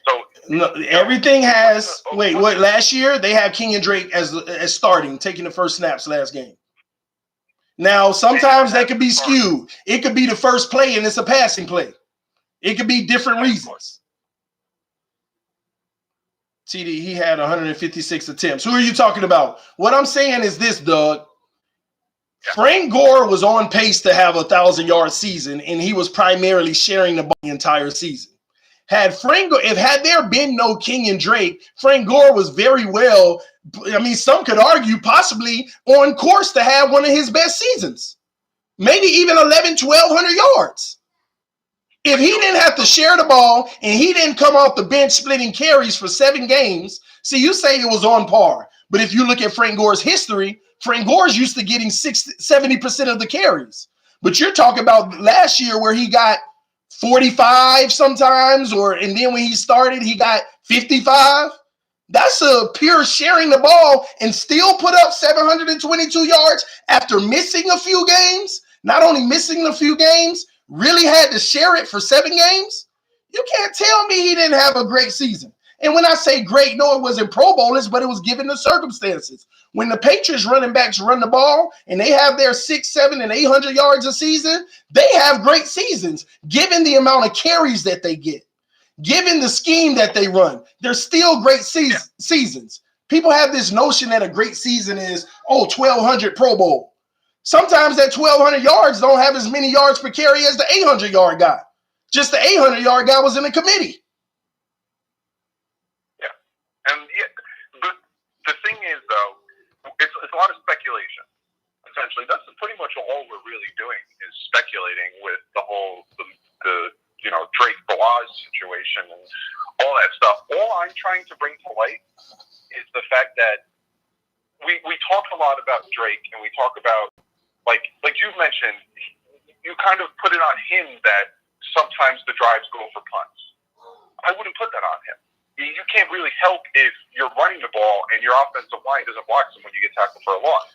So no, everything has. Wait, what? Last year they had Kenyon Drake as starting, taking the first snaps last game. Now sometimes that could be skewed. It could be the first play and it's a passing play. It could be different reasons. TD, he had 156 attempts. Who are you talking about? What I'm saying is this, Doug. Yeah. Frank Gore was on pace to have a 1,000-yard season, and he was primarily sharing the ball the entire season. Had there been no Kenyon Drake, Frank Gore was very well, I mean, some could argue possibly on course to have one of his best seasons. Maybe even 1,100 yards. If he didn't have to share the ball and he didn't come off the bench splitting carries for 7 games, see, you say it was on par. But if you look at Frank Gore's history, Frank Gore's used to getting 70% of the carries. But you're talking about last year where he got 45 sometimes, and then when he started, he got 55. That's a pure sharing the ball and still put up 722 yards after missing a few games. Not only missing a few games, really had to share it for 7 games? You can't tell me he didn't have a great season. And when I say great, no, it wasn't Pro Bowlers, but it was given the circumstances. When the Patriots running backs run the ball and they have their 600, 700, and 800 yards a season, they have great seasons, given the amount of carries that they get, given the scheme that they run. They're still great seasons. People have this notion that a great season is, 1,200 Pro Bowl. Sometimes that 1,200 yards don't have as many yards per carry as the 800-yard guy. Just the 800-yard guy was in the committee. Yeah. And the thing is, though, it's a lot of speculation. Essentially, that's pretty much all we're really doing is speculating with the whole, the Drake Boaz situation and all that stuff. All I'm trying to bring to light is the fact that we talk a lot about Drake and we talk about, like you've mentioned, you kind of put it on him that sometimes the drives go for punts. I wouldn't put that on him. You can't really help if you're running the ball and your offensive line doesn't block someone, you get tackled for a loss.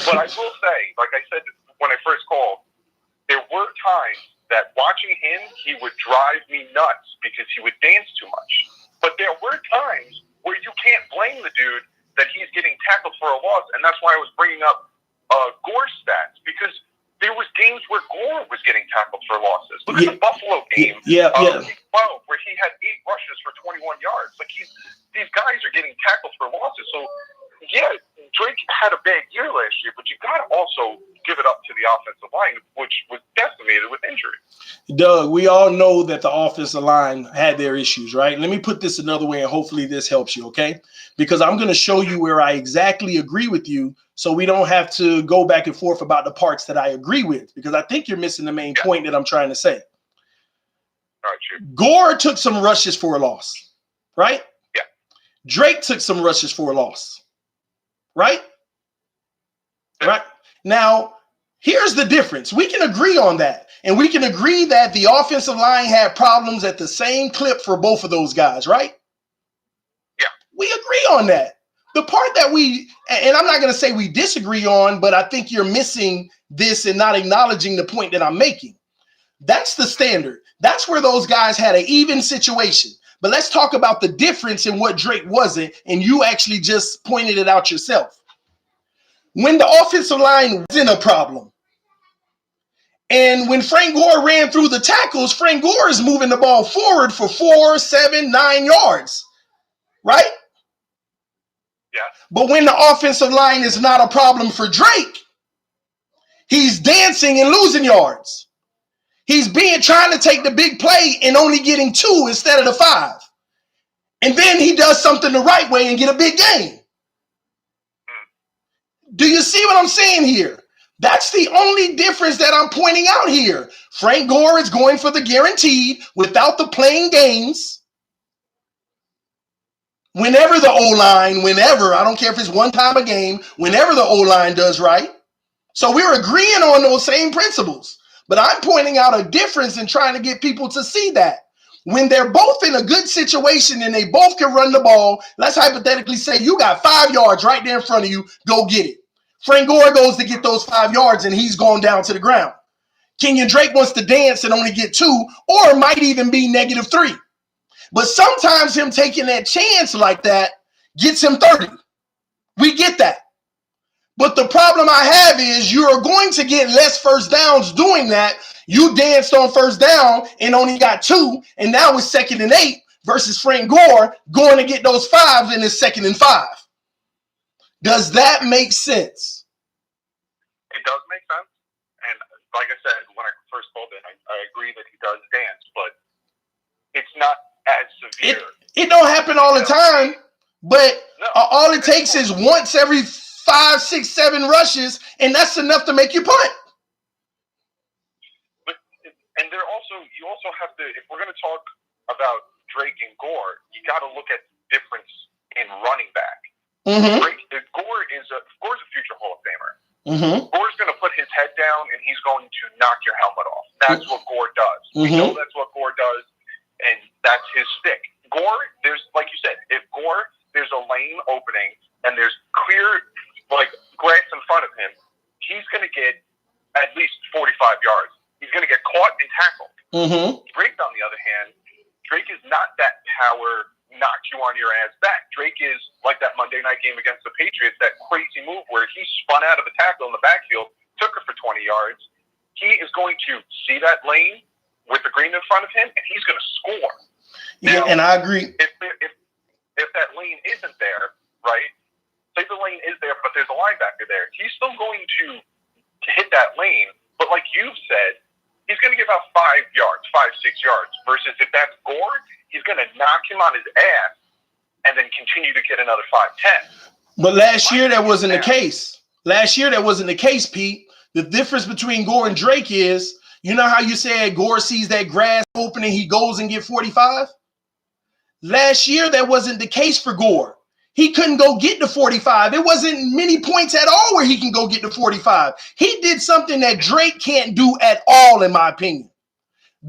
But I will say, like I said when I first called, there were times that watching him, he would drive me nuts because he would dance too much. But there were times where you can't blame the dude that he's getting tackled for a loss, and that's why I was bringing up Gore stats, because there was games where Gore was getting tackled for losses. Look at the Buffalo game, week 12, where he had 8 rushes for 21 yards. Like these guys are getting tackled for losses. So yeah, Drake had a bad year last year, but you got to also give it up to the offensive line, which was decimated with injury. Doug, we all know that the offensive line had their issues, right? Let me put this another way, and hopefully this helps you, okay? Because I'm going to show you where I exactly agree with you, so we don't have to go back and forth about the parts that I agree with, because I think you're missing the main point that I'm trying to say. All right, sure. Gore took some rushes for a loss, right? Yeah. Drake took some rushes for a loss, right? Yeah. Right. Now, here's the difference. We can agree on that. And we can agree that the offensive line had problems at the same clip for both of those guys, right? Yeah. We agree on that. The part that and I'm not going to say we disagree on, but I think you're missing this and not acknowledging the point that I'm making. That's the standard. That's where those guys had an even situation. But let's talk about the difference in what Drake wasn't, and you actually just pointed it out yourself. When the offensive line wasn't a problem, and when Frank Gore ran through the tackles, Frank Gore is moving the ball forward for 4, 7, 9 yards, right? Yeah. But when the offensive line is not a problem for Drake, he's dancing and losing yards. He's trying to take the big play and only getting 2 instead of the 5. And then he does something the right way and get a big gain. Do you see what I'm saying here? That's the only difference that I'm pointing out here. Frank Gore is going for the guaranteed without the playing games. Whenever the O-line, I don't care if it's one time a game, whenever the O-line does right. So we're agreeing on those same principles. But I'm pointing out a difference and trying to get people to see that. When they're both in a good situation and they both can run the ball, let's hypothetically say you got 5 yards right there in front of you, go get it. Frank Gore goes to get those 5 yards and he's gone down to the ground. Kenyon Drake wants to dance and only get 2, or might even be -3. But sometimes him taking that chance like that gets him 30. We get that. But the problem I have is you're going to get less first downs doing that. You danced on first down and only got 2, and now it's 2nd and 8 versus Frank Gore going to get those 5 in his 2nd and 5. Does that make sense? It does make sense. And like I said, when I first told it, I agree that he does dance, but it's not as severe. It don't happen all the time, but all it takes is once every 5, 6, 7 rushes, and that's enough to make you punt. And you also have to, if we're going to talk about Drake and Gore, you got to look at the difference in running back. Mm-hmm. Gore is a future Hall of Famer. Mm-hmm. Gore's going to put his head down and he's going to knock your helmet off. That's what Gore does. Mm-hmm. We know that's what Gore does, and that's his stick. Gore, like you said, if Gore, there's a lane opening and there's clear grass in front of him, he's going to get at least 45 yards. He's going to get caught and tackled. Mm-hmm. Drake, on the other hand, Drake is not that power, knock you on your ass back. Drake is like that Monday night game against the Patriots, that crazy move where he spun out of a tackle in the backfield, took it for 20 yards. He is going to see that lane with the green in front of him, and he's going to score. Yeah, now, and I agree. If that lane isn't there, right? Say the lane is there, but there's a linebacker there. He's still going to hit that lane, but like you've said, he's going to give out 5 yards, 5, 6 yards. Versus if that's Gore, he's going to knock him on his ass and then continue to get another 5, 10. But last year that wasn't the case. Last year that wasn't the case, Pete. The difference between Gore and Drake is, you know how you said Gore sees that grass opening, he goes and get 45? Last year that wasn't the case for Gore. He couldn't go get the 45. It wasn't many points at all where he can go get the 45. He did something that Drake can't do at all, in my opinion.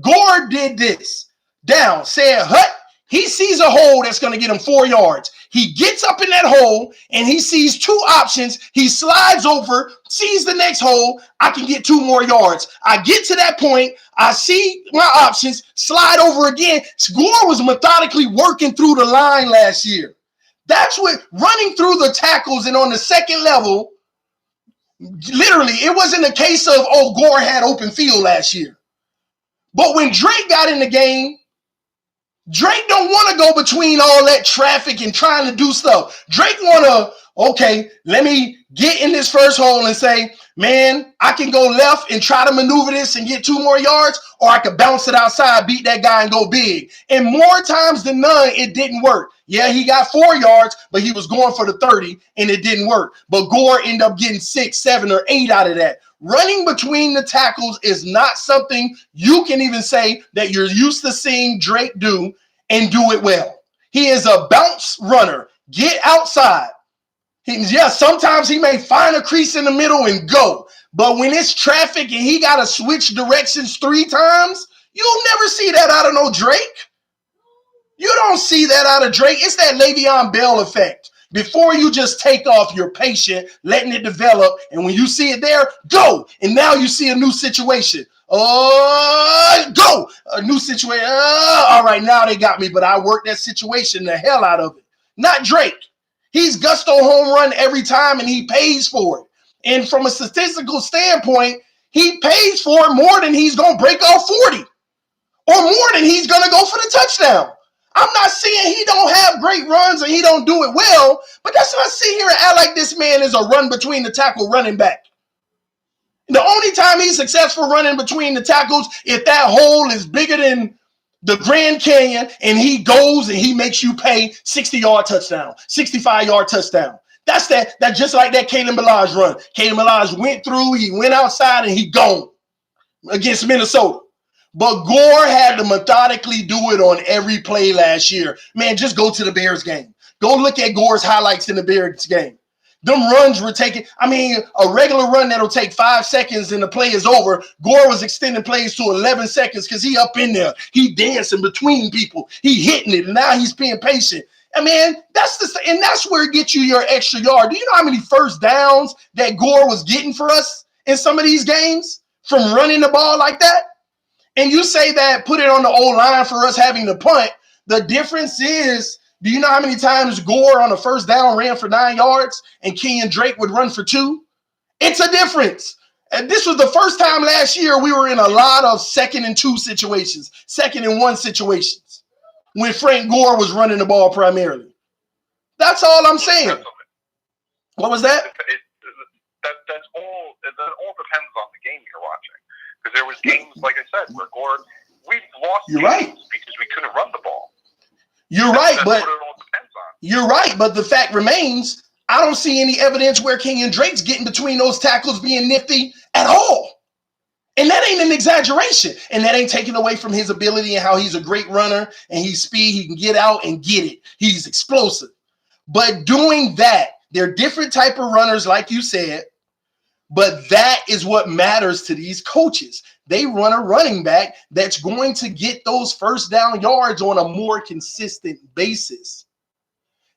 Gore did this. Down, said hut. He sees a hole that's going to get him 4 yards. He gets up in that hole and he sees 2 options. He slides over, sees the next hole. I can get 2 more yards. I get to that point. I see my options, slide over again. Gore was methodically working through the line last year. That's what running through the tackles and on the second level, literally, it wasn't a case of, oh, Gore had open field last year. But when Drake got in the game, Drake don't want to go between all that traffic and trying to do stuff. Drake want to, okay, let me get in this first hole and say, Man, I can go left and try to maneuver this and get 2 more yards, or I could bounce it outside, beat that guy, and go big. And more times than none, it didn't work. Yeah, he got 4 yards, but he was going for the 30, and it didn't work. But Gore ended up getting 6, 7, or 8 out of that. Running between the tackles is not something you can even say that you're used to seeing Drake do and do it well. He is a bounce runner. Get outside. Sometimes he may find a crease in the middle and go. But when it's traffic and he got to switch directions 3 times, you'll never see that out of no Drake. You don't see that out of Drake. It's that Le'Veon Bell effect. Before you just take off, you're patient, letting it develop. And when you see it there, go. And now you see a new situation. Go. A new situation. All right, now they got me. But I worked that situation the hell out of it. Not Drake. He's gusto home run every time, and he pays for it. And from a statistical standpoint, he pays for it more than he's going to break off 40 or more than he's going to go for the touchdown. I'm not saying he don't have great runs and he don't do it well, but that's not sit here and act like this man is a run between the tackle running back. The only time he's successful running between the tackles, if that hole is bigger than the Grand Canyon and he goes and he makes you pay 60-yard touchdown, 65-yard touchdown. That's just like that Kalen Ballage run. Kalen Ballage went through, he went outside, and he gone against Minnesota. But Gore had to methodically do it on every play last year. Man, just go to the Bears game. Go look at Gore's highlights in the Bears game. Them runs were taking, a regular run that'll take 5 seconds and the play is over. Gore was extending plays to 11 seconds because he up in there. He dancing between people. He hitting it, and now he's being patient. That's where it gets you your extra yard. Do you know how many first downs that Gore was getting for us in some of these games from running the ball like that? And you say that, put it on the old line for us having to punt. The difference is, do you know how many times Gore on the first down ran for 9 yards and Kenyon Drake would run for 2? It's a difference. And this was the first time last year we were in a lot of 2nd and 2 situations, 2nd and 1 situations when Frank Gore was running the ball primarily. That's all I'm saying. What was that? That all depends on the game you're watching. Because there was games, like I said, where Gore, we've lost games because we couldn't run the ball. You're right, but the fact remains, I don't see any evidence where Kenyon Drake's getting between those tackles being nifty at all. And that ain't an exaggeration. And that ain't taken away from his ability and how he's a great runner and he's speed. He can get out and get it. He's explosive. But doing that, they're different type of runners, like you said. But that is what matters to these coaches. They run a running back that's going to get those first down yards on a more consistent basis.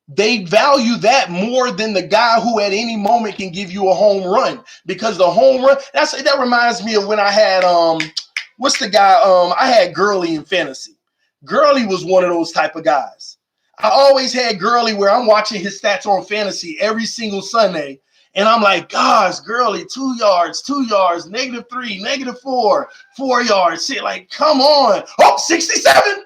They value that more than the guy who at any moment can give you a home run, because the home run, that reminds me of when I had what's the guy? I had Gurley in fantasy. Gurley was one of those type of guys. I always had Gurley where I'm watching his stats on fantasy every single Sunday. And I'm like, gosh, Gurley, 2 yards, -3, -4, 4 yards. Shit, like, come on. Oh, 67.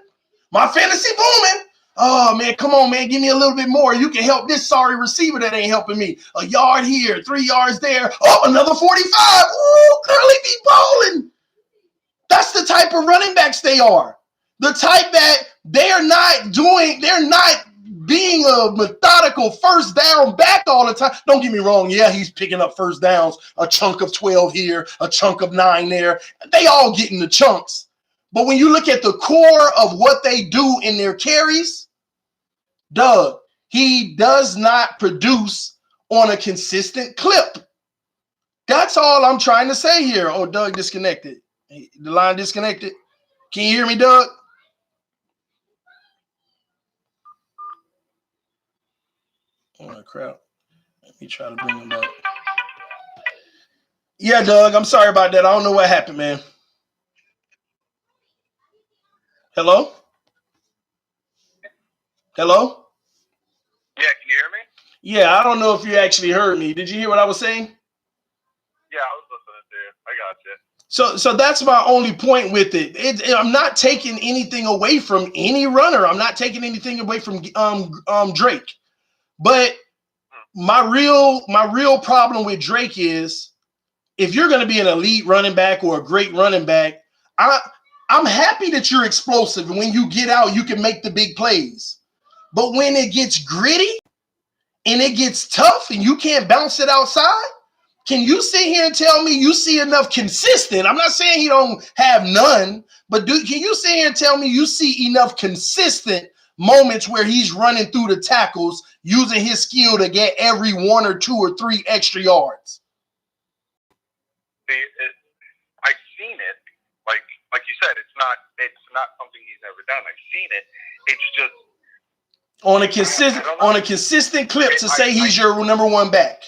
My fantasy booming. Oh, man, come on, man. Give me a little bit more. You can help this sorry receiver that ain't helping me. A yard here, 3 yards there. Oh, another 45. Ooh, Gurley be balling. That's the type of running backs they are. The type that they're not being a methodical first down back all the time. Don't get me wrong. Yeah, he's picking up first downs, a chunk of 12 here, a chunk of 9 there. They all getting the chunks. But when you look at the core of what they do in their carries, Doug, he does not produce on a consistent clip. That's all I'm trying to say here. Oh, Doug disconnected. The line disconnected. Can you hear me, Doug? Oh, crap. Let me try to bring him back. Yeah, Doug, I'm sorry about that. I don't know what happened, man. Hello? Hello? Yeah, can you hear me? Yeah, I don't know if you actually heard me. Did you hear what I was saying? Yeah, I was listening to you. I got you. So that's my only point with it. I'm not taking anything away from any runner. I'm not taking anything away from Drake. But my real problem with Drake is if you're going to be an elite running back or a great running back, I'm happy that you're explosive. And when you get out, you can make the big plays. But when it gets gritty and it gets tough and you can't bounce it outside, can you sit here and tell me you see enough consistent? I'm not saying he don't have none, but can you sit here and tell me you see enough consistent moments where he's running through the tackles using his skill to get every 1 or 2 or 3 extra yards? I've seen it. Like you said, it's not something he's never done. I've seen it. It's just on a consistent clip to say he's your number one back.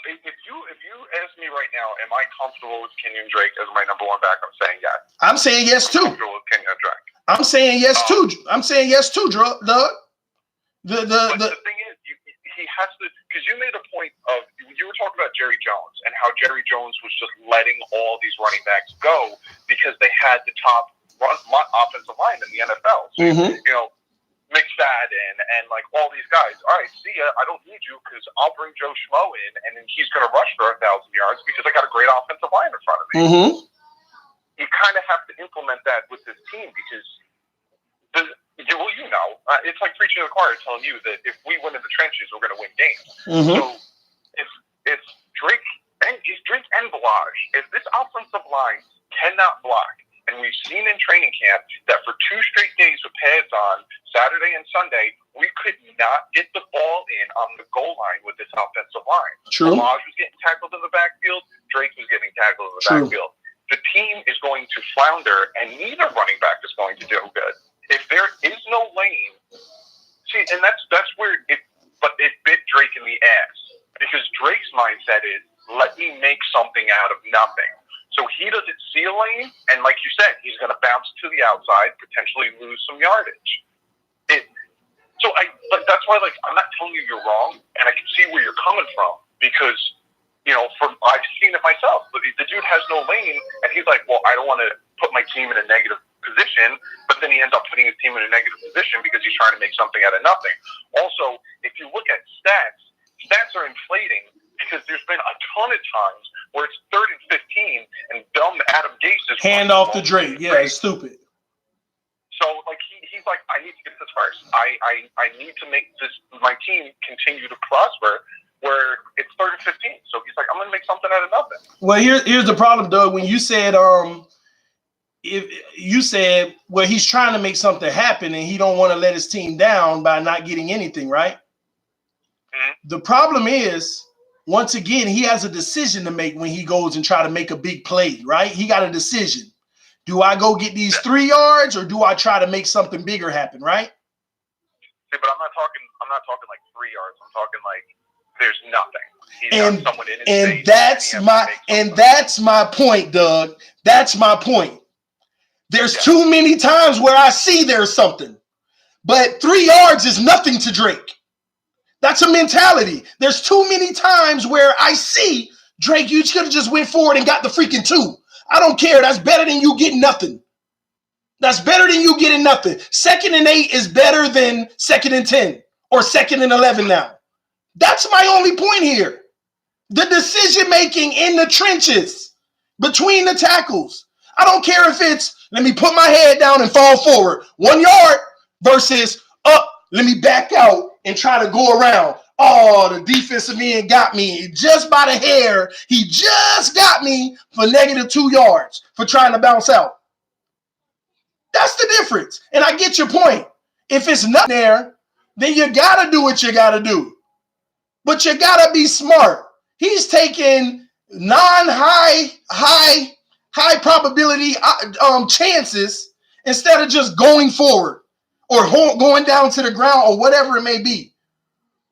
If you ask me right now, am I comfortable with Kenyon Drake as my number one back? I'm saying yes. I'm saying yes too. Comfortable with Kenyon Drake. I'm saying yes too. I'm saying yes too, Doug. The thing is, he has to, because you made a point of, you were talking about Jerry Jones and how Jerry Jones was just letting all these running backs go because they had the top offensive line in the NFL. So, you know, McFadden and like all these guys. All right, see ya. I don't need you because I'll bring Joe Schmo in and then he's going to rush for 1,000 yards because I got a great offensive line in front of me. You kind of have to implement that with this team because it's like preaching to the choir telling you that if we win in the trenches, we're going to win games. So it's Drake and Balaj. If this offensive line cannot block, and we've seen in training camp that for 2 straight days with pads on, Saturday and Sunday, we could not get the ball in on the goal line with this offensive line. True. Balaj was getting tackled in the backfield. Drake was getting tackled in the backfield. The team is going to flounder, and neither running back is going to do good. If there is no lane, see, and that's where it bit Drake in the ass because Drake's mindset is let me make something out of nothing. So he doesn't see a lane, and like you said, he's going to bounce to the outside, potentially lose some yardage. That's why, like, I'm not telling you you're wrong, and I can see where you're coming from because, you know, I've seen it myself. The dude has no lane, and he's like, well, I don't want to put my team in a negative position, but then he ends up putting his team in a negative position because he's trying to make something out of nothing. Also, if you look at stats are inflating because there's been a ton of times where it's 3rd and 15 and dumb Adam Gase is hand off to Drake. Yeah, it's stupid. So like he's like, I need to get this first. I need to make my team continue to prosper where it's 3rd and 15. So he's like, I'm gonna make something out of nothing. Well, here's the problem, Doug. When you said well, he's trying to make something happen and he don't want to let his team down by not getting anything, right? The problem is, once again, he has a decision to make when he goes and try to make a big play, right? He got a decision. Do I go get these 3 yards or do I try to make something bigger happen, right? See, but I'm not talking like 3 yards. I'm talking like there's nothing. He's got someone in his face, that's my point, Doug. That's my point. There's too many times where I see there's something, but 3 yards is nothing to Drake. That's a mentality. There's too many times where I see Drake, you could have just went forward and got the freaking 2. I don't care. That's better than you getting nothing. That's better than you getting nothing. 2nd and 8 is better than 2nd and 10 or 2nd and 11 now. That's my only point here. The decision making in the trenches between the tackles. I don't care if it's let me put my head down and fall forward 1 yard versus let me back out and try to go around. Oh, the defensive end got me just by the hair. He just got me for -2 yards for trying to bounce out. That's the difference. And I get your point. If it's not there, then you got to do what you got to do. But you got to be smart. He's taking high probability chances instead of just going forward or going down to the ground or whatever it may be.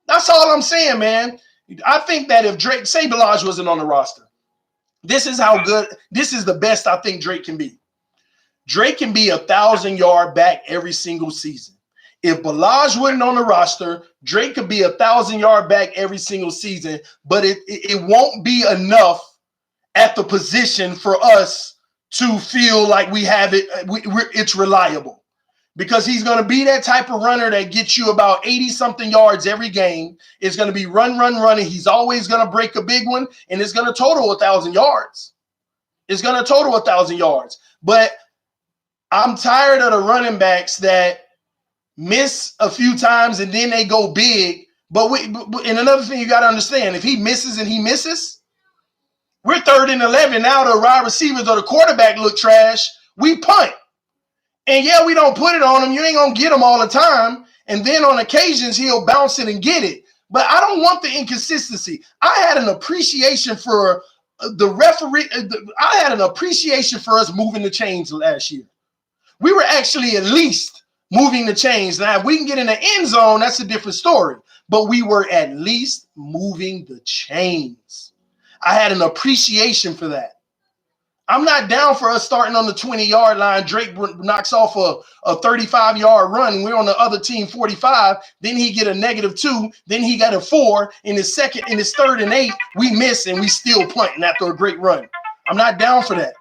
That's all I'm saying, man. I think that if Drake, say Balaj wasn't on the roster, this is how good, this is the best I think Drake can be. Drake can be 1,000-yard back every single season. If Balaj wasn't on the roster, Drake could be 1,000-yard back every single season, but it won't be enough at the position for us to feel like we have it. It's reliable. because he's going to be that type of runner that gets you about 80-something yards every game. It's going to be run, and he's always going to break a big one, and it's going to total 1,000 yards. It's going to total 1,000 yards. But I'm tired of the running backs that miss a few times and then they go big. And another thing you got to understand, if he misses and he misses, we're 3rd and 11. Now the wide receivers or the quarterback look trash. We punt. And yeah, we don't put it on him. You ain't going to get him all the time. And then on occasions, he'll bounce it and get it. But I don't want the inconsistency. I had an appreciation for the referee. I had an appreciation for us moving the chains last year. We were actually at least moving the chains. Now, if we can get in the end zone, that's a different story. But we were at least moving the chains. I had an appreciation for that. I'm not down for us starting on the 20-yard line. Drake knocks off a 35-yard run. We're on the other team 45. Then he get a -2. Then he got a 4. In his 3rd and 8, we miss and we still punting after a great run. I'm not down for that.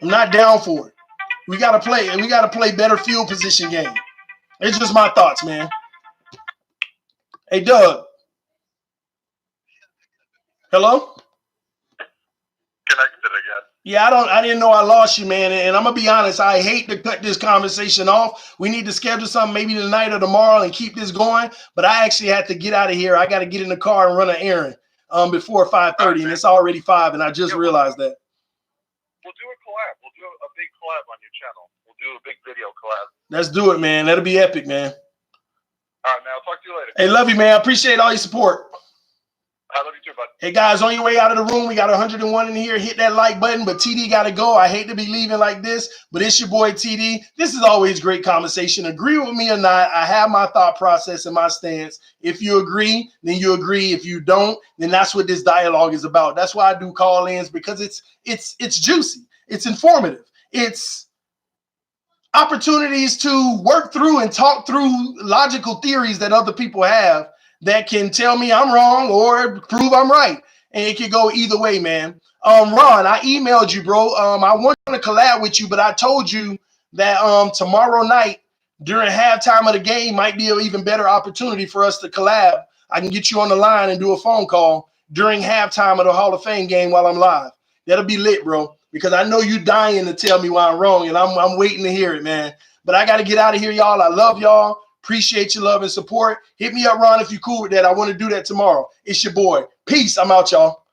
I'm not down for it. We gotta play better field position game. It's just my thoughts, man. Hey, Doug. Hello? Connected again. Yeah, I didn't know I lost you, man. And I'm gonna be honest, I hate to cut this conversation off. We need to schedule something maybe tonight or tomorrow and keep this going. But I actually had to get out of here. I got to get in the car and run an errand before 5:30, and it's already 5, and I just realized that. We'll do a collab. We'll do a big collab on your channel. We'll do a big video collab. Let's do it, man. That'll be epic, man. All right, man. I'll talk to you later. Hey, love you, man. I appreciate all your support. I love you too, bud. Hey, guys, on your way out of the room, we got 101 in here. Hit that like button, but TD got to go. I hate to be leaving like this, but it's your boy TD. This is always great conversation. Agree with me or not, I have my thought process and my stance. If you agree, then you agree. If you don't, then that's what this dialogue is about. That's why I do call-ins, because it's juicy. It's informative. It's opportunities to work through and talk through logical theories that other people have that can tell me I'm wrong or prove I'm right. And it can go either way, man. Ron, I emailed you, bro. I want to collab with you, but I told you that tomorrow night during halftime of the game might be an even better opportunity for us to collab. I can get you on the line and do a phone call during halftime of the Hall of Fame game while I'm live. That'll be lit, bro, because I know you dying to tell me why I'm wrong, and I'm waiting to hear it, man. But I got to get out of here, y'all. I love y'all. Appreciate your love and support. Hit me up, Ron, if you're cool with that. I want to do that tomorrow. It's your boy. Peace. I'm out, y'all.